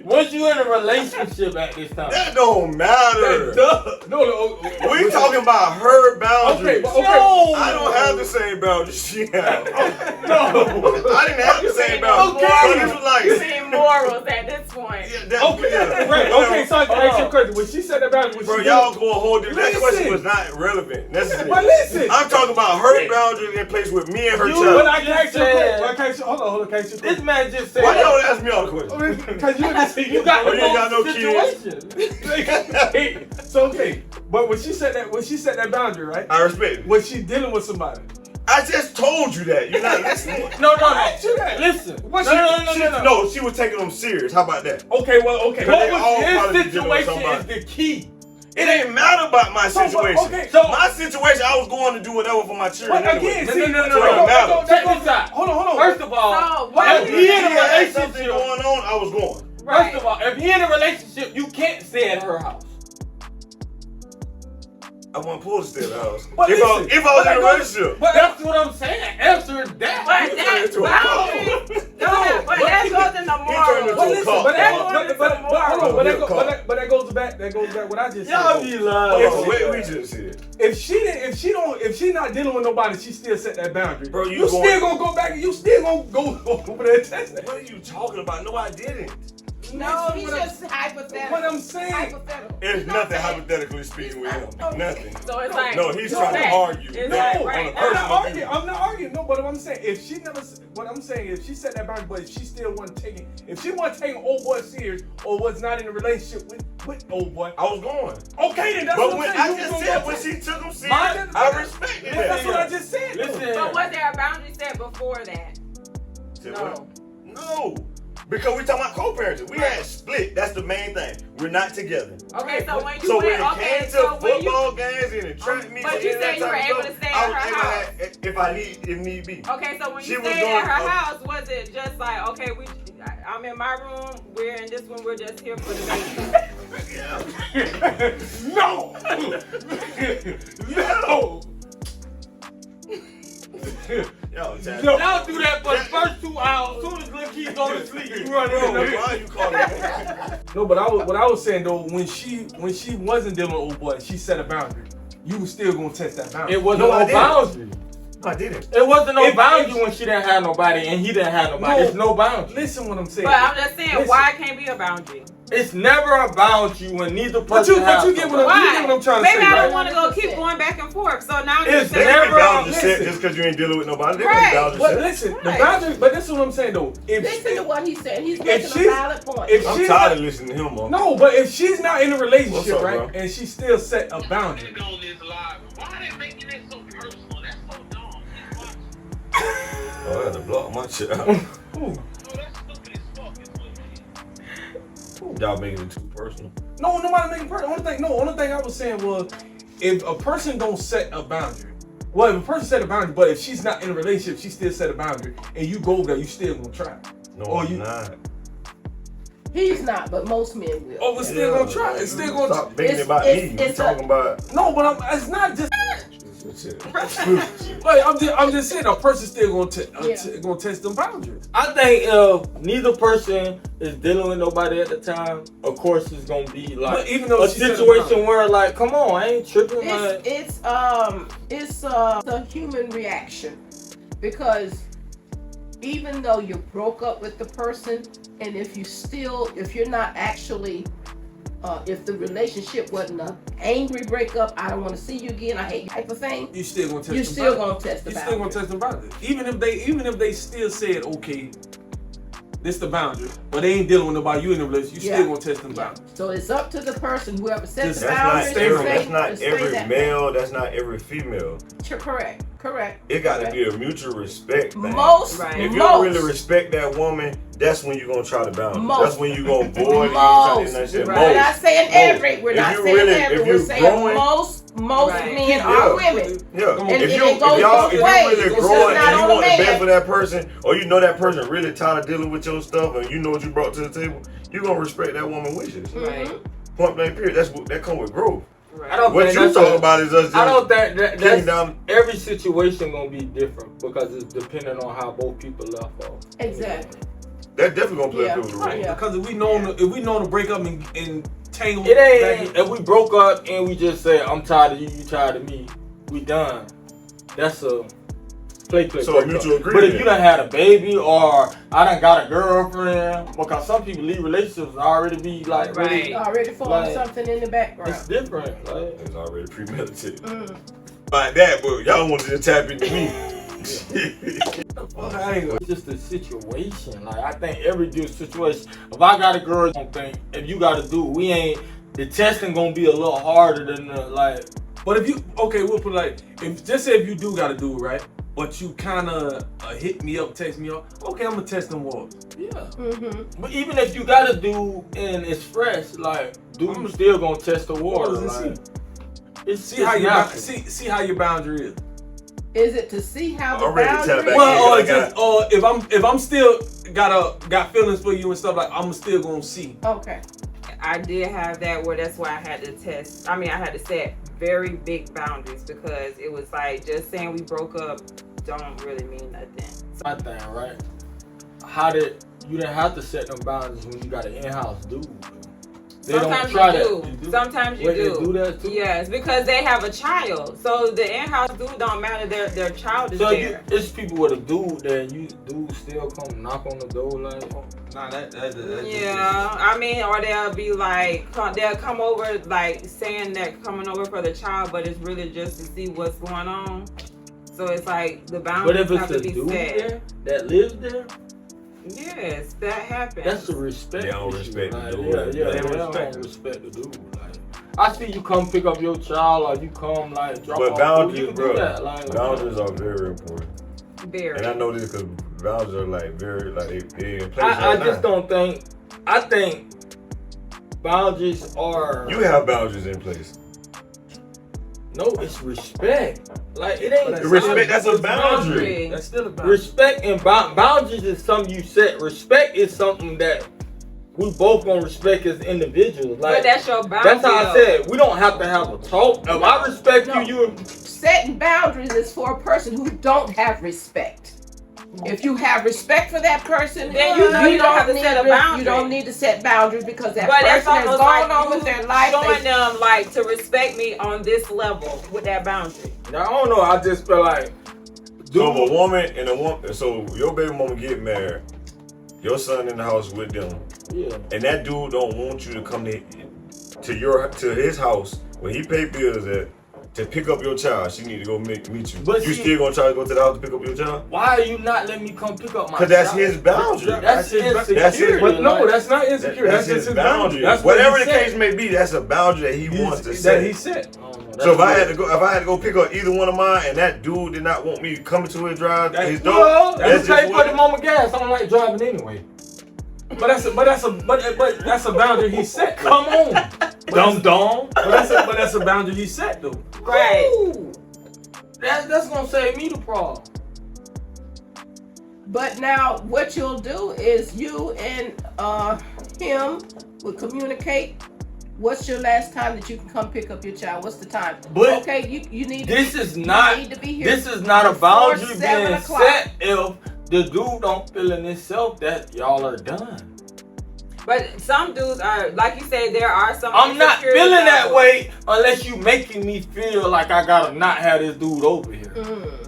[SPEAKER 4] Was you in a relationship at this time?
[SPEAKER 3] That don't matter.
[SPEAKER 6] no.
[SPEAKER 3] We talking about her boundaries.
[SPEAKER 6] Okay.
[SPEAKER 4] No.
[SPEAKER 3] I don't have the same boundaries she had.
[SPEAKER 6] No.
[SPEAKER 3] I didn't have the same boundaries.
[SPEAKER 1] Okay.
[SPEAKER 3] But this was like,
[SPEAKER 1] You mean morals at this point?
[SPEAKER 3] yeah, that,
[SPEAKER 6] Okay,
[SPEAKER 3] yeah.
[SPEAKER 6] right. Okay, so I can ask you a question. When she said that boundary, was
[SPEAKER 3] Bro,
[SPEAKER 6] she
[SPEAKER 3] y'all go a whole different. That
[SPEAKER 6] Listen.
[SPEAKER 3] question was not relevant. Necessary.
[SPEAKER 6] But listen.
[SPEAKER 3] I'm talking about her boundaries in place with me and her
[SPEAKER 4] You-
[SPEAKER 6] But
[SPEAKER 3] child.
[SPEAKER 6] I can ask you a
[SPEAKER 4] said-
[SPEAKER 6] question. I can ask you. Hold on. Can I ask you a
[SPEAKER 4] This
[SPEAKER 6] question?
[SPEAKER 4] man just said.
[SPEAKER 3] Why y'all ask me all the questions?
[SPEAKER 6] Because you just
[SPEAKER 4] You got
[SPEAKER 3] Oh,
[SPEAKER 4] the
[SPEAKER 3] you ain't got no
[SPEAKER 4] situation.
[SPEAKER 6] So okay, but when she said that boundary, right?
[SPEAKER 3] I respect it.
[SPEAKER 6] Was she dealing with somebody?
[SPEAKER 3] I just told you that. You're not listening.
[SPEAKER 4] No.
[SPEAKER 6] I asked you that.
[SPEAKER 4] Listen.
[SPEAKER 6] What
[SPEAKER 4] No.
[SPEAKER 3] No, she was taking them serious. How about that?
[SPEAKER 6] Okay, well, okay.
[SPEAKER 3] But they
[SPEAKER 4] What
[SPEAKER 3] all
[SPEAKER 4] was
[SPEAKER 3] probably
[SPEAKER 4] his
[SPEAKER 3] dealing with
[SPEAKER 4] situation is
[SPEAKER 3] somebody.
[SPEAKER 4] the key.
[SPEAKER 3] It ain't matter about my
[SPEAKER 6] So,
[SPEAKER 3] situation.
[SPEAKER 6] okay,
[SPEAKER 4] so-
[SPEAKER 3] my situation, I was going to do whatever for my children.
[SPEAKER 6] But
[SPEAKER 3] anyway.
[SPEAKER 6] again,
[SPEAKER 4] No,
[SPEAKER 6] see,
[SPEAKER 4] no.
[SPEAKER 3] So it don't matter.
[SPEAKER 4] Check this out.
[SPEAKER 6] Hold on.
[SPEAKER 4] First of all,
[SPEAKER 1] So, why
[SPEAKER 4] if
[SPEAKER 1] you
[SPEAKER 4] he in
[SPEAKER 3] If
[SPEAKER 4] a
[SPEAKER 3] he had something
[SPEAKER 4] relationship,
[SPEAKER 3] going on, I was going.
[SPEAKER 1] Right.
[SPEAKER 4] first of all, if he in a relationship, you can't stay at her house.
[SPEAKER 3] I want Paul to stay at the house.
[SPEAKER 6] But
[SPEAKER 3] If I was in a relationship.
[SPEAKER 4] But that's what I'm saying. Answer is that.
[SPEAKER 1] But
[SPEAKER 3] You
[SPEAKER 1] that
[SPEAKER 3] turned into a
[SPEAKER 1] boundary, no, but that goes in the
[SPEAKER 3] He turned into
[SPEAKER 1] morals.
[SPEAKER 3] a
[SPEAKER 6] listen,
[SPEAKER 3] cop.
[SPEAKER 6] but
[SPEAKER 1] that
[SPEAKER 6] that
[SPEAKER 1] goes
[SPEAKER 6] but
[SPEAKER 1] into
[SPEAKER 6] hold on,
[SPEAKER 1] morals.
[SPEAKER 6] but that goes back what I just
[SPEAKER 4] Y'all
[SPEAKER 6] said.
[SPEAKER 4] be
[SPEAKER 3] Hold
[SPEAKER 4] lying.
[SPEAKER 3] on, what we just said.
[SPEAKER 6] If she not dealing with nobody, she still set that boundary.
[SPEAKER 3] Bro,
[SPEAKER 6] you still gonna go back and you still gonna go over there and test that.
[SPEAKER 3] What are you talking about? No, I didn't.
[SPEAKER 5] No, he's
[SPEAKER 6] Listen,
[SPEAKER 5] just hypothetical.
[SPEAKER 6] what I'm saying.
[SPEAKER 5] Hypothetical.
[SPEAKER 3] It's
[SPEAKER 5] He's not
[SPEAKER 3] nothing
[SPEAKER 5] saying-
[SPEAKER 3] hypothetically speaking with him. Nothing.
[SPEAKER 1] So it's like,
[SPEAKER 3] No, he's
[SPEAKER 6] No,
[SPEAKER 3] trying to
[SPEAKER 1] fact.
[SPEAKER 3] argue.
[SPEAKER 1] It's
[SPEAKER 3] that
[SPEAKER 1] like,
[SPEAKER 3] on
[SPEAKER 1] right
[SPEAKER 3] a
[SPEAKER 1] now.
[SPEAKER 3] personal view.
[SPEAKER 6] I'm not arguing. No, but what I'm saying, if she still wasn't taking, if she wasn't taking old boy serious or was not in a relationship with old boy,
[SPEAKER 3] I was going.
[SPEAKER 6] okay, then that's
[SPEAKER 3] But
[SPEAKER 6] what
[SPEAKER 3] when
[SPEAKER 6] I'm
[SPEAKER 3] I
[SPEAKER 6] saying. You
[SPEAKER 3] just
[SPEAKER 6] was
[SPEAKER 3] said
[SPEAKER 6] gonna
[SPEAKER 3] when
[SPEAKER 6] go
[SPEAKER 3] she took him serious,
[SPEAKER 4] Mine-
[SPEAKER 3] I respected
[SPEAKER 6] that's
[SPEAKER 3] that.
[SPEAKER 6] what I just said. though.
[SPEAKER 4] Listen.
[SPEAKER 1] so was there a boundary set before that?
[SPEAKER 3] Said
[SPEAKER 1] No.
[SPEAKER 3] what? No. Because we talking about co-parenting. We had split. That's the main thing. We're not together.
[SPEAKER 1] Okay, so when you
[SPEAKER 3] So when
[SPEAKER 1] went,
[SPEAKER 3] it
[SPEAKER 1] okay,
[SPEAKER 3] came to
[SPEAKER 1] so when you,
[SPEAKER 3] football games and the track meets,
[SPEAKER 1] but
[SPEAKER 3] and
[SPEAKER 1] you
[SPEAKER 3] that
[SPEAKER 1] said you
[SPEAKER 3] type
[SPEAKER 1] were
[SPEAKER 3] of
[SPEAKER 1] able
[SPEAKER 3] stuff,
[SPEAKER 1] to stay
[SPEAKER 3] I
[SPEAKER 1] at
[SPEAKER 3] was
[SPEAKER 1] her
[SPEAKER 3] able to
[SPEAKER 1] house.
[SPEAKER 3] have- if need be.
[SPEAKER 1] Okay, so when
[SPEAKER 3] She
[SPEAKER 1] you
[SPEAKER 3] was
[SPEAKER 1] stayed at her
[SPEAKER 3] doing-
[SPEAKER 1] house, was it just like, okay, I'm in my room, we're in this one, we're just here for the baby?
[SPEAKER 6] No! No!
[SPEAKER 3] Yo, Chad.
[SPEAKER 6] No.
[SPEAKER 4] Y'all do that for the first 2 hours. As soon as Lil Keith go to sleep, you run
[SPEAKER 3] Bro,
[SPEAKER 4] in the
[SPEAKER 3] why you calling me?
[SPEAKER 6] No, but what I was saying though, when she wasn't dealing with old boy, she set a boundary. You was still gonna test that boundary.
[SPEAKER 4] It wasn't
[SPEAKER 3] No, I
[SPEAKER 4] no
[SPEAKER 3] didn't.
[SPEAKER 4] boundary.
[SPEAKER 3] I didn't.
[SPEAKER 4] It wasn't no
[SPEAKER 6] If-
[SPEAKER 4] boundary when she didn't have nobody and he didn't have nobody.
[SPEAKER 6] No.
[SPEAKER 4] It's no boundary.
[SPEAKER 6] Listen what I'm saying.
[SPEAKER 1] But I'm just saying,
[SPEAKER 6] Listen.
[SPEAKER 1] why it can't be a boundary?
[SPEAKER 4] It's never a boundary when neither
[SPEAKER 6] But
[SPEAKER 4] person
[SPEAKER 6] you
[SPEAKER 4] has
[SPEAKER 6] get what
[SPEAKER 4] somebody.
[SPEAKER 6] I'm, you
[SPEAKER 1] Why?
[SPEAKER 6] get what I'm trying to
[SPEAKER 1] Maybe
[SPEAKER 6] say,
[SPEAKER 1] I
[SPEAKER 6] right?
[SPEAKER 1] don't want to go keep going back and forth. So now you're
[SPEAKER 4] It's
[SPEAKER 3] They
[SPEAKER 1] saying,
[SPEAKER 3] can be
[SPEAKER 4] never-
[SPEAKER 3] boundaries set
[SPEAKER 6] listen.
[SPEAKER 3] just because you ain't dealing with nobody. They
[SPEAKER 1] Right.
[SPEAKER 3] can be boundaries
[SPEAKER 6] But
[SPEAKER 3] set.
[SPEAKER 6] listen, the
[SPEAKER 1] Right.
[SPEAKER 6] boundary. But this is what I'm saying though.
[SPEAKER 5] Listen to what he's saying. He's
[SPEAKER 6] If
[SPEAKER 5] making a
[SPEAKER 6] she's-
[SPEAKER 5] valid point.
[SPEAKER 6] if
[SPEAKER 3] I'm
[SPEAKER 6] she's
[SPEAKER 3] tired
[SPEAKER 6] not-
[SPEAKER 3] of listening to him, man.
[SPEAKER 6] No, but if she's not in a relationship,
[SPEAKER 3] What's up,
[SPEAKER 6] right,
[SPEAKER 3] bro?
[SPEAKER 6] and she still set a boundary.
[SPEAKER 7] on this live. Why are they making it so personal? That's so dumb. Just watch.
[SPEAKER 3] Oh, I had to block my shit out.
[SPEAKER 6] Ooh.
[SPEAKER 7] No, that's stupid as fuck. Is what it is.
[SPEAKER 3] Y'all making it too personal.
[SPEAKER 6] No, nobody making person. Only thing I was saying was, if a person don't set a boundary, well, if a person set a boundary, but if she's not in a relationship, she still set a boundary, and you go over there, you still gonna try.
[SPEAKER 3] No,
[SPEAKER 6] Or
[SPEAKER 3] I'm
[SPEAKER 6] you-
[SPEAKER 3] not.
[SPEAKER 5] He's not, but most men will.
[SPEAKER 6] Oh, we're still gonna try. It's still gonna.
[SPEAKER 3] Stop making it about
[SPEAKER 5] It's-
[SPEAKER 3] me. We
[SPEAKER 5] it's a-
[SPEAKER 3] talking about.
[SPEAKER 6] No, but it's not just.
[SPEAKER 3] Shit.
[SPEAKER 6] But I'm just saying, a person still gonna
[SPEAKER 5] Yeah.
[SPEAKER 6] gonna test them boundaries.
[SPEAKER 4] I think if neither person is dealing with nobody at the time, of course it's gonna be like
[SPEAKER 6] But even though
[SPEAKER 4] a
[SPEAKER 6] she said
[SPEAKER 4] situation where like, come on, I ain't tripping. Like,
[SPEAKER 5] It's the human reaction, because even though you broke up with the person, and if you're not actually, if the relationship wasn't an angry breakup, I don't want to see you again, I hate you type of thing,
[SPEAKER 6] You still gonna test.
[SPEAKER 5] you're
[SPEAKER 6] them
[SPEAKER 5] still
[SPEAKER 6] boundaries.
[SPEAKER 5] gonna test the
[SPEAKER 6] You still gonna
[SPEAKER 5] boundary.
[SPEAKER 6] test them boundaries. Even if they still said, okay, this the boundary, but they ain't dealing with nobody, you in a relationship, you
[SPEAKER 5] Yeah.
[SPEAKER 6] still gonna test them
[SPEAKER 5] Yeah.
[SPEAKER 6] boundaries.
[SPEAKER 5] So it's up to the person, whoever sets the
[SPEAKER 6] That's
[SPEAKER 3] That's not
[SPEAKER 5] boundaries,
[SPEAKER 6] stay
[SPEAKER 3] every.
[SPEAKER 5] to
[SPEAKER 3] That's
[SPEAKER 5] stay-
[SPEAKER 3] not
[SPEAKER 5] to stay
[SPEAKER 3] every
[SPEAKER 5] that-
[SPEAKER 3] male. That's not every female.
[SPEAKER 5] Correct. Correct.
[SPEAKER 3] It got to be a mutual respect thing.
[SPEAKER 5] Most,
[SPEAKER 1] Right.
[SPEAKER 3] If you
[SPEAKER 5] most,
[SPEAKER 3] don't really respect that woman, that's when you're gonna try to bounce.
[SPEAKER 5] Most.
[SPEAKER 3] That's when you're gonna avoid it.
[SPEAKER 5] most.
[SPEAKER 3] That shit.
[SPEAKER 1] Right.
[SPEAKER 5] We're not saying every. We're
[SPEAKER 3] If
[SPEAKER 5] not
[SPEAKER 3] you
[SPEAKER 5] saying
[SPEAKER 3] really-
[SPEAKER 5] every.
[SPEAKER 3] if
[SPEAKER 5] We're
[SPEAKER 3] you
[SPEAKER 5] saying
[SPEAKER 3] growing-
[SPEAKER 5] most
[SPEAKER 1] Right.
[SPEAKER 5] men
[SPEAKER 3] Yeah.
[SPEAKER 5] are women.
[SPEAKER 3] Yeah,
[SPEAKER 6] Come on.
[SPEAKER 5] And
[SPEAKER 3] if
[SPEAKER 5] it
[SPEAKER 3] you
[SPEAKER 5] goes
[SPEAKER 3] if y'all
[SPEAKER 5] both
[SPEAKER 3] if you
[SPEAKER 5] ways.
[SPEAKER 3] really
[SPEAKER 5] It's just
[SPEAKER 3] growing
[SPEAKER 5] not
[SPEAKER 3] and you
[SPEAKER 5] on a
[SPEAKER 3] want the best
[SPEAKER 5] man.
[SPEAKER 3] for that person, or you know that person really tired of dealing with your stuff, and you know what you brought to the table, you gonna respect that woman's wishes.
[SPEAKER 1] Right.
[SPEAKER 3] Point blank period. That's what that come with growth.
[SPEAKER 1] Right.
[SPEAKER 4] I don't
[SPEAKER 3] What
[SPEAKER 4] think
[SPEAKER 3] you
[SPEAKER 4] that's
[SPEAKER 3] talking
[SPEAKER 4] a-
[SPEAKER 3] about is us just
[SPEAKER 4] I don't think that
[SPEAKER 3] getting
[SPEAKER 4] that's
[SPEAKER 3] down.
[SPEAKER 4] every situation gonna be different because it's dependent on how both people left off.
[SPEAKER 5] Exactly.
[SPEAKER 3] That definitely gonna play
[SPEAKER 5] Yeah.
[SPEAKER 3] a pivotal role.
[SPEAKER 6] Right.
[SPEAKER 5] Yeah.
[SPEAKER 6] Because if we know to break up and tangle,
[SPEAKER 4] It ain't if we broke up and we just say I'm tired of you, you tired of me, we done. That's a play.
[SPEAKER 3] So a
[SPEAKER 4] breakup.
[SPEAKER 3] mutual
[SPEAKER 4] But if
[SPEAKER 3] agreement.
[SPEAKER 4] you done had a baby or I done got a girlfriend, because some people leave relationships already be like really,
[SPEAKER 1] Right.
[SPEAKER 5] Already forming
[SPEAKER 4] Like,
[SPEAKER 5] something in the background.
[SPEAKER 4] it's different. Like,
[SPEAKER 3] It's already premeditated.
[SPEAKER 5] Mm.
[SPEAKER 3] By that, but y'all want to just tap into me.
[SPEAKER 6] Well, I ain't gonna-
[SPEAKER 4] it's just a situation. Like I think every good situation. If I got a girl, I don't think if you got to do, we ain't. The testing gonna be a little harder than the like.
[SPEAKER 6] But if you we'll put it like if just say if you do gotta do it right, but you kind of hit me up, text me up. Okay, I'm gonna test them waters.
[SPEAKER 4] Yeah.
[SPEAKER 5] Mm-hmm.
[SPEAKER 4] But even if you got to do and it's fresh, like dude, still gonna test the water.
[SPEAKER 6] Waters and
[SPEAKER 4] Like, it's
[SPEAKER 6] See how your
[SPEAKER 4] natural.
[SPEAKER 6] see how your boundary is.
[SPEAKER 5] Is it to see how the
[SPEAKER 3] I'm ready to tap
[SPEAKER 5] boundary
[SPEAKER 3] back
[SPEAKER 6] Well,
[SPEAKER 3] in.
[SPEAKER 6] or just if I'm still got feelings for you and stuff like I'm still gonna see.
[SPEAKER 5] Okay.
[SPEAKER 1] I did have that where that's why I had to test. I mean, I had to set very big boundaries because it was like just saying we broke up don't really mean nothing.
[SPEAKER 4] My thing, right? How did you didn't have to set them boundaries when you got an in-house dude? They
[SPEAKER 1] Sometimes
[SPEAKER 4] don't try
[SPEAKER 1] you do.
[SPEAKER 4] that. You do?
[SPEAKER 1] Sometimes you
[SPEAKER 4] Wait,
[SPEAKER 1] do.
[SPEAKER 4] They do that too?
[SPEAKER 1] Yes, because they have a child. So the in-house dude don't matter. Their child is
[SPEAKER 4] So
[SPEAKER 1] there.
[SPEAKER 4] it's people with a dude that you dude still come knock on the door like.
[SPEAKER 6] Nah, that
[SPEAKER 1] Yeah, I mean, or they'll be like, they'll come over like saying they're coming over for the child, but it's really just to see what's going on. So it's like the
[SPEAKER 4] But
[SPEAKER 1] boundaries
[SPEAKER 4] if
[SPEAKER 1] have
[SPEAKER 4] it's
[SPEAKER 1] to
[SPEAKER 4] a
[SPEAKER 1] be
[SPEAKER 4] dude
[SPEAKER 1] set.
[SPEAKER 4] there that lives there,
[SPEAKER 1] Yes, that happens.
[SPEAKER 4] that's the respect.
[SPEAKER 3] They don't
[SPEAKER 4] issue.
[SPEAKER 3] respect the
[SPEAKER 4] Like,
[SPEAKER 3] dude.
[SPEAKER 4] Yeah,
[SPEAKER 3] They
[SPEAKER 4] they
[SPEAKER 3] don't
[SPEAKER 4] don't
[SPEAKER 3] respect
[SPEAKER 4] respect the dude. Like, I see you come pick up your child, or you come like drop
[SPEAKER 3] But
[SPEAKER 4] off.
[SPEAKER 3] boundaries,
[SPEAKER 4] You can
[SPEAKER 3] bro.
[SPEAKER 4] do that. Like,
[SPEAKER 3] Boundaries are very important,
[SPEAKER 1] very.
[SPEAKER 3] and I know this because boundaries are like very like they in place
[SPEAKER 4] I
[SPEAKER 3] right
[SPEAKER 4] just
[SPEAKER 3] now.
[SPEAKER 4] don't think. I think boundaries are.
[SPEAKER 3] You have boundaries in place.
[SPEAKER 4] No, it's respect. Like it ain't
[SPEAKER 6] But
[SPEAKER 3] Respect, that's a boundary.
[SPEAKER 6] That's still a boundary.
[SPEAKER 4] respect and boundaries is something you set. Respect is something that we both gonna respect as individuals.
[SPEAKER 1] But
[SPEAKER 4] Like
[SPEAKER 1] that's your boundary.
[SPEAKER 4] that's how I said. We don't have to have a talk. If I respect
[SPEAKER 5] No.
[SPEAKER 4] you.
[SPEAKER 5] Setting boundaries is for a person who don't have respect. If you have respect for that person,
[SPEAKER 1] Then you know you don't have to
[SPEAKER 5] need
[SPEAKER 1] set a
[SPEAKER 5] You
[SPEAKER 1] boundary.
[SPEAKER 5] don't need to set boundaries because that
[SPEAKER 1] But that's
[SPEAKER 5] person has
[SPEAKER 1] almost
[SPEAKER 5] gone
[SPEAKER 1] like
[SPEAKER 5] on
[SPEAKER 1] you
[SPEAKER 5] with their life.
[SPEAKER 1] showing them like to respect me on this level with that boundary.
[SPEAKER 4] I don't know. I just feel like.
[SPEAKER 3] So if a woman and a woman, so your baby mama get married, your son in the house with them,
[SPEAKER 4] Yeah.
[SPEAKER 3] and that dude don't want you to come to his house where he pay bills at to pick up your child. She need to go meet you.
[SPEAKER 4] But
[SPEAKER 3] You
[SPEAKER 4] see-
[SPEAKER 3] still gonna try to go to the house to pick up your child?
[SPEAKER 4] Why are you not letting me come pick up my?
[SPEAKER 3] Cause that's
[SPEAKER 4] child?
[SPEAKER 3] his boundary.
[SPEAKER 4] That's
[SPEAKER 6] his-
[SPEAKER 4] insecurity.
[SPEAKER 3] that's his-
[SPEAKER 6] But no,
[SPEAKER 4] like-
[SPEAKER 6] that's not insecure.
[SPEAKER 3] That's
[SPEAKER 6] just
[SPEAKER 3] his boundary.
[SPEAKER 6] That's what
[SPEAKER 3] Whatever
[SPEAKER 6] he
[SPEAKER 3] the
[SPEAKER 6] said.
[SPEAKER 3] case may be, that's a boundary that he wants to
[SPEAKER 6] that
[SPEAKER 3] set.
[SPEAKER 6] he said.
[SPEAKER 4] I don't know.
[SPEAKER 3] So if I
[SPEAKER 4] That's
[SPEAKER 3] had to go pick up either one of mine, and that dude did not want me coming to his drive,
[SPEAKER 6] That-
[SPEAKER 3] his door,
[SPEAKER 4] well,
[SPEAKER 3] that's
[SPEAKER 4] you pay
[SPEAKER 3] just
[SPEAKER 4] for
[SPEAKER 3] what.
[SPEAKER 4] the moment gas. I don't like driving anyway.
[SPEAKER 6] But that's a boundary he set. though.
[SPEAKER 4] Come on, dumb.
[SPEAKER 6] But that's a boundary he set though.
[SPEAKER 1] Right.
[SPEAKER 4] Ooh. That's gonna save me the problem.
[SPEAKER 5] But now what you'll do is you and him will communicate. What's your last time that you can come pick up your child? What's the time?
[SPEAKER 4] But
[SPEAKER 5] okay, you need
[SPEAKER 4] This is not.
[SPEAKER 5] you need to be here.
[SPEAKER 4] This is not a
[SPEAKER 5] before
[SPEAKER 4] boundary
[SPEAKER 5] 7
[SPEAKER 4] being
[SPEAKER 5] o'clock.
[SPEAKER 4] set if the dude don't feel in himself that y'all are done.
[SPEAKER 1] But some dudes are, like you say, there are some.
[SPEAKER 4] I'm not
[SPEAKER 1] insecurity
[SPEAKER 4] feeling that
[SPEAKER 1] levels.
[SPEAKER 4] way unless you making me feel like I gotta not have this dude over here.
[SPEAKER 5] Mm.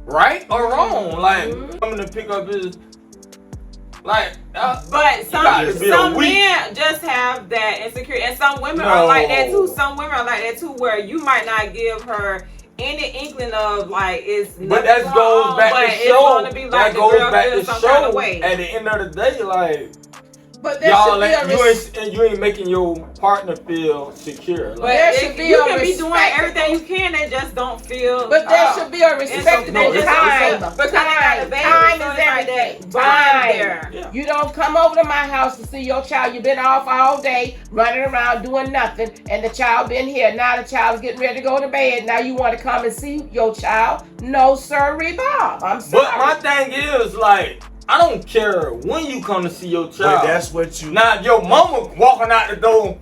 [SPEAKER 4] Right or wrong? Like
[SPEAKER 5] Mhm.
[SPEAKER 4] coming to pick up his like.
[SPEAKER 1] But
[SPEAKER 4] gotta
[SPEAKER 1] some
[SPEAKER 4] be a weak-
[SPEAKER 1] men just have that insecurity, and some women
[SPEAKER 4] No.
[SPEAKER 1] are like that too. Some women are like that too, where you might not give her any inkling of like it's.
[SPEAKER 4] But
[SPEAKER 1] nothing
[SPEAKER 4] that
[SPEAKER 1] going
[SPEAKER 4] goes
[SPEAKER 1] on,
[SPEAKER 4] back
[SPEAKER 1] but
[SPEAKER 4] to
[SPEAKER 1] it's
[SPEAKER 4] show.
[SPEAKER 1] gonna be like
[SPEAKER 4] That
[SPEAKER 1] the
[SPEAKER 4] goes
[SPEAKER 1] girl
[SPEAKER 4] back
[SPEAKER 1] feels
[SPEAKER 4] to
[SPEAKER 1] some kind of
[SPEAKER 4] show.
[SPEAKER 1] way.
[SPEAKER 4] At the end of the day, like
[SPEAKER 5] But there
[SPEAKER 4] y'all
[SPEAKER 5] should be a
[SPEAKER 4] you ain't making your partner feel secure.
[SPEAKER 1] But
[SPEAKER 4] Like,
[SPEAKER 5] there
[SPEAKER 1] if
[SPEAKER 5] should be
[SPEAKER 1] you
[SPEAKER 5] a
[SPEAKER 1] can be doing
[SPEAKER 5] respectable-
[SPEAKER 1] everything you can, they just don't feel.
[SPEAKER 5] But there should be a respectable
[SPEAKER 1] they just
[SPEAKER 5] time.
[SPEAKER 1] don't feel- because they got a baby,
[SPEAKER 5] Time
[SPEAKER 1] so
[SPEAKER 5] is
[SPEAKER 1] it's like
[SPEAKER 5] everything.
[SPEAKER 1] that bond
[SPEAKER 5] Time.
[SPEAKER 1] there.
[SPEAKER 4] yeah.
[SPEAKER 5] You don't come over to my house to see your child. You've been off all day, running around doing nothing, and the child been here. Now the child's getting ready to go to bed. Now you want to come and see your child? No, sirree, Bob. I'm sorry.
[SPEAKER 4] But my thing is, like, I don't care when you come to see your child.
[SPEAKER 3] But that's what you.
[SPEAKER 4] Now, if your mama walking out the door,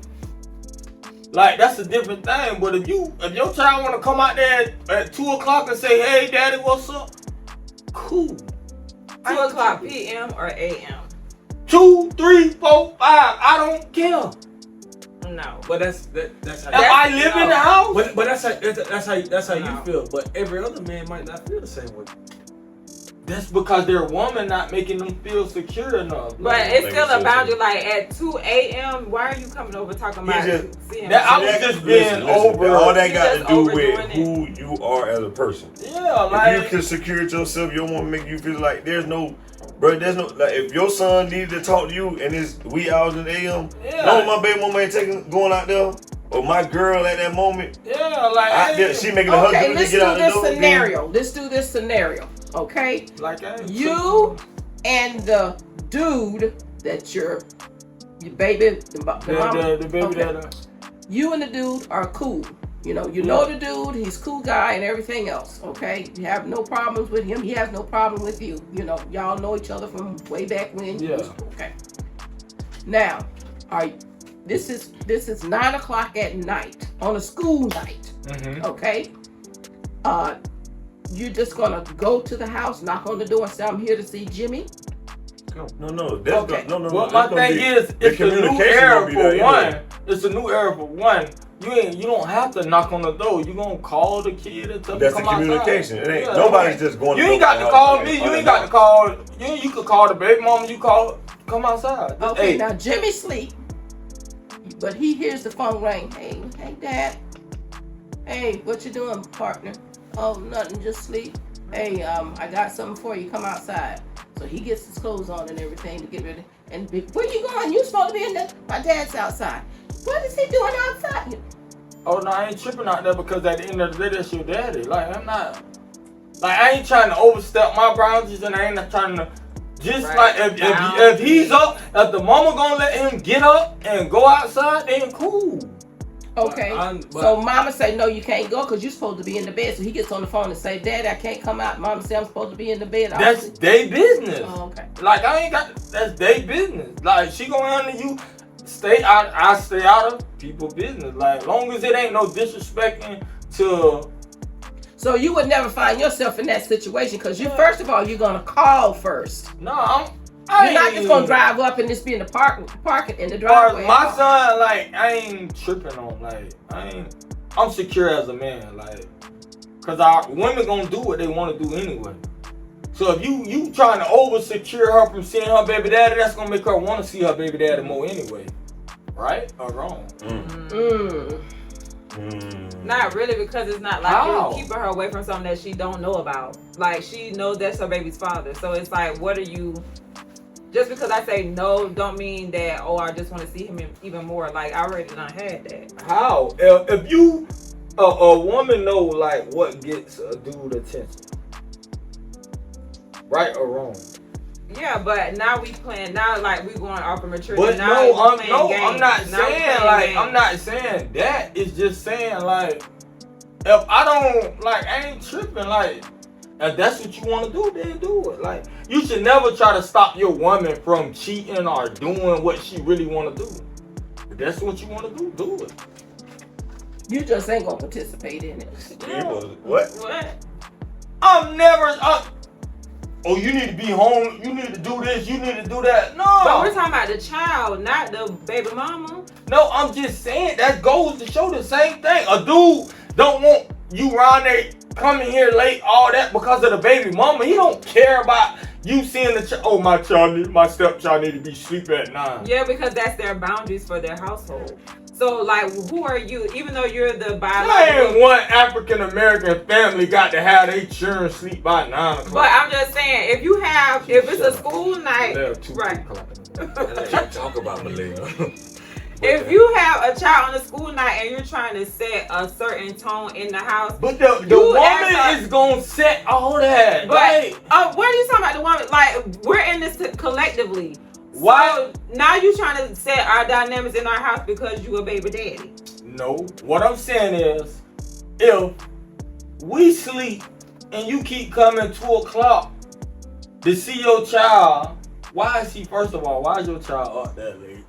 [SPEAKER 4] like, that's a different thing. But if your child want to come out there at 2 o'clock and say, hey, daddy, what's up? Cool.
[SPEAKER 1] 2 o'clock p.m. or a.m.
[SPEAKER 4] 2, 3, 4, 5. I don't care.
[SPEAKER 1] No.
[SPEAKER 6] But that's how.
[SPEAKER 4] If I live in the house,
[SPEAKER 6] But that's how
[SPEAKER 1] No.
[SPEAKER 6] you feel. But every other man might not feel the same way.
[SPEAKER 4] that's because their woman not making them feel secure enough.
[SPEAKER 1] But it's
[SPEAKER 3] Like
[SPEAKER 1] still
[SPEAKER 3] it's
[SPEAKER 1] about
[SPEAKER 3] so-
[SPEAKER 1] you. Like at 2 a.m., why are you coming over talking about seeing?
[SPEAKER 4] That- I was
[SPEAKER 3] Listen,
[SPEAKER 4] just being over.
[SPEAKER 3] All that
[SPEAKER 1] You
[SPEAKER 3] got
[SPEAKER 1] just
[SPEAKER 3] to do
[SPEAKER 1] overdoing
[SPEAKER 3] with
[SPEAKER 1] it.
[SPEAKER 3] who you are as a person.
[SPEAKER 4] Yeah,
[SPEAKER 3] If
[SPEAKER 4] like,
[SPEAKER 3] you can secure it yourself, your woman make you feel like there's no, bro. There's no like if your son needed to talk to you and it's wee hours in the AM.
[SPEAKER 4] Yeah.
[SPEAKER 3] No, my baby mama ain't going out there, or my girl at that moment.
[SPEAKER 4] yeah, like,
[SPEAKER 3] Out there,
[SPEAKER 4] hey,
[SPEAKER 3] she making her
[SPEAKER 5] Okay,
[SPEAKER 3] duty
[SPEAKER 5] let's
[SPEAKER 3] to
[SPEAKER 5] do
[SPEAKER 3] get out the
[SPEAKER 5] this
[SPEAKER 3] door.
[SPEAKER 5] scenario. Let's do this scenario. Okay,
[SPEAKER 4] like, hey,
[SPEAKER 5] you and the dude that your baby, the mama,
[SPEAKER 4] the baby
[SPEAKER 5] okay.
[SPEAKER 4] that.
[SPEAKER 5] You and the dude are cool. You know the dude, he's a cool guy and everything else, okay? You have no problems with him, he has no problem with you. Y'all know each other from way back when.
[SPEAKER 4] Yeah.
[SPEAKER 5] Okay. Now, this is 9 o'clock at night, on a school night,
[SPEAKER 4] Mm-hmm.
[SPEAKER 5] okay? You're just gonna go to the house, knock on the door and say, I'm here to see Jimmy?
[SPEAKER 3] No, that's
[SPEAKER 5] Okay.
[SPEAKER 3] no.
[SPEAKER 4] Well, my
[SPEAKER 3] that's gonna
[SPEAKER 4] thing
[SPEAKER 3] be-
[SPEAKER 4] is,
[SPEAKER 3] the
[SPEAKER 4] it's a new
[SPEAKER 3] communication
[SPEAKER 4] era
[SPEAKER 3] gonna be
[SPEAKER 4] for
[SPEAKER 3] there
[SPEAKER 4] one.
[SPEAKER 3] anyway.
[SPEAKER 4] It's a new era for one. You don't have to knock on the door. You gonna call the kid and tell him to
[SPEAKER 3] That's the
[SPEAKER 4] come
[SPEAKER 3] communication.
[SPEAKER 4] outside.
[SPEAKER 3] It ain't
[SPEAKER 4] Yeah,
[SPEAKER 3] nobody's
[SPEAKER 4] okay.
[SPEAKER 3] just going.
[SPEAKER 4] You
[SPEAKER 3] to
[SPEAKER 4] ain't
[SPEAKER 3] go
[SPEAKER 4] got
[SPEAKER 3] to
[SPEAKER 4] to
[SPEAKER 3] the
[SPEAKER 4] call
[SPEAKER 3] house
[SPEAKER 4] me.
[SPEAKER 3] and
[SPEAKER 4] You ain't
[SPEAKER 3] find
[SPEAKER 4] got to
[SPEAKER 3] out.
[SPEAKER 4] call. You could call the baby mama. You come outside.
[SPEAKER 5] Okay,
[SPEAKER 4] Hey,
[SPEAKER 5] now Jimmy sleep, but he hears the phone ring. Hey, Dad. Hey, what you doing, partner? Oh, nothing, just sleep. Hey, I got something for you. Come outside. So he gets his clothes on and everything to get ready. And where you going? You supposed to be in there. My dad's outside. What is he doing outside?
[SPEAKER 4] oh no, I ain't tripping out there because at the end of the day, that's your daddy. Like, I'm not. Like, I ain't trying to overstep my boundaries, and I ain't not trying to. Just
[SPEAKER 1] Right.
[SPEAKER 4] like if he's up, if the mama gonna let him get up and go outside, then cool.
[SPEAKER 5] Okay.
[SPEAKER 6] But-
[SPEAKER 5] So mama say, no, you can't go because you're supposed to be in the bed. So he gets on the phone and say, Daddy, I can't come out. Mama say I'm supposed to be in the bed.
[SPEAKER 4] That's their business.
[SPEAKER 5] Oh, okay.
[SPEAKER 4] Like, I ain't got. That's their business. Like, she gonna handle you. Stay out. I stay out of people's business. Like, long as it ain't no disrespecting to.
[SPEAKER 5] So you would never find yourself in that situation because you, first of all, you're gonna call first.
[SPEAKER 4] No,
[SPEAKER 5] You're not just gonna drive up and just be in the parking in the
[SPEAKER 4] Or
[SPEAKER 5] driveway.
[SPEAKER 4] my son, like, I ain't tripping on. Like, I'm secure as a man. Like, cause our women gonna do what they want to do anyway. So if you trying to over secure her from seeing her baby daddy, that's gonna make her want to see her baby daddy more anyway. Right or wrong?
[SPEAKER 1] Not really, because it's not like
[SPEAKER 4] How?
[SPEAKER 1] you're keeping her away from something that she don't know about. Like, she knows that's her baby's father. So it's like, what are you? Just because I say no, don't mean that. Oh, I just want to see him even more. Like, I already done had that.
[SPEAKER 4] How? If you a woman know like what gets a dude attention, right or wrong?
[SPEAKER 1] Yeah, but now we playing. Now, like, we going off of maturity.
[SPEAKER 4] But
[SPEAKER 1] now
[SPEAKER 4] no,
[SPEAKER 1] we
[SPEAKER 4] I'm
[SPEAKER 1] playing
[SPEAKER 4] no,
[SPEAKER 1] games.
[SPEAKER 4] I'm not
[SPEAKER 1] Now we
[SPEAKER 4] saying
[SPEAKER 1] playing
[SPEAKER 4] like
[SPEAKER 1] games.
[SPEAKER 4] I'm not saying that. It's just saying like if I don't like, I ain't tripping. Like, if that's what you want to do, then do it. Like, you should never try to stop your woman from cheating or doing what she really want to do. If that's what you want to do it.
[SPEAKER 5] You just ain't gonna participate in it.
[SPEAKER 3] What?
[SPEAKER 1] What?
[SPEAKER 4] I'm never. Oh, you need to be home. You need to do this. You need to do that.
[SPEAKER 1] But
[SPEAKER 4] No,
[SPEAKER 1] we're talking about the child, not the baby mama.
[SPEAKER 4] no. I'm just saying that goes to show the same thing. A dude don't want you around there coming here late, all that because of the baby mama. He don't care about you seeing the child. Oh, my stepchild need to be sleeping at 9.
[SPEAKER 1] Yeah, because that's their boundaries for their household. So, like, who are you? Even though you're the
[SPEAKER 4] Ain't
[SPEAKER 1] biological.
[SPEAKER 4] one African American family got to have their children sleep by 9 o'clock.
[SPEAKER 1] But I'm just saying, if it's a school night,
[SPEAKER 4] They're 2
[SPEAKER 1] right?
[SPEAKER 4] o'clock in the morning.
[SPEAKER 3] Let's talk about Malaya.
[SPEAKER 1] If you have a child on a school night and you're trying to set a certain tone in the house,
[SPEAKER 4] But the
[SPEAKER 1] You
[SPEAKER 4] woman
[SPEAKER 1] act
[SPEAKER 4] is gonna set all that.
[SPEAKER 1] but
[SPEAKER 4] Like,
[SPEAKER 1] what are you talking about? The woman, like we're in this collectively.
[SPEAKER 4] Why?
[SPEAKER 1] So now you trying to set our dynamics in our house because you a baby daddy.
[SPEAKER 4] no. What I'm saying is, if we sleep and you keep coming 2 o'clock to see your child, why is your child up that late?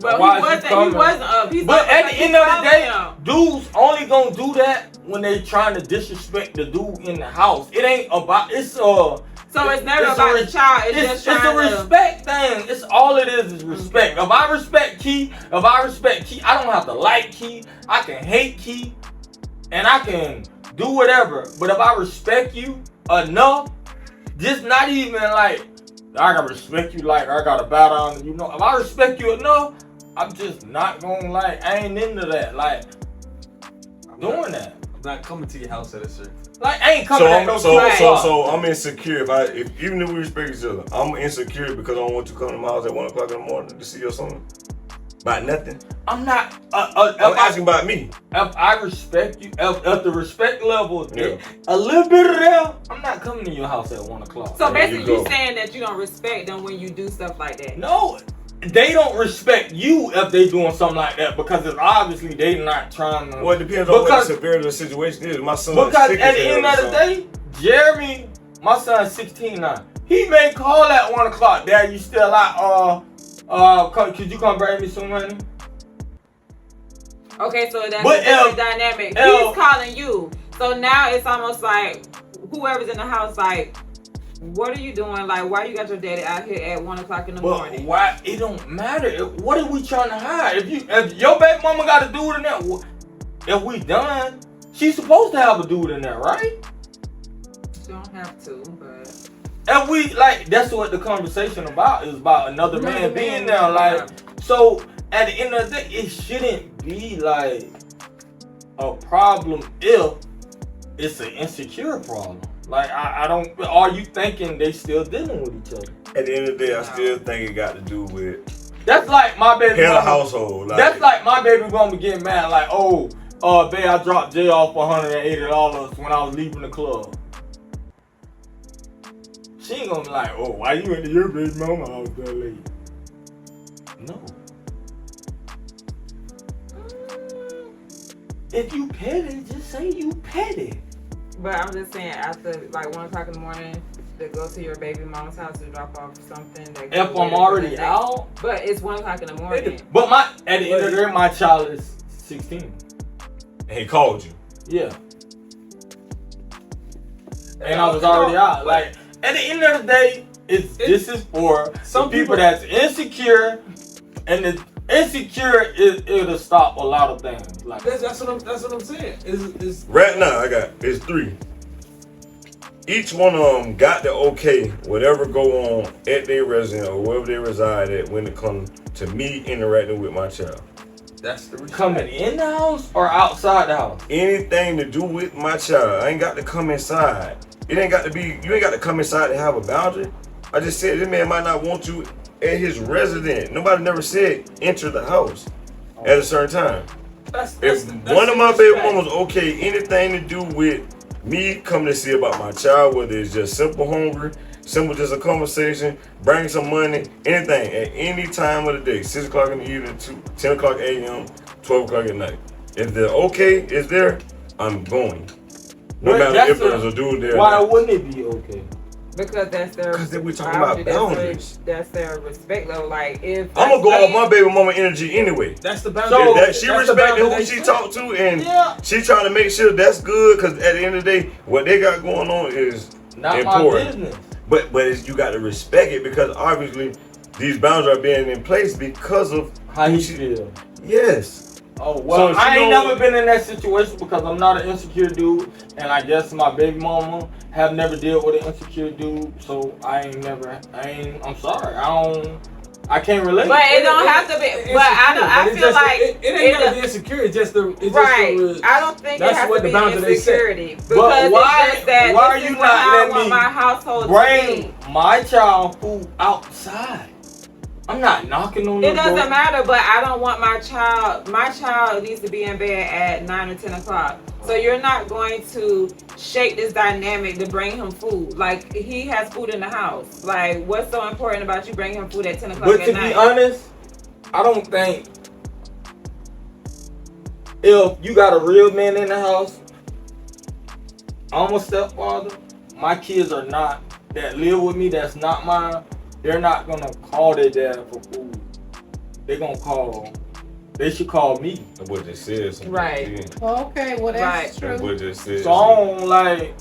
[SPEAKER 1] But
[SPEAKER 4] Why
[SPEAKER 1] he
[SPEAKER 4] is
[SPEAKER 1] wasn't up. He's
[SPEAKER 4] But
[SPEAKER 1] up
[SPEAKER 4] at
[SPEAKER 1] like
[SPEAKER 4] the
[SPEAKER 1] he
[SPEAKER 4] end of the
[SPEAKER 1] following
[SPEAKER 4] day,
[SPEAKER 1] him.
[SPEAKER 4] dudes only gonna do that when they trying to disrespect the dude in the house. It ain't about
[SPEAKER 1] So it's never
[SPEAKER 4] it's
[SPEAKER 1] about
[SPEAKER 4] a
[SPEAKER 1] the child. It's
[SPEAKER 4] It's
[SPEAKER 1] just
[SPEAKER 4] a
[SPEAKER 1] trying to.
[SPEAKER 4] respect thing. It's all it is respect. If I respect Key, I don't have to like Key. I can hate Key, and I can do whatever. But if I respect you enough, just not even like I gotta respect you, like I gotta bow down to you. Know, if I respect you enough, I'm just not gonna like. I ain't into that. Like doing that.
[SPEAKER 2] I'm not coming to your house at a certain.
[SPEAKER 4] Like I ain't coming at no
[SPEAKER 3] So I'm insecure. Even if we respect each other, I'm insecure because I don't want you to come to my house at 1 o'clock in the morning to see your son. About nothing.
[SPEAKER 4] I'm not.
[SPEAKER 3] I'm asking about me.
[SPEAKER 4] If I respect you, if the respect level,
[SPEAKER 3] Yeah.
[SPEAKER 4] a little bit of that, I'm not coming to your house at 1 o'clock.
[SPEAKER 1] So
[SPEAKER 3] There you
[SPEAKER 1] basically, you
[SPEAKER 3] go.
[SPEAKER 1] saying that you don't respect them when you do stuff like that.
[SPEAKER 4] No, they don't respect you if they doing something like that because it's obviously they not trying to.
[SPEAKER 3] Well, it depends on what
[SPEAKER 4] Because-
[SPEAKER 3] the severity of the situation is. My son
[SPEAKER 4] Because
[SPEAKER 3] sick
[SPEAKER 4] at
[SPEAKER 3] as
[SPEAKER 4] the
[SPEAKER 3] hell
[SPEAKER 4] end
[SPEAKER 3] or
[SPEAKER 4] of the
[SPEAKER 3] something.
[SPEAKER 4] day, Jeremy, my son's 16 now. He may call at 1 o'clock. Dad, you still out? Could you come bring me some money?
[SPEAKER 1] Okay, so that's
[SPEAKER 4] But
[SPEAKER 1] a different
[SPEAKER 4] if-
[SPEAKER 1] dynamic.
[SPEAKER 4] if-
[SPEAKER 1] He's calling you. So now it's almost like whoever's in the house, like, what are you doing? Like, why you got your daddy out here at 1 o'clock in the
[SPEAKER 4] But
[SPEAKER 1] morning?
[SPEAKER 4] why? It don't matter. What are we trying to hide? If your baby mama got a dude in there, if we done, she's supposed to have a dude in there, right?
[SPEAKER 1] You don't have to, but
[SPEAKER 4] And we like that's what the conversation about is about another man being there. Like, so at the end of the day, it shouldn't be like a problem if it's an insecure problem. Like I don't. Are you thinking they still dealing with each other?
[SPEAKER 3] At the end of the day, I still think it got to do with
[SPEAKER 4] That's like my baby
[SPEAKER 3] head of
[SPEAKER 4] mama.
[SPEAKER 3] household.
[SPEAKER 4] That's like my baby mama getting mad. Like, oh, babe, I dropped Jay off $180 when I was leaving the club. She ain't gonna be like, oh, why you into your baby mama house that late? No. If you petty, just say you petty.
[SPEAKER 1] But I'm just saying, after like 1 o'clock in the morning, to go to your baby mom's house to drop off something. That
[SPEAKER 4] If I'm already out,
[SPEAKER 1] But it's 1 o'clock in the morning.
[SPEAKER 4] but at the end of the day, my child is 16.
[SPEAKER 3] And he called you.
[SPEAKER 4] Yeah. And I was already out. Like, at the end of the day, this is for some people that's insecure, and the insecure it'll stop a lot of things. Like
[SPEAKER 6] That's what I'm saying. Is
[SPEAKER 3] Right now, it's 3. Each one of them got the okay, whatever go on at their residence or wherever they reside at when it comes to me interacting with my child.
[SPEAKER 2] That's the respect.
[SPEAKER 4] coming in the house or outside the house.
[SPEAKER 3] Anything to do with my child, I ain't got to come inside. It ain't got to be, you ain't got to come inside to have a boundary. I just said this man might not want you at his residence. Nobody never said enter the house at a certain time. If one of my baby mamas okay, anything to do with me coming to see about my child, whether it's just simple hungry, simple just a conversation, bring some money, anything at any time of the day, 6 o'clock in the evening, 10 o'clock a.m., 12 o'clock at night. If the okay is there, I'm going. No
[SPEAKER 4] But
[SPEAKER 3] matter
[SPEAKER 4] that's
[SPEAKER 3] if there's a dude there.
[SPEAKER 4] Why wouldn't it be okay?
[SPEAKER 1] Because that's their.
[SPEAKER 3] Because then we talking about boundaries.
[SPEAKER 1] That's their respect level. Like if
[SPEAKER 3] I'm gonna go off my baby mama energy anyway.
[SPEAKER 6] that's the boundary.
[SPEAKER 4] So-
[SPEAKER 3] If that she
[SPEAKER 6] That's the
[SPEAKER 3] respecting
[SPEAKER 6] boundary
[SPEAKER 3] who
[SPEAKER 6] they
[SPEAKER 3] she
[SPEAKER 6] set.
[SPEAKER 3] talked to and
[SPEAKER 4] Yeah.
[SPEAKER 3] she trying to make sure that's good, because at the end of the day, what they got going on is
[SPEAKER 4] Not
[SPEAKER 3] important.
[SPEAKER 4] my business.
[SPEAKER 3] But you got to respect it, because obviously these boundaries are being in place because of
[SPEAKER 4] How
[SPEAKER 3] who
[SPEAKER 4] you
[SPEAKER 3] she-
[SPEAKER 4] feel?
[SPEAKER 3] Yes.
[SPEAKER 4] Oh well,
[SPEAKER 3] So she
[SPEAKER 4] I ain't
[SPEAKER 3] know-
[SPEAKER 4] never been in that situation because I'm not an insecure dude, and I guess my baby mama have never dealt with an insecure dude, so I'm sorry, I can't relate.
[SPEAKER 1] But it don't have to be. But I feel like
[SPEAKER 6] it ain't gotta be insecure. It's just the
[SPEAKER 1] right. I don't think it
[SPEAKER 6] that's
[SPEAKER 1] has
[SPEAKER 6] what
[SPEAKER 1] to
[SPEAKER 6] the
[SPEAKER 1] be
[SPEAKER 6] boundary they set.
[SPEAKER 1] insecurity because
[SPEAKER 4] But why-
[SPEAKER 1] it's just that
[SPEAKER 4] why
[SPEAKER 1] this
[SPEAKER 4] are you
[SPEAKER 1] is
[SPEAKER 4] not
[SPEAKER 1] how I
[SPEAKER 4] letting
[SPEAKER 1] want
[SPEAKER 4] me
[SPEAKER 1] my household to
[SPEAKER 4] bring
[SPEAKER 1] be.
[SPEAKER 4] my child food outside. I'm not knocking on the
[SPEAKER 1] It doesn't
[SPEAKER 4] door.
[SPEAKER 1] matter, but I don't want my child. My child needs to be in bed at 9 or 10 o'clock. So you're not going to shake this dynamic to bring him food. Like, he has food in the house. Like, what's so important about you bringing him food at 10 o'clock
[SPEAKER 4] But
[SPEAKER 1] at
[SPEAKER 4] to
[SPEAKER 1] night?
[SPEAKER 4] be honest, I don't think if you got a real man in the house, I'm a stepfather. My kids are not that live with me. That's not mine. They're not gonna call their dad for food. They're gonna call. They should call me.
[SPEAKER 3] That's what they said. something.
[SPEAKER 1] Right.
[SPEAKER 5] Okay, well that's
[SPEAKER 1] Right.
[SPEAKER 3] That's
[SPEAKER 5] true.
[SPEAKER 3] what they said.
[SPEAKER 4] So I don't like.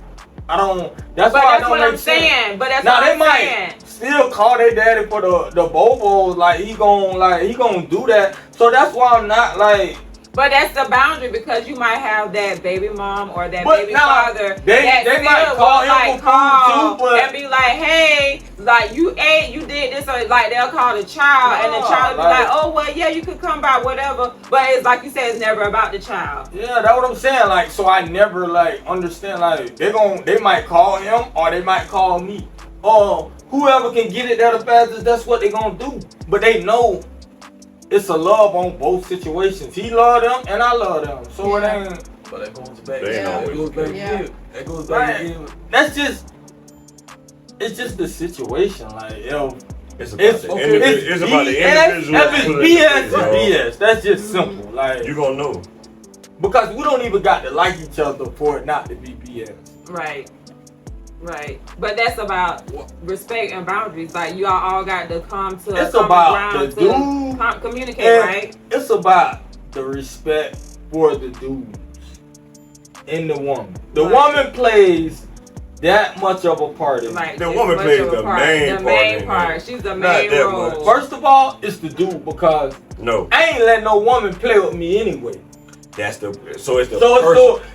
[SPEAKER 4] I don't. That's
[SPEAKER 1] But
[SPEAKER 4] why I
[SPEAKER 1] that's
[SPEAKER 4] don't
[SPEAKER 1] what I'm
[SPEAKER 4] make sense.
[SPEAKER 1] saying. But that's
[SPEAKER 4] Now
[SPEAKER 1] what
[SPEAKER 4] they
[SPEAKER 1] I'm
[SPEAKER 4] might
[SPEAKER 1] saying.
[SPEAKER 4] still call their daddy for the bobos. Like he gonna do that. So that's why I'm not like.
[SPEAKER 1] But that's the boundary because you might have that baby mom or that
[SPEAKER 4] But
[SPEAKER 1] baby
[SPEAKER 4] now,
[SPEAKER 1] father
[SPEAKER 4] they
[SPEAKER 1] that
[SPEAKER 4] might
[SPEAKER 1] still
[SPEAKER 4] call
[SPEAKER 1] will,
[SPEAKER 4] him
[SPEAKER 1] like
[SPEAKER 4] for food
[SPEAKER 1] call
[SPEAKER 4] too, but-
[SPEAKER 1] and be like, hey, like you ate, you did this, or like they'll call the child and the
[SPEAKER 4] No,
[SPEAKER 1] child will be
[SPEAKER 4] like-
[SPEAKER 1] like, oh well, yeah, you could come by, whatever. But it's like you said, it's never about the child.
[SPEAKER 4] Yeah, that's what I'm saying. Like, so I never like understand. Like, they might call him or they might call me. Or whoever can get it there the fastest, that's what they gonna do. But they know it's a love on both situations. He love them and I love them. So it ain't.
[SPEAKER 2] But that goes back.
[SPEAKER 3] They ain't
[SPEAKER 5] Yeah.
[SPEAKER 2] That
[SPEAKER 3] always
[SPEAKER 2] goes back
[SPEAKER 3] good.
[SPEAKER 5] Yeah.
[SPEAKER 2] again. That goes back
[SPEAKER 4] Right.
[SPEAKER 2] again.
[SPEAKER 4] That's just. It's just the situation. Like, yo,
[SPEAKER 3] It's about
[SPEAKER 4] it's
[SPEAKER 3] the
[SPEAKER 2] okay.
[SPEAKER 3] individual. It's about the
[SPEAKER 4] BS.
[SPEAKER 3] individual.
[SPEAKER 4] If it's BS, it's BS. That's just simple. Like,
[SPEAKER 3] You gonna know.
[SPEAKER 4] because we don't even got to like each other for it not to be BS.
[SPEAKER 1] Right. Right. But that's about respect and boundaries. Like you all got to come to
[SPEAKER 4] It's
[SPEAKER 1] a common
[SPEAKER 4] about
[SPEAKER 1] ground
[SPEAKER 4] the
[SPEAKER 1] to
[SPEAKER 4] dude
[SPEAKER 1] communicate,
[SPEAKER 4] and
[SPEAKER 1] right?
[SPEAKER 4] it's about the respect for the dudes and the woman. The
[SPEAKER 1] Right.
[SPEAKER 4] woman plays that much of a part in it.
[SPEAKER 1] Like
[SPEAKER 3] The
[SPEAKER 1] it's
[SPEAKER 3] woman
[SPEAKER 1] much
[SPEAKER 3] plays
[SPEAKER 1] of a
[SPEAKER 3] the
[SPEAKER 1] part.
[SPEAKER 3] main
[SPEAKER 1] The
[SPEAKER 3] part
[SPEAKER 1] main
[SPEAKER 3] in
[SPEAKER 1] part.
[SPEAKER 3] it.
[SPEAKER 1] She's the
[SPEAKER 3] Not
[SPEAKER 1] main
[SPEAKER 3] that
[SPEAKER 1] role.
[SPEAKER 3] much.
[SPEAKER 4] First of all, it's the dude because
[SPEAKER 3] No,
[SPEAKER 4] I ain't letting no woman play with me anyway.
[SPEAKER 3] that's the. So it's the
[SPEAKER 4] So,
[SPEAKER 3] person.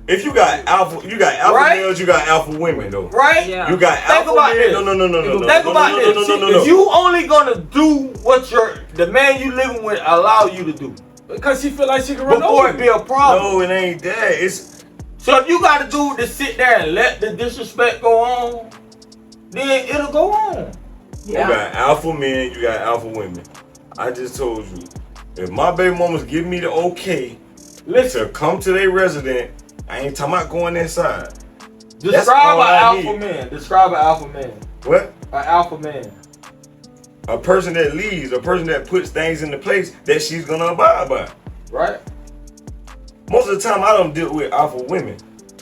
[SPEAKER 3] If you got alpha
[SPEAKER 4] Right?
[SPEAKER 3] males, you got alpha women though.
[SPEAKER 4] right?
[SPEAKER 1] Yeah.
[SPEAKER 3] You got
[SPEAKER 4] Think
[SPEAKER 3] alpha
[SPEAKER 4] about
[SPEAKER 3] men.
[SPEAKER 4] this.
[SPEAKER 3] No.
[SPEAKER 4] Think about this. If you only gonna do what the man you living with allow you to do
[SPEAKER 6] Because she feel like she can run
[SPEAKER 4] before
[SPEAKER 6] over
[SPEAKER 4] it be
[SPEAKER 6] you.
[SPEAKER 4] a problem.
[SPEAKER 3] No, it ain't that. It's
[SPEAKER 4] So if you got a dude to sit there and let the disrespect go on, then it'll go on.
[SPEAKER 3] you got alpha men, you got alpha women. I just told you, if my baby mamas give me the okay to come to their resident, I ain't talking about going inside.
[SPEAKER 4] Describe
[SPEAKER 3] all
[SPEAKER 4] an
[SPEAKER 3] I
[SPEAKER 4] alpha
[SPEAKER 3] need.
[SPEAKER 4] man. Describe an alpha man.
[SPEAKER 3] What?
[SPEAKER 4] An alpha man.
[SPEAKER 3] A person that leads, a person that puts things into place that she's gonna abide by.
[SPEAKER 4] Right?
[SPEAKER 3] Most of the time, I don't deal with alpha women.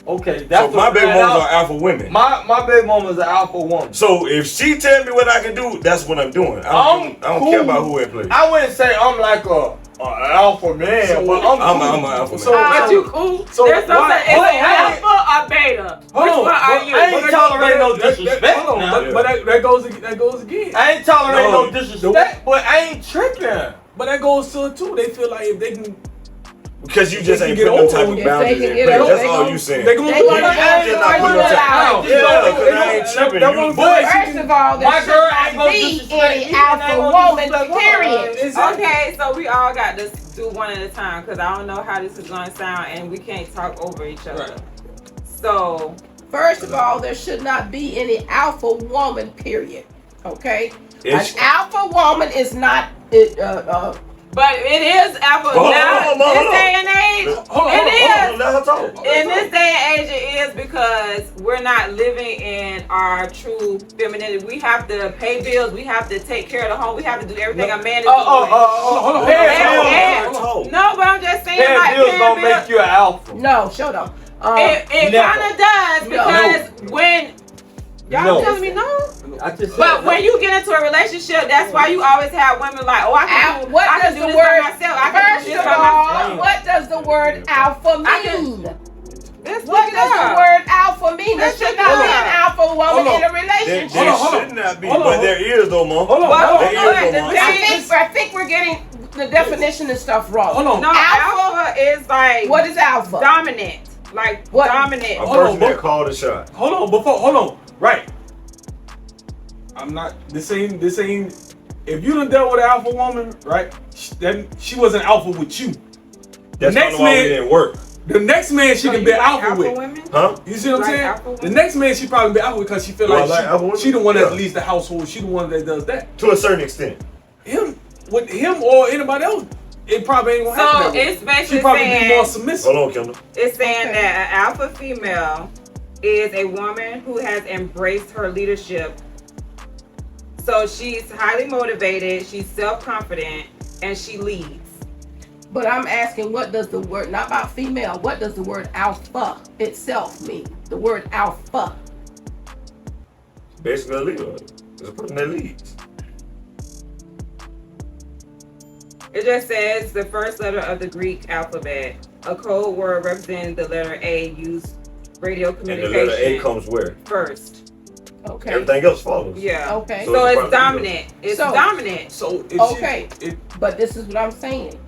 [SPEAKER 4] Okay, that's
[SPEAKER 3] So my
[SPEAKER 4] what
[SPEAKER 3] baby
[SPEAKER 4] that
[SPEAKER 3] mamas
[SPEAKER 4] al-
[SPEAKER 3] are alpha women.
[SPEAKER 4] My baby mama's an alpha woman.
[SPEAKER 3] So if she tell me what I can do, that's what I'm doing. I don't
[SPEAKER 4] cool.
[SPEAKER 3] care about who in place.
[SPEAKER 4] I wouldn't say I'm like a alpha man,
[SPEAKER 6] So,
[SPEAKER 4] but I'm
[SPEAKER 3] I'm
[SPEAKER 4] cool.
[SPEAKER 3] an alpha man.
[SPEAKER 6] So-
[SPEAKER 1] But you cool?
[SPEAKER 6] So
[SPEAKER 1] There's something.
[SPEAKER 6] why-
[SPEAKER 1] Is it
[SPEAKER 4] why-
[SPEAKER 1] alpha or beta?
[SPEAKER 6] Hold
[SPEAKER 1] Which
[SPEAKER 6] on,
[SPEAKER 1] one are
[SPEAKER 6] but
[SPEAKER 1] you?
[SPEAKER 4] I ain't tolerating no disrespect
[SPEAKER 6] Hold on,
[SPEAKER 4] now.
[SPEAKER 6] but that goes again.
[SPEAKER 4] I ain't tolerating
[SPEAKER 3] No,
[SPEAKER 4] no disrespect, but I ain't tripping.
[SPEAKER 6] But that goes to it too. They feel like if they can,
[SPEAKER 3] Because you just
[SPEAKER 6] They
[SPEAKER 3] ain't
[SPEAKER 6] can
[SPEAKER 3] putting
[SPEAKER 6] get
[SPEAKER 3] them type
[SPEAKER 6] over
[SPEAKER 3] of
[SPEAKER 6] it.
[SPEAKER 5] If they
[SPEAKER 3] boundaries
[SPEAKER 5] can
[SPEAKER 3] in
[SPEAKER 5] get
[SPEAKER 3] place.
[SPEAKER 5] over
[SPEAKER 3] That's
[SPEAKER 5] it,
[SPEAKER 3] all
[SPEAKER 5] they
[SPEAKER 3] you saying.
[SPEAKER 6] they gonna
[SPEAKER 5] They
[SPEAKER 6] do
[SPEAKER 5] wanna
[SPEAKER 6] it.
[SPEAKER 3] I just not
[SPEAKER 5] argue
[SPEAKER 3] putting
[SPEAKER 5] it
[SPEAKER 3] them
[SPEAKER 5] out.
[SPEAKER 3] type. Yeah, because I ain't tripping.
[SPEAKER 6] That
[SPEAKER 3] You-
[SPEAKER 6] one-
[SPEAKER 4] But
[SPEAKER 5] First of all, there
[SPEAKER 4] my
[SPEAKER 5] should
[SPEAKER 4] girl ain't
[SPEAKER 5] not
[SPEAKER 4] gonna
[SPEAKER 5] be
[SPEAKER 4] disrespect me,
[SPEAKER 5] any
[SPEAKER 4] and
[SPEAKER 5] alpha
[SPEAKER 4] ain't gonna
[SPEAKER 5] woman,
[SPEAKER 4] disrespect her.
[SPEAKER 5] period.
[SPEAKER 6] Exactly.
[SPEAKER 1] Okay, so we all got to do one at a time because I don't know how this is going to sound and we can't talk over each other.
[SPEAKER 6] Right.
[SPEAKER 1] So,
[SPEAKER 5] First of all, there should not be any alpha woman, period. Okay?
[SPEAKER 3] It's-
[SPEAKER 5] An alpha woman is not
[SPEAKER 1] but it is alpha
[SPEAKER 3] Hold on,
[SPEAKER 1] now.
[SPEAKER 3] hold on,
[SPEAKER 1] This
[SPEAKER 3] hold on.
[SPEAKER 1] day and age,
[SPEAKER 6] Hold on,
[SPEAKER 1] it
[SPEAKER 6] hold on,
[SPEAKER 1] is.
[SPEAKER 3] Let her talk.
[SPEAKER 1] In this day and age, it is because we're not living in our true femininity. We have to pay bills. We have to take care of the home. We have to do everything a man is doing.
[SPEAKER 6] hold on.
[SPEAKER 4] Paying
[SPEAKER 1] And-
[SPEAKER 4] bills-
[SPEAKER 3] Talk.
[SPEAKER 1] No, but I'm just saying,
[SPEAKER 4] paying
[SPEAKER 1] like,
[SPEAKER 4] bills
[SPEAKER 1] paying
[SPEAKER 4] don't
[SPEAKER 1] bills.
[SPEAKER 4] make you an alpha.
[SPEAKER 5] no, shut up.
[SPEAKER 1] It
[SPEAKER 4] Never.
[SPEAKER 1] kind of does because when y'all
[SPEAKER 4] No.
[SPEAKER 1] telling me no,
[SPEAKER 4] I just
[SPEAKER 1] but
[SPEAKER 4] said
[SPEAKER 1] when you get into a relationship, that's why you always have women like, oh, I can do,
[SPEAKER 5] What
[SPEAKER 1] I
[SPEAKER 5] does
[SPEAKER 1] can do
[SPEAKER 5] the
[SPEAKER 1] this
[SPEAKER 5] word?
[SPEAKER 1] by myself. I can
[SPEAKER 5] First
[SPEAKER 1] do this
[SPEAKER 5] of
[SPEAKER 1] by myself.
[SPEAKER 5] all, what does the word alpha
[SPEAKER 1] I can-
[SPEAKER 5] mean?
[SPEAKER 1] This
[SPEAKER 5] What
[SPEAKER 1] look
[SPEAKER 5] does
[SPEAKER 1] up.
[SPEAKER 5] the word alpha mean? There
[SPEAKER 1] Let's
[SPEAKER 5] should
[SPEAKER 1] check
[SPEAKER 5] not
[SPEAKER 1] it
[SPEAKER 5] be an
[SPEAKER 1] out.
[SPEAKER 5] alpha woman
[SPEAKER 6] Hold on.
[SPEAKER 5] in a
[SPEAKER 3] There,
[SPEAKER 5] relationship.
[SPEAKER 3] there
[SPEAKER 6] Hold on.
[SPEAKER 3] should not be,
[SPEAKER 6] Hold on.
[SPEAKER 3] but there is though, Mom.
[SPEAKER 6] Hold on,
[SPEAKER 1] Well,
[SPEAKER 6] hold on.
[SPEAKER 3] There
[SPEAKER 1] look,
[SPEAKER 3] is
[SPEAKER 1] the
[SPEAKER 3] no
[SPEAKER 1] thing
[SPEAKER 5] I think we're getting the definition and stuff wrong.
[SPEAKER 6] Hold on.
[SPEAKER 1] No, alpha is like
[SPEAKER 5] What is alpha?
[SPEAKER 1] dominant, like
[SPEAKER 5] What?
[SPEAKER 1] dominant.
[SPEAKER 3] A
[SPEAKER 6] Hold on,
[SPEAKER 3] person that called a shot.
[SPEAKER 6] Hold on. Right. I'm not. This ain't. If you done dealt with an alpha woman, right? Then she was an alpha with you.
[SPEAKER 3] That's
[SPEAKER 6] next
[SPEAKER 3] probably why we
[SPEAKER 6] man-
[SPEAKER 3] didn't work.
[SPEAKER 6] The next man she
[SPEAKER 1] So
[SPEAKER 6] can
[SPEAKER 1] you
[SPEAKER 6] be
[SPEAKER 1] like
[SPEAKER 6] alpha with.
[SPEAKER 1] women?
[SPEAKER 3] Huh?
[SPEAKER 6] You see what I'm
[SPEAKER 1] Like
[SPEAKER 6] saying?
[SPEAKER 1] alpha women?
[SPEAKER 6] The next man she probably be alpha because she feel
[SPEAKER 3] Do I
[SPEAKER 6] like
[SPEAKER 3] like alpha women?
[SPEAKER 6] she the one that
[SPEAKER 3] Yeah.
[SPEAKER 6] leads the household. She the one that does that.
[SPEAKER 3] To a certain extent.
[SPEAKER 6] with him or anybody else, it probably ain't gonna
[SPEAKER 1] So
[SPEAKER 6] happen.
[SPEAKER 1] it's
[SPEAKER 6] She
[SPEAKER 1] basically
[SPEAKER 6] probably be more
[SPEAKER 1] saying
[SPEAKER 6] submissive.
[SPEAKER 3] Hold on, Kendall.
[SPEAKER 1] it's saying
[SPEAKER 5] Okay.
[SPEAKER 1] that an alpha female is a woman who has embraced her leadership. So she's highly motivated, she's self-confident, and she leads.
[SPEAKER 5] But I'm asking, what does the word, not about female, what does the word alpha itself mean? The word alpha.
[SPEAKER 3] Basically, a leader. It's a person that leads.
[SPEAKER 1] It just says the first letter of the Greek alphabet, a code word representing the letter A used radio
[SPEAKER 3] And the
[SPEAKER 1] communication
[SPEAKER 3] letter A comes where?
[SPEAKER 1] first.
[SPEAKER 5] Okay.
[SPEAKER 3] Everything else follows.
[SPEAKER 1] Yeah.
[SPEAKER 5] Okay.
[SPEAKER 1] So
[SPEAKER 3] it's
[SPEAKER 1] it's
[SPEAKER 3] probably
[SPEAKER 1] dominant. It's
[SPEAKER 5] So-
[SPEAKER 1] dominant.
[SPEAKER 6] So if
[SPEAKER 5] Okay.
[SPEAKER 6] she,
[SPEAKER 5] But this is what I'm saying.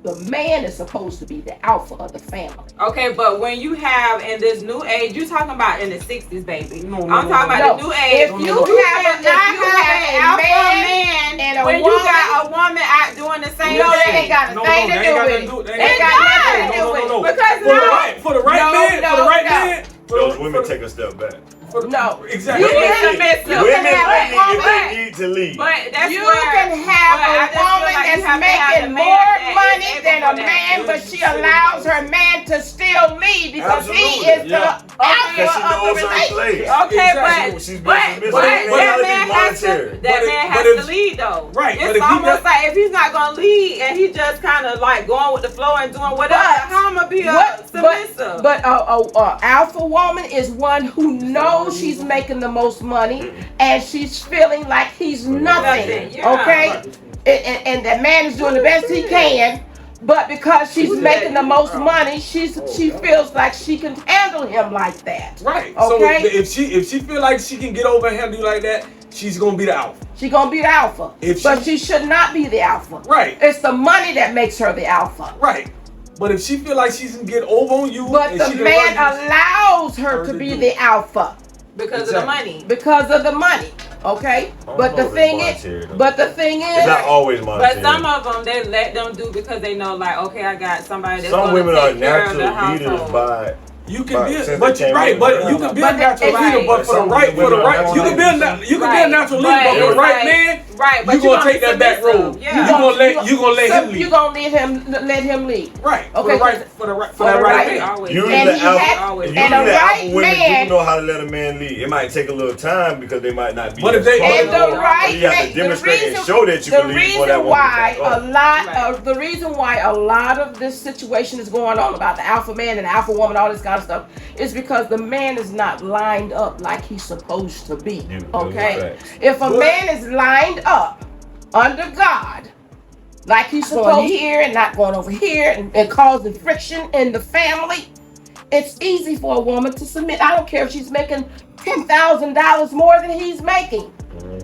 [SPEAKER 5] The man is supposed to be the alpha of the family.
[SPEAKER 1] Okay, but when you have in this new age, you talking about in the 60s, baby.
[SPEAKER 6] No,
[SPEAKER 1] I'm
[SPEAKER 6] no,
[SPEAKER 1] talking
[SPEAKER 6] no,
[SPEAKER 1] about
[SPEAKER 5] no.
[SPEAKER 1] the new age.
[SPEAKER 5] If
[SPEAKER 6] you
[SPEAKER 5] have a
[SPEAKER 1] alpha
[SPEAKER 5] man and a
[SPEAKER 1] when you
[SPEAKER 5] woman-
[SPEAKER 1] got a woman out doing the same
[SPEAKER 5] No,
[SPEAKER 1] thing.
[SPEAKER 5] that ain't got a
[SPEAKER 6] No,
[SPEAKER 5] thing
[SPEAKER 6] no,
[SPEAKER 5] to
[SPEAKER 6] they
[SPEAKER 5] do
[SPEAKER 6] ain't got
[SPEAKER 5] with
[SPEAKER 6] nothing
[SPEAKER 5] it.
[SPEAKER 6] to do- they
[SPEAKER 5] They
[SPEAKER 6] ain't
[SPEAKER 5] got
[SPEAKER 1] got
[SPEAKER 5] nothing
[SPEAKER 1] nothing
[SPEAKER 5] to
[SPEAKER 1] to
[SPEAKER 5] do with
[SPEAKER 1] do
[SPEAKER 5] it.
[SPEAKER 1] with it. Because
[SPEAKER 6] for the
[SPEAKER 1] now-
[SPEAKER 6] right, for the right
[SPEAKER 5] No,
[SPEAKER 6] man,
[SPEAKER 5] no,
[SPEAKER 6] for the right
[SPEAKER 5] no.
[SPEAKER 6] man.
[SPEAKER 3] Those women take a step back.
[SPEAKER 5] No.
[SPEAKER 6] Exactly.
[SPEAKER 1] You be submissive.
[SPEAKER 5] You
[SPEAKER 3] Women
[SPEAKER 5] can have a
[SPEAKER 3] lead if
[SPEAKER 5] woman-
[SPEAKER 3] they need to lead.
[SPEAKER 1] But that's
[SPEAKER 5] You
[SPEAKER 1] where,
[SPEAKER 5] can
[SPEAKER 1] but I
[SPEAKER 5] have a
[SPEAKER 1] just feel
[SPEAKER 5] woman
[SPEAKER 1] like you
[SPEAKER 5] that's
[SPEAKER 1] have to have the
[SPEAKER 5] making
[SPEAKER 1] man
[SPEAKER 5] more
[SPEAKER 1] that is
[SPEAKER 5] money
[SPEAKER 1] able
[SPEAKER 5] than
[SPEAKER 1] for
[SPEAKER 5] a
[SPEAKER 1] that.
[SPEAKER 5] man, but she allows her man to still lead because he
[SPEAKER 3] Absolutely.
[SPEAKER 5] is the
[SPEAKER 4] Yeah.
[SPEAKER 3] Because she
[SPEAKER 5] alpha of the
[SPEAKER 3] knows her
[SPEAKER 5] relationship.
[SPEAKER 3] place.
[SPEAKER 1] Okay,
[SPEAKER 6] Exactly.
[SPEAKER 3] She's
[SPEAKER 1] but
[SPEAKER 3] being
[SPEAKER 6] but-
[SPEAKER 1] that
[SPEAKER 6] but-
[SPEAKER 1] man has to
[SPEAKER 3] monetary.
[SPEAKER 1] that
[SPEAKER 6] But
[SPEAKER 1] man
[SPEAKER 6] if-
[SPEAKER 1] has
[SPEAKER 6] but
[SPEAKER 1] to
[SPEAKER 6] if-
[SPEAKER 1] lead though.
[SPEAKER 6] Right, but
[SPEAKER 1] It's
[SPEAKER 6] if he
[SPEAKER 1] almost
[SPEAKER 6] does-
[SPEAKER 1] like if he's not gonna lead and he just kind of like going with the flow and doing whatever,
[SPEAKER 5] But-
[SPEAKER 1] how I'm gonna be submissive?
[SPEAKER 5] But a alpha woman is one who knows she's making the most money and she's feeling like he's nothing.
[SPEAKER 1] Nothing, yeah.
[SPEAKER 5] Okay, and that man is doing the best he can. But because she's making the most money, she feels like she can handle him like that.
[SPEAKER 6] Right.
[SPEAKER 5] Okay.
[SPEAKER 6] So if she feel like she can get over and handle you like that, she's gonna be the alpha.
[SPEAKER 5] She's gonna be the alpha.
[SPEAKER 6] If
[SPEAKER 5] But
[SPEAKER 6] she-
[SPEAKER 5] she should not be the alpha.
[SPEAKER 6] Right.
[SPEAKER 5] It's the money that makes her the alpha.
[SPEAKER 6] Right. But if she feel like she can get over on you,
[SPEAKER 5] But
[SPEAKER 6] and
[SPEAKER 5] the
[SPEAKER 6] she can
[SPEAKER 5] man
[SPEAKER 6] run you-
[SPEAKER 5] allows her to be the alpha
[SPEAKER 1] because of the money.
[SPEAKER 5] because of the money. Okay. But the thing is,
[SPEAKER 3] It's not always monetary.
[SPEAKER 1] But some of them they let them do because they know like okay I got somebody that's
[SPEAKER 3] Some
[SPEAKER 1] gonna
[SPEAKER 3] women are
[SPEAKER 1] take care of the
[SPEAKER 3] natural leaders
[SPEAKER 1] household.
[SPEAKER 3] by.
[SPEAKER 6] you can
[SPEAKER 3] Right,
[SPEAKER 6] be,
[SPEAKER 3] since
[SPEAKER 6] but
[SPEAKER 3] they came
[SPEAKER 6] right,
[SPEAKER 3] in,
[SPEAKER 6] but
[SPEAKER 3] yeah.
[SPEAKER 6] you can be
[SPEAKER 5] But
[SPEAKER 6] a natural
[SPEAKER 1] right.
[SPEAKER 6] leader, but for the
[SPEAKER 3] Some
[SPEAKER 6] right,
[SPEAKER 3] women are
[SPEAKER 6] you can be a
[SPEAKER 1] Right.
[SPEAKER 6] natural leader, but for the
[SPEAKER 1] it's
[SPEAKER 6] right
[SPEAKER 1] like-
[SPEAKER 6] man,
[SPEAKER 1] right, but
[SPEAKER 6] you gonna take
[SPEAKER 1] be
[SPEAKER 6] that back
[SPEAKER 1] submissive.
[SPEAKER 6] road.
[SPEAKER 1] Yeah.
[SPEAKER 6] You gonna let him
[SPEAKER 5] You
[SPEAKER 6] lead.
[SPEAKER 5] gonna let him lead.
[SPEAKER 6] Right. For
[SPEAKER 5] Okay,
[SPEAKER 6] the right, for
[SPEAKER 5] for
[SPEAKER 6] that
[SPEAKER 5] the
[SPEAKER 6] right
[SPEAKER 5] right-
[SPEAKER 6] man.
[SPEAKER 1] Always.
[SPEAKER 3] Usually
[SPEAKER 5] And
[SPEAKER 3] the
[SPEAKER 5] he
[SPEAKER 3] alpha,
[SPEAKER 5] had-
[SPEAKER 3] usually
[SPEAKER 5] and a
[SPEAKER 3] the alpha
[SPEAKER 5] right
[SPEAKER 3] women
[SPEAKER 5] man-
[SPEAKER 3] do know how to let a man lead. It might take a little time because they might not be.
[SPEAKER 6] But if
[SPEAKER 3] as
[SPEAKER 6] they-
[SPEAKER 3] strong.
[SPEAKER 5] And the right
[SPEAKER 3] you have
[SPEAKER 5] man-
[SPEAKER 3] to
[SPEAKER 5] the
[SPEAKER 3] demonstrate and
[SPEAKER 5] reason-
[SPEAKER 3] show that you
[SPEAKER 5] The
[SPEAKER 3] can lead for that
[SPEAKER 5] reason
[SPEAKER 3] woman.
[SPEAKER 5] why
[SPEAKER 3] to back
[SPEAKER 5] a
[SPEAKER 3] up.
[SPEAKER 5] lot
[SPEAKER 1] Right.
[SPEAKER 5] of the reason why a lot of this situation is going on about the alpha man and the alpha woman, all this kind of stuff, is because the man is not lined up like he's supposed to be.
[SPEAKER 3] Yeah,
[SPEAKER 5] Okay,
[SPEAKER 3] facts.
[SPEAKER 5] if a
[SPEAKER 6] But-
[SPEAKER 5] man is lined up under God, like he's going here and not going over here and causing friction in the family, it's easy for a woman to submit. I don't care if she's making $10,000 more than he's making,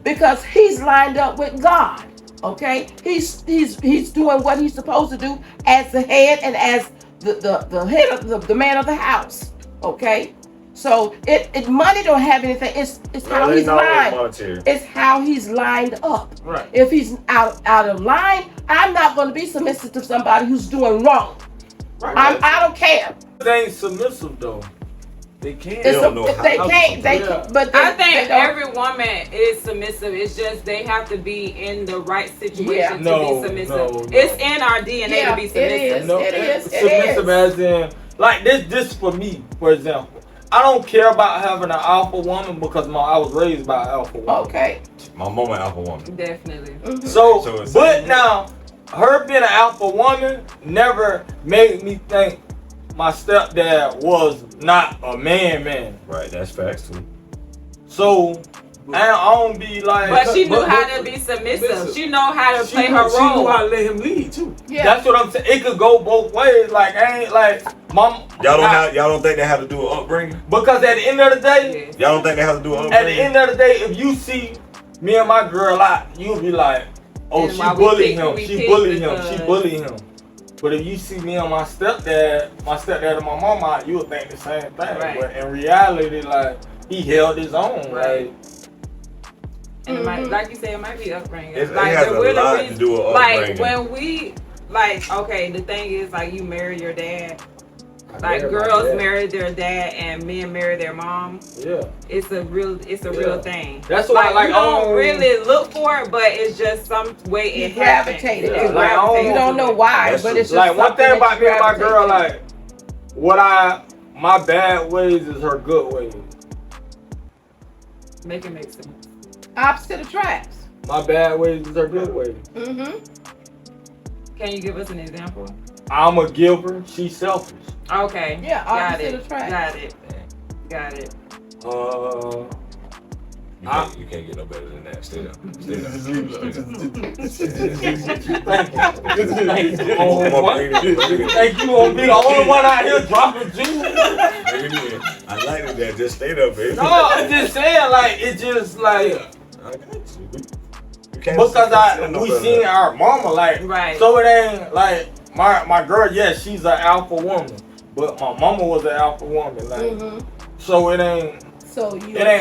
[SPEAKER 5] because he's lined up with God. Okay, he's doing what he's supposed to do as the head and as the head of the man of the house. Okay, so it money don't have anything. It's how
[SPEAKER 3] It
[SPEAKER 5] he's
[SPEAKER 3] ain't always
[SPEAKER 5] lined.
[SPEAKER 3] monetary.
[SPEAKER 5] It's how he's lined up.
[SPEAKER 6] Right.
[SPEAKER 5] If he's out of line, I'm not going to be submissive to somebody who's doing wrong.
[SPEAKER 6] Right.
[SPEAKER 5] I don't care.
[SPEAKER 4] They ain't submissive though.
[SPEAKER 6] They can't.
[SPEAKER 3] They don't know
[SPEAKER 5] If
[SPEAKER 3] how
[SPEAKER 5] they
[SPEAKER 3] to
[SPEAKER 5] can't. They
[SPEAKER 6] Yeah.
[SPEAKER 5] can't. But they,
[SPEAKER 1] I think
[SPEAKER 5] they don't-
[SPEAKER 1] every woman is submissive. It's just they have to be in the right situation
[SPEAKER 5] Yeah.
[SPEAKER 1] to
[SPEAKER 4] No,
[SPEAKER 1] be submissive.
[SPEAKER 4] no.
[SPEAKER 1] It's in our DNA
[SPEAKER 5] Yeah,
[SPEAKER 1] to be
[SPEAKER 5] it
[SPEAKER 1] submissive.
[SPEAKER 5] is.
[SPEAKER 4] No,
[SPEAKER 5] It is.
[SPEAKER 4] submissive as in like this for me, for example. I don't care about having an alpha woman because I was raised by an alpha woman.
[SPEAKER 5] Okay.
[SPEAKER 3] My mama alpha woman.
[SPEAKER 1] Definitely.
[SPEAKER 4] So,
[SPEAKER 3] So it's-
[SPEAKER 4] but now, her being an alpha woman never made me think my stepdad was not a man.
[SPEAKER 3] Right, that's facts too.
[SPEAKER 4] So, I don't be like.
[SPEAKER 1] But she knew
[SPEAKER 6] but-
[SPEAKER 1] how to be submissive.
[SPEAKER 6] listen,
[SPEAKER 1] She know how to
[SPEAKER 6] She
[SPEAKER 1] play
[SPEAKER 6] knew,
[SPEAKER 1] her
[SPEAKER 6] she knew
[SPEAKER 1] role.
[SPEAKER 6] how to let him lead too.
[SPEAKER 5] Yeah.
[SPEAKER 4] That's what I'm saying. It could go both ways. Like I ain't like mom.
[SPEAKER 3] Y'all don't think they have to do an upbringing?
[SPEAKER 4] Because at the end of the day,
[SPEAKER 1] Yes.
[SPEAKER 3] Y'all don't think they have to do an
[SPEAKER 4] at the
[SPEAKER 3] upbringing?
[SPEAKER 4] end of the day, if you see me and my girl out, you'll be like, oh,
[SPEAKER 1] And
[SPEAKER 4] she
[SPEAKER 1] why we
[SPEAKER 4] bullied
[SPEAKER 1] pick who
[SPEAKER 4] him.
[SPEAKER 1] we
[SPEAKER 4] She
[SPEAKER 1] pick
[SPEAKER 4] bullied him.
[SPEAKER 1] because-
[SPEAKER 4] She bullied him. But if you see me and my stepdad and my mom out, you would think the same thing.
[SPEAKER 1] Right.
[SPEAKER 4] But in reality, like he held his own.
[SPEAKER 1] Right.
[SPEAKER 4] Like
[SPEAKER 1] And it might, like you said, it might be upbringing.
[SPEAKER 3] It
[SPEAKER 1] like
[SPEAKER 3] has a
[SPEAKER 1] we're the
[SPEAKER 3] lot to
[SPEAKER 1] reason-
[SPEAKER 3] do with
[SPEAKER 1] like
[SPEAKER 3] upbringing.
[SPEAKER 1] when we like okay, the thing is like you marry your dad. Like
[SPEAKER 4] married my
[SPEAKER 1] girls
[SPEAKER 4] dad.
[SPEAKER 1] marry their dad and men marry their mom.
[SPEAKER 4] Yeah.
[SPEAKER 1] It's a real thing.
[SPEAKER 4] That's why
[SPEAKER 1] Like, you don't
[SPEAKER 4] oh,
[SPEAKER 1] really look for it, but it's just some way
[SPEAKER 5] You
[SPEAKER 1] it
[SPEAKER 5] gravitate
[SPEAKER 1] happens.
[SPEAKER 5] it.
[SPEAKER 4] Yeah,
[SPEAKER 1] You
[SPEAKER 4] like,
[SPEAKER 1] gravitate
[SPEAKER 5] You don't know why,
[SPEAKER 3] That's
[SPEAKER 5] but
[SPEAKER 3] true.
[SPEAKER 5] it's just
[SPEAKER 4] like one
[SPEAKER 5] something
[SPEAKER 4] thing
[SPEAKER 5] that
[SPEAKER 4] about
[SPEAKER 5] you
[SPEAKER 4] me and my
[SPEAKER 5] gravitate
[SPEAKER 4] girl,
[SPEAKER 5] to.
[SPEAKER 4] like my bad ways is her good ways.
[SPEAKER 1] Make it make sense.
[SPEAKER 5] Opposite attracts.
[SPEAKER 4] My bad ways is her good ways.
[SPEAKER 5] Mm-hmm.
[SPEAKER 1] Can you give us an example?
[SPEAKER 4] I'm a giver, she's selfish.
[SPEAKER 1] Okay.
[SPEAKER 5] Yeah,
[SPEAKER 1] Got
[SPEAKER 5] opposite
[SPEAKER 1] it.
[SPEAKER 5] attracts.
[SPEAKER 1] Got it.
[SPEAKER 3] You can't get no better than that. Stay down. Stay down.
[SPEAKER 4] Thank you on being the only one out here dropping jewels.
[SPEAKER 3] I like that. Just stay there, baby.
[SPEAKER 4] No, I'm just saying, like, it's just like,
[SPEAKER 3] I got you. You can't
[SPEAKER 4] because
[SPEAKER 3] say no
[SPEAKER 4] we
[SPEAKER 3] better
[SPEAKER 4] seen
[SPEAKER 3] than that.
[SPEAKER 4] our mama, like,
[SPEAKER 1] Right.
[SPEAKER 4] so it ain't like my girl, yes, she's an alpha woman, but my mama was an alpha woman, like,
[SPEAKER 5] Mm-hmm.
[SPEAKER 4] so it ain't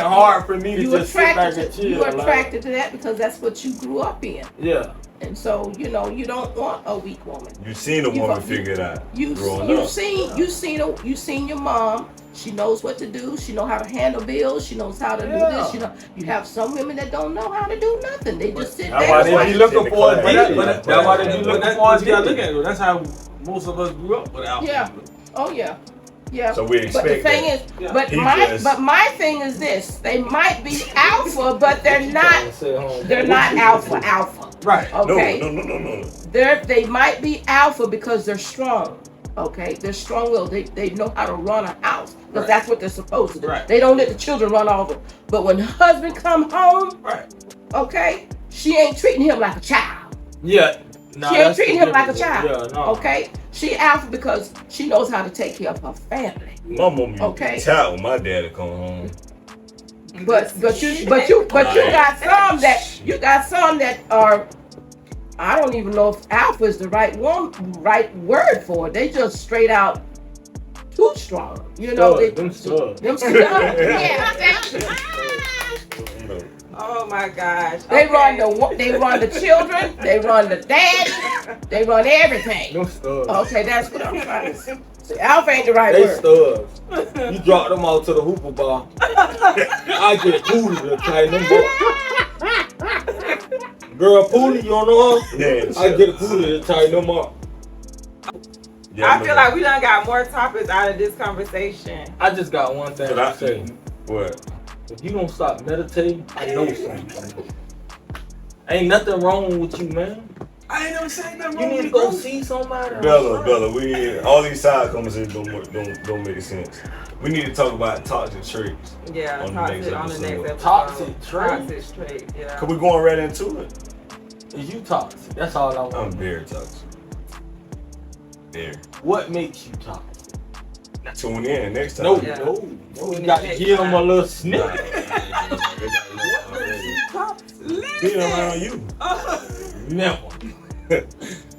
[SPEAKER 4] hard for me to
[SPEAKER 5] You
[SPEAKER 4] just sit back and
[SPEAKER 5] attracted to,
[SPEAKER 4] chill.
[SPEAKER 5] you
[SPEAKER 4] like,
[SPEAKER 5] attracted to that because that's what you grew up in,
[SPEAKER 4] yeah.
[SPEAKER 5] and so you know you don't want a weak woman.
[SPEAKER 3] You seen a
[SPEAKER 5] You
[SPEAKER 3] woman
[SPEAKER 5] fu-
[SPEAKER 3] figure it out.
[SPEAKER 5] You
[SPEAKER 3] growing
[SPEAKER 5] you
[SPEAKER 3] up.
[SPEAKER 5] seen your mom. She knows what to do. She know how to handle bills. She knows how to do
[SPEAKER 4] Yeah.
[SPEAKER 5] this. You have some women that don't know how to do nothing. They just sit
[SPEAKER 4] That's
[SPEAKER 5] back.
[SPEAKER 4] why
[SPEAKER 5] and
[SPEAKER 4] they
[SPEAKER 5] watch.
[SPEAKER 4] be looking for a
[SPEAKER 3] But
[SPEAKER 4] daddy.
[SPEAKER 3] that-
[SPEAKER 4] That's why they be looking for a
[SPEAKER 6] You gotta look
[SPEAKER 4] daddy.
[SPEAKER 6] at it. That's how most of us grew up with alpha.
[SPEAKER 5] Yeah. Oh yeah, yeah.
[SPEAKER 3] So we
[SPEAKER 5] But the
[SPEAKER 3] expect
[SPEAKER 5] thing
[SPEAKER 3] that.
[SPEAKER 5] is,
[SPEAKER 6] Yeah.
[SPEAKER 5] but
[SPEAKER 3] He
[SPEAKER 5] my
[SPEAKER 3] just-
[SPEAKER 5] but my thing is this: they might be alpha, but they're not. They're not alpha.
[SPEAKER 6] Right.
[SPEAKER 5] Okay.
[SPEAKER 3] No.
[SPEAKER 5] They might be alpha because they're strong. Okay, they're strong-willed. They know how to run a house because
[SPEAKER 6] Right.
[SPEAKER 5] that's what they're supposed to do.
[SPEAKER 6] Right.
[SPEAKER 5] They don't let the children run over. But when husband come home,
[SPEAKER 6] Right.
[SPEAKER 5] okay, she ain't treating him like a child.
[SPEAKER 4] Yeah. Nah,
[SPEAKER 5] She ain't
[SPEAKER 4] that's
[SPEAKER 5] treating
[SPEAKER 4] the
[SPEAKER 5] him like a
[SPEAKER 4] difference.
[SPEAKER 5] child.
[SPEAKER 4] Yeah, no.
[SPEAKER 5] Okay, she alpha because she knows how to take care of her family.
[SPEAKER 3] My mom used
[SPEAKER 5] Okay.
[SPEAKER 3] to shout when my daddy come home.
[SPEAKER 5] But you got some that are. I don't even know if alpha is the right word for it. They just straight out too strong. You know,
[SPEAKER 4] Them studs.
[SPEAKER 5] them studs. Yeah.
[SPEAKER 3] You know,
[SPEAKER 1] Oh my gosh.
[SPEAKER 5] They
[SPEAKER 1] Okay.
[SPEAKER 5] run the children. They run the daddy. They run everything.
[SPEAKER 4] Them studs.
[SPEAKER 5] Okay, that's what I'm trying to say. See, alpha ain't the right
[SPEAKER 4] They
[SPEAKER 5] word.
[SPEAKER 4] studs. You drop them out to the hooper bar. I get Pootie to tighten them up. Girl, Pootie, you don't know her?
[SPEAKER 3] yeah,
[SPEAKER 4] I get Pootie to tighten them up.
[SPEAKER 3] yeah,
[SPEAKER 1] I feel like we done got more topics out of this conversation.
[SPEAKER 4] I just got one thing
[SPEAKER 3] But
[SPEAKER 4] to
[SPEAKER 3] I
[SPEAKER 4] say.
[SPEAKER 3] what?
[SPEAKER 4] If you don't stop meditating, I know something. Ain't nothing wrong with you, man.
[SPEAKER 6] I ain't never saying nothing
[SPEAKER 4] You
[SPEAKER 6] wrong
[SPEAKER 4] need to
[SPEAKER 6] with
[SPEAKER 4] go
[SPEAKER 6] you.
[SPEAKER 4] see somebody.
[SPEAKER 3] Bella, we all these side conversations don't make sense. We need to talk about toxic traits.
[SPEAKER 1] Yeah,
[SPEAKER 3] On the
[SPEAKER 1] toxic
[SPEAKER 3] next
[SPEAKER 1] on the next
[SPEAKER 3] episode.
[SPEAKER 1] episode.
[SPEAKER 4] Toxic trait?
[SPEAKER 1] Toxic trait, yeah.
[SPEAKER 3] Cause we going right into it.
[SPEAKER 4] Is you toxic? That's all I
[SPEAKER 3] I'm
[SPEAKER 4] want.
[SPEAKER 3] very toxic. There.
[SPEAKER 4] What makes you toxic?
[SPEAKER 3] Tune in next time.
[SPEAKER 4] No,
[SPEAKER 1] Yeah.
[SPEAKER 4] no. You got to give them a little snippet.
[SPEAKER 3] Being around you.
[SPEAKER 4] Never.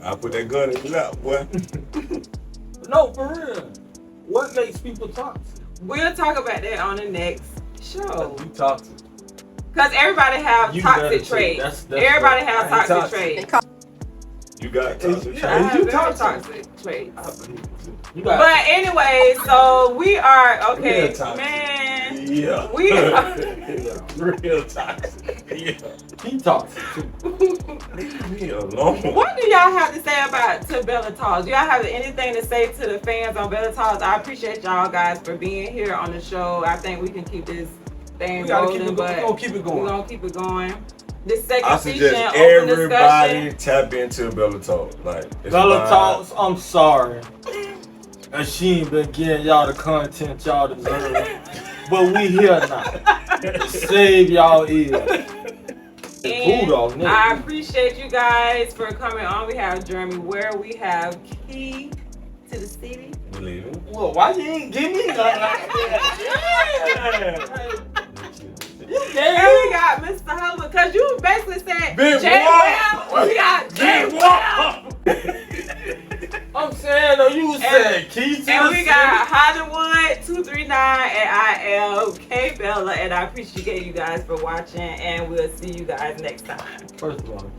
[SPEAKER 3] I put that gun in your lap, boy.
[SPEAKER 4] No, for real. What makes people toxic?
[SPEAKER 1] We'll talk about that on the next show.
[SPEAKER 6] You toxic.
[SPEAKER 1] Because everybody have
[SPEAKER 4] You
[SPEAKER 1] toxic
[SPEAKER 4] meditate.
[SPEAKER 1] traits.
[SPEAKER 4] That's
[SPEAKER 1] Everybody have
[SPEAKER 6] I ain't
[SPEAKER 1] toxic
[SPEAKER 6] toxic.
[SPEAKER 1] traits.
[SPEAKER 3] You got toxic
[SPEAKER 1] I have
[SPEAKER 6] you
[SPEAKER 1] very
[SPEAKER 6] toxic?
[SPEAKER 1] toxic traits.
[SPEAKER 4] You got
[SPEAKER 1] But anyway, so we are okay,
[SPEAKER 6] Real toxic.
[SPEAKER 1] man.
[SPEAKER 3] Yeah.
[SPEAKER 1] We are.
[SPEAKER 3] Real toxic. Yeah.
[SPEAKER 4] he toxic too.
[SPEAKER 3] Leave me alone.
[SPEAKER 1] What do y'all have to say about to Bella Talks? Do y'all have anything to say to the fans on Bella Talks? I appreciate y'all guys for being here on the show. I think we can keep this thing
[SPEAKER 6] We gotta keep
[SPEAKER 1] rolling,
[SPEAKER 6] it going.
[SPEAKER 1] but
[SPEAKER 6] We gonna keep it
[SPEAKER 1] we're
[SPEAKER 6] going.
[SPEAKER 1] gonna keep it going. This second
[SPEAKER 3] I
[SPEAKER 1] season,
[SPEAKER 3] suggest
[SPEAKER 1] open
[SPEAKER 3] everybody
[SPEAKER 1] discussion.
[SPEAKER 3] tap into Bella Talk. Like it's
[SPEAKER 4] Bella
[SPEAKER 3] fine.
[SPEAKER 4] Talks, I'm sorry. And she ain't been getting y'all the content y'all deserve. But we here now. Save y'all ears.
[SPEAKER 1] And
[SPEAKER 4] Bulldog, nigga.
[SPEAKER 1] I appreciate you guys for coming on. We have Jeremy Ware. We have Key to the City.
[SPEAKER 3] We leaving.
[SPEAKER 4] Well, why you ain't give me nothing like that?
[SPEAKER 1] And we got Mr. Hubbard, because you basically said
[SPEAKER 4] Big
[SPEAKER 1] Jay
[SPEAKER 4] Wall.
[SPEAKER 1] Well. We got Jay Well.
[SPEAKER 4] I'm saying, though, you said key to
[SPEAKER 1] And
[SPEAKER 4] the
[SPEAKER 1] we
[SPEAKER 4] city.
[SPEAKER 1] got Hollywood 239 and I am K Bella. And I appreciate you guys for watching. And we'll see you guys next time.
[SPEAKER 4] First of all,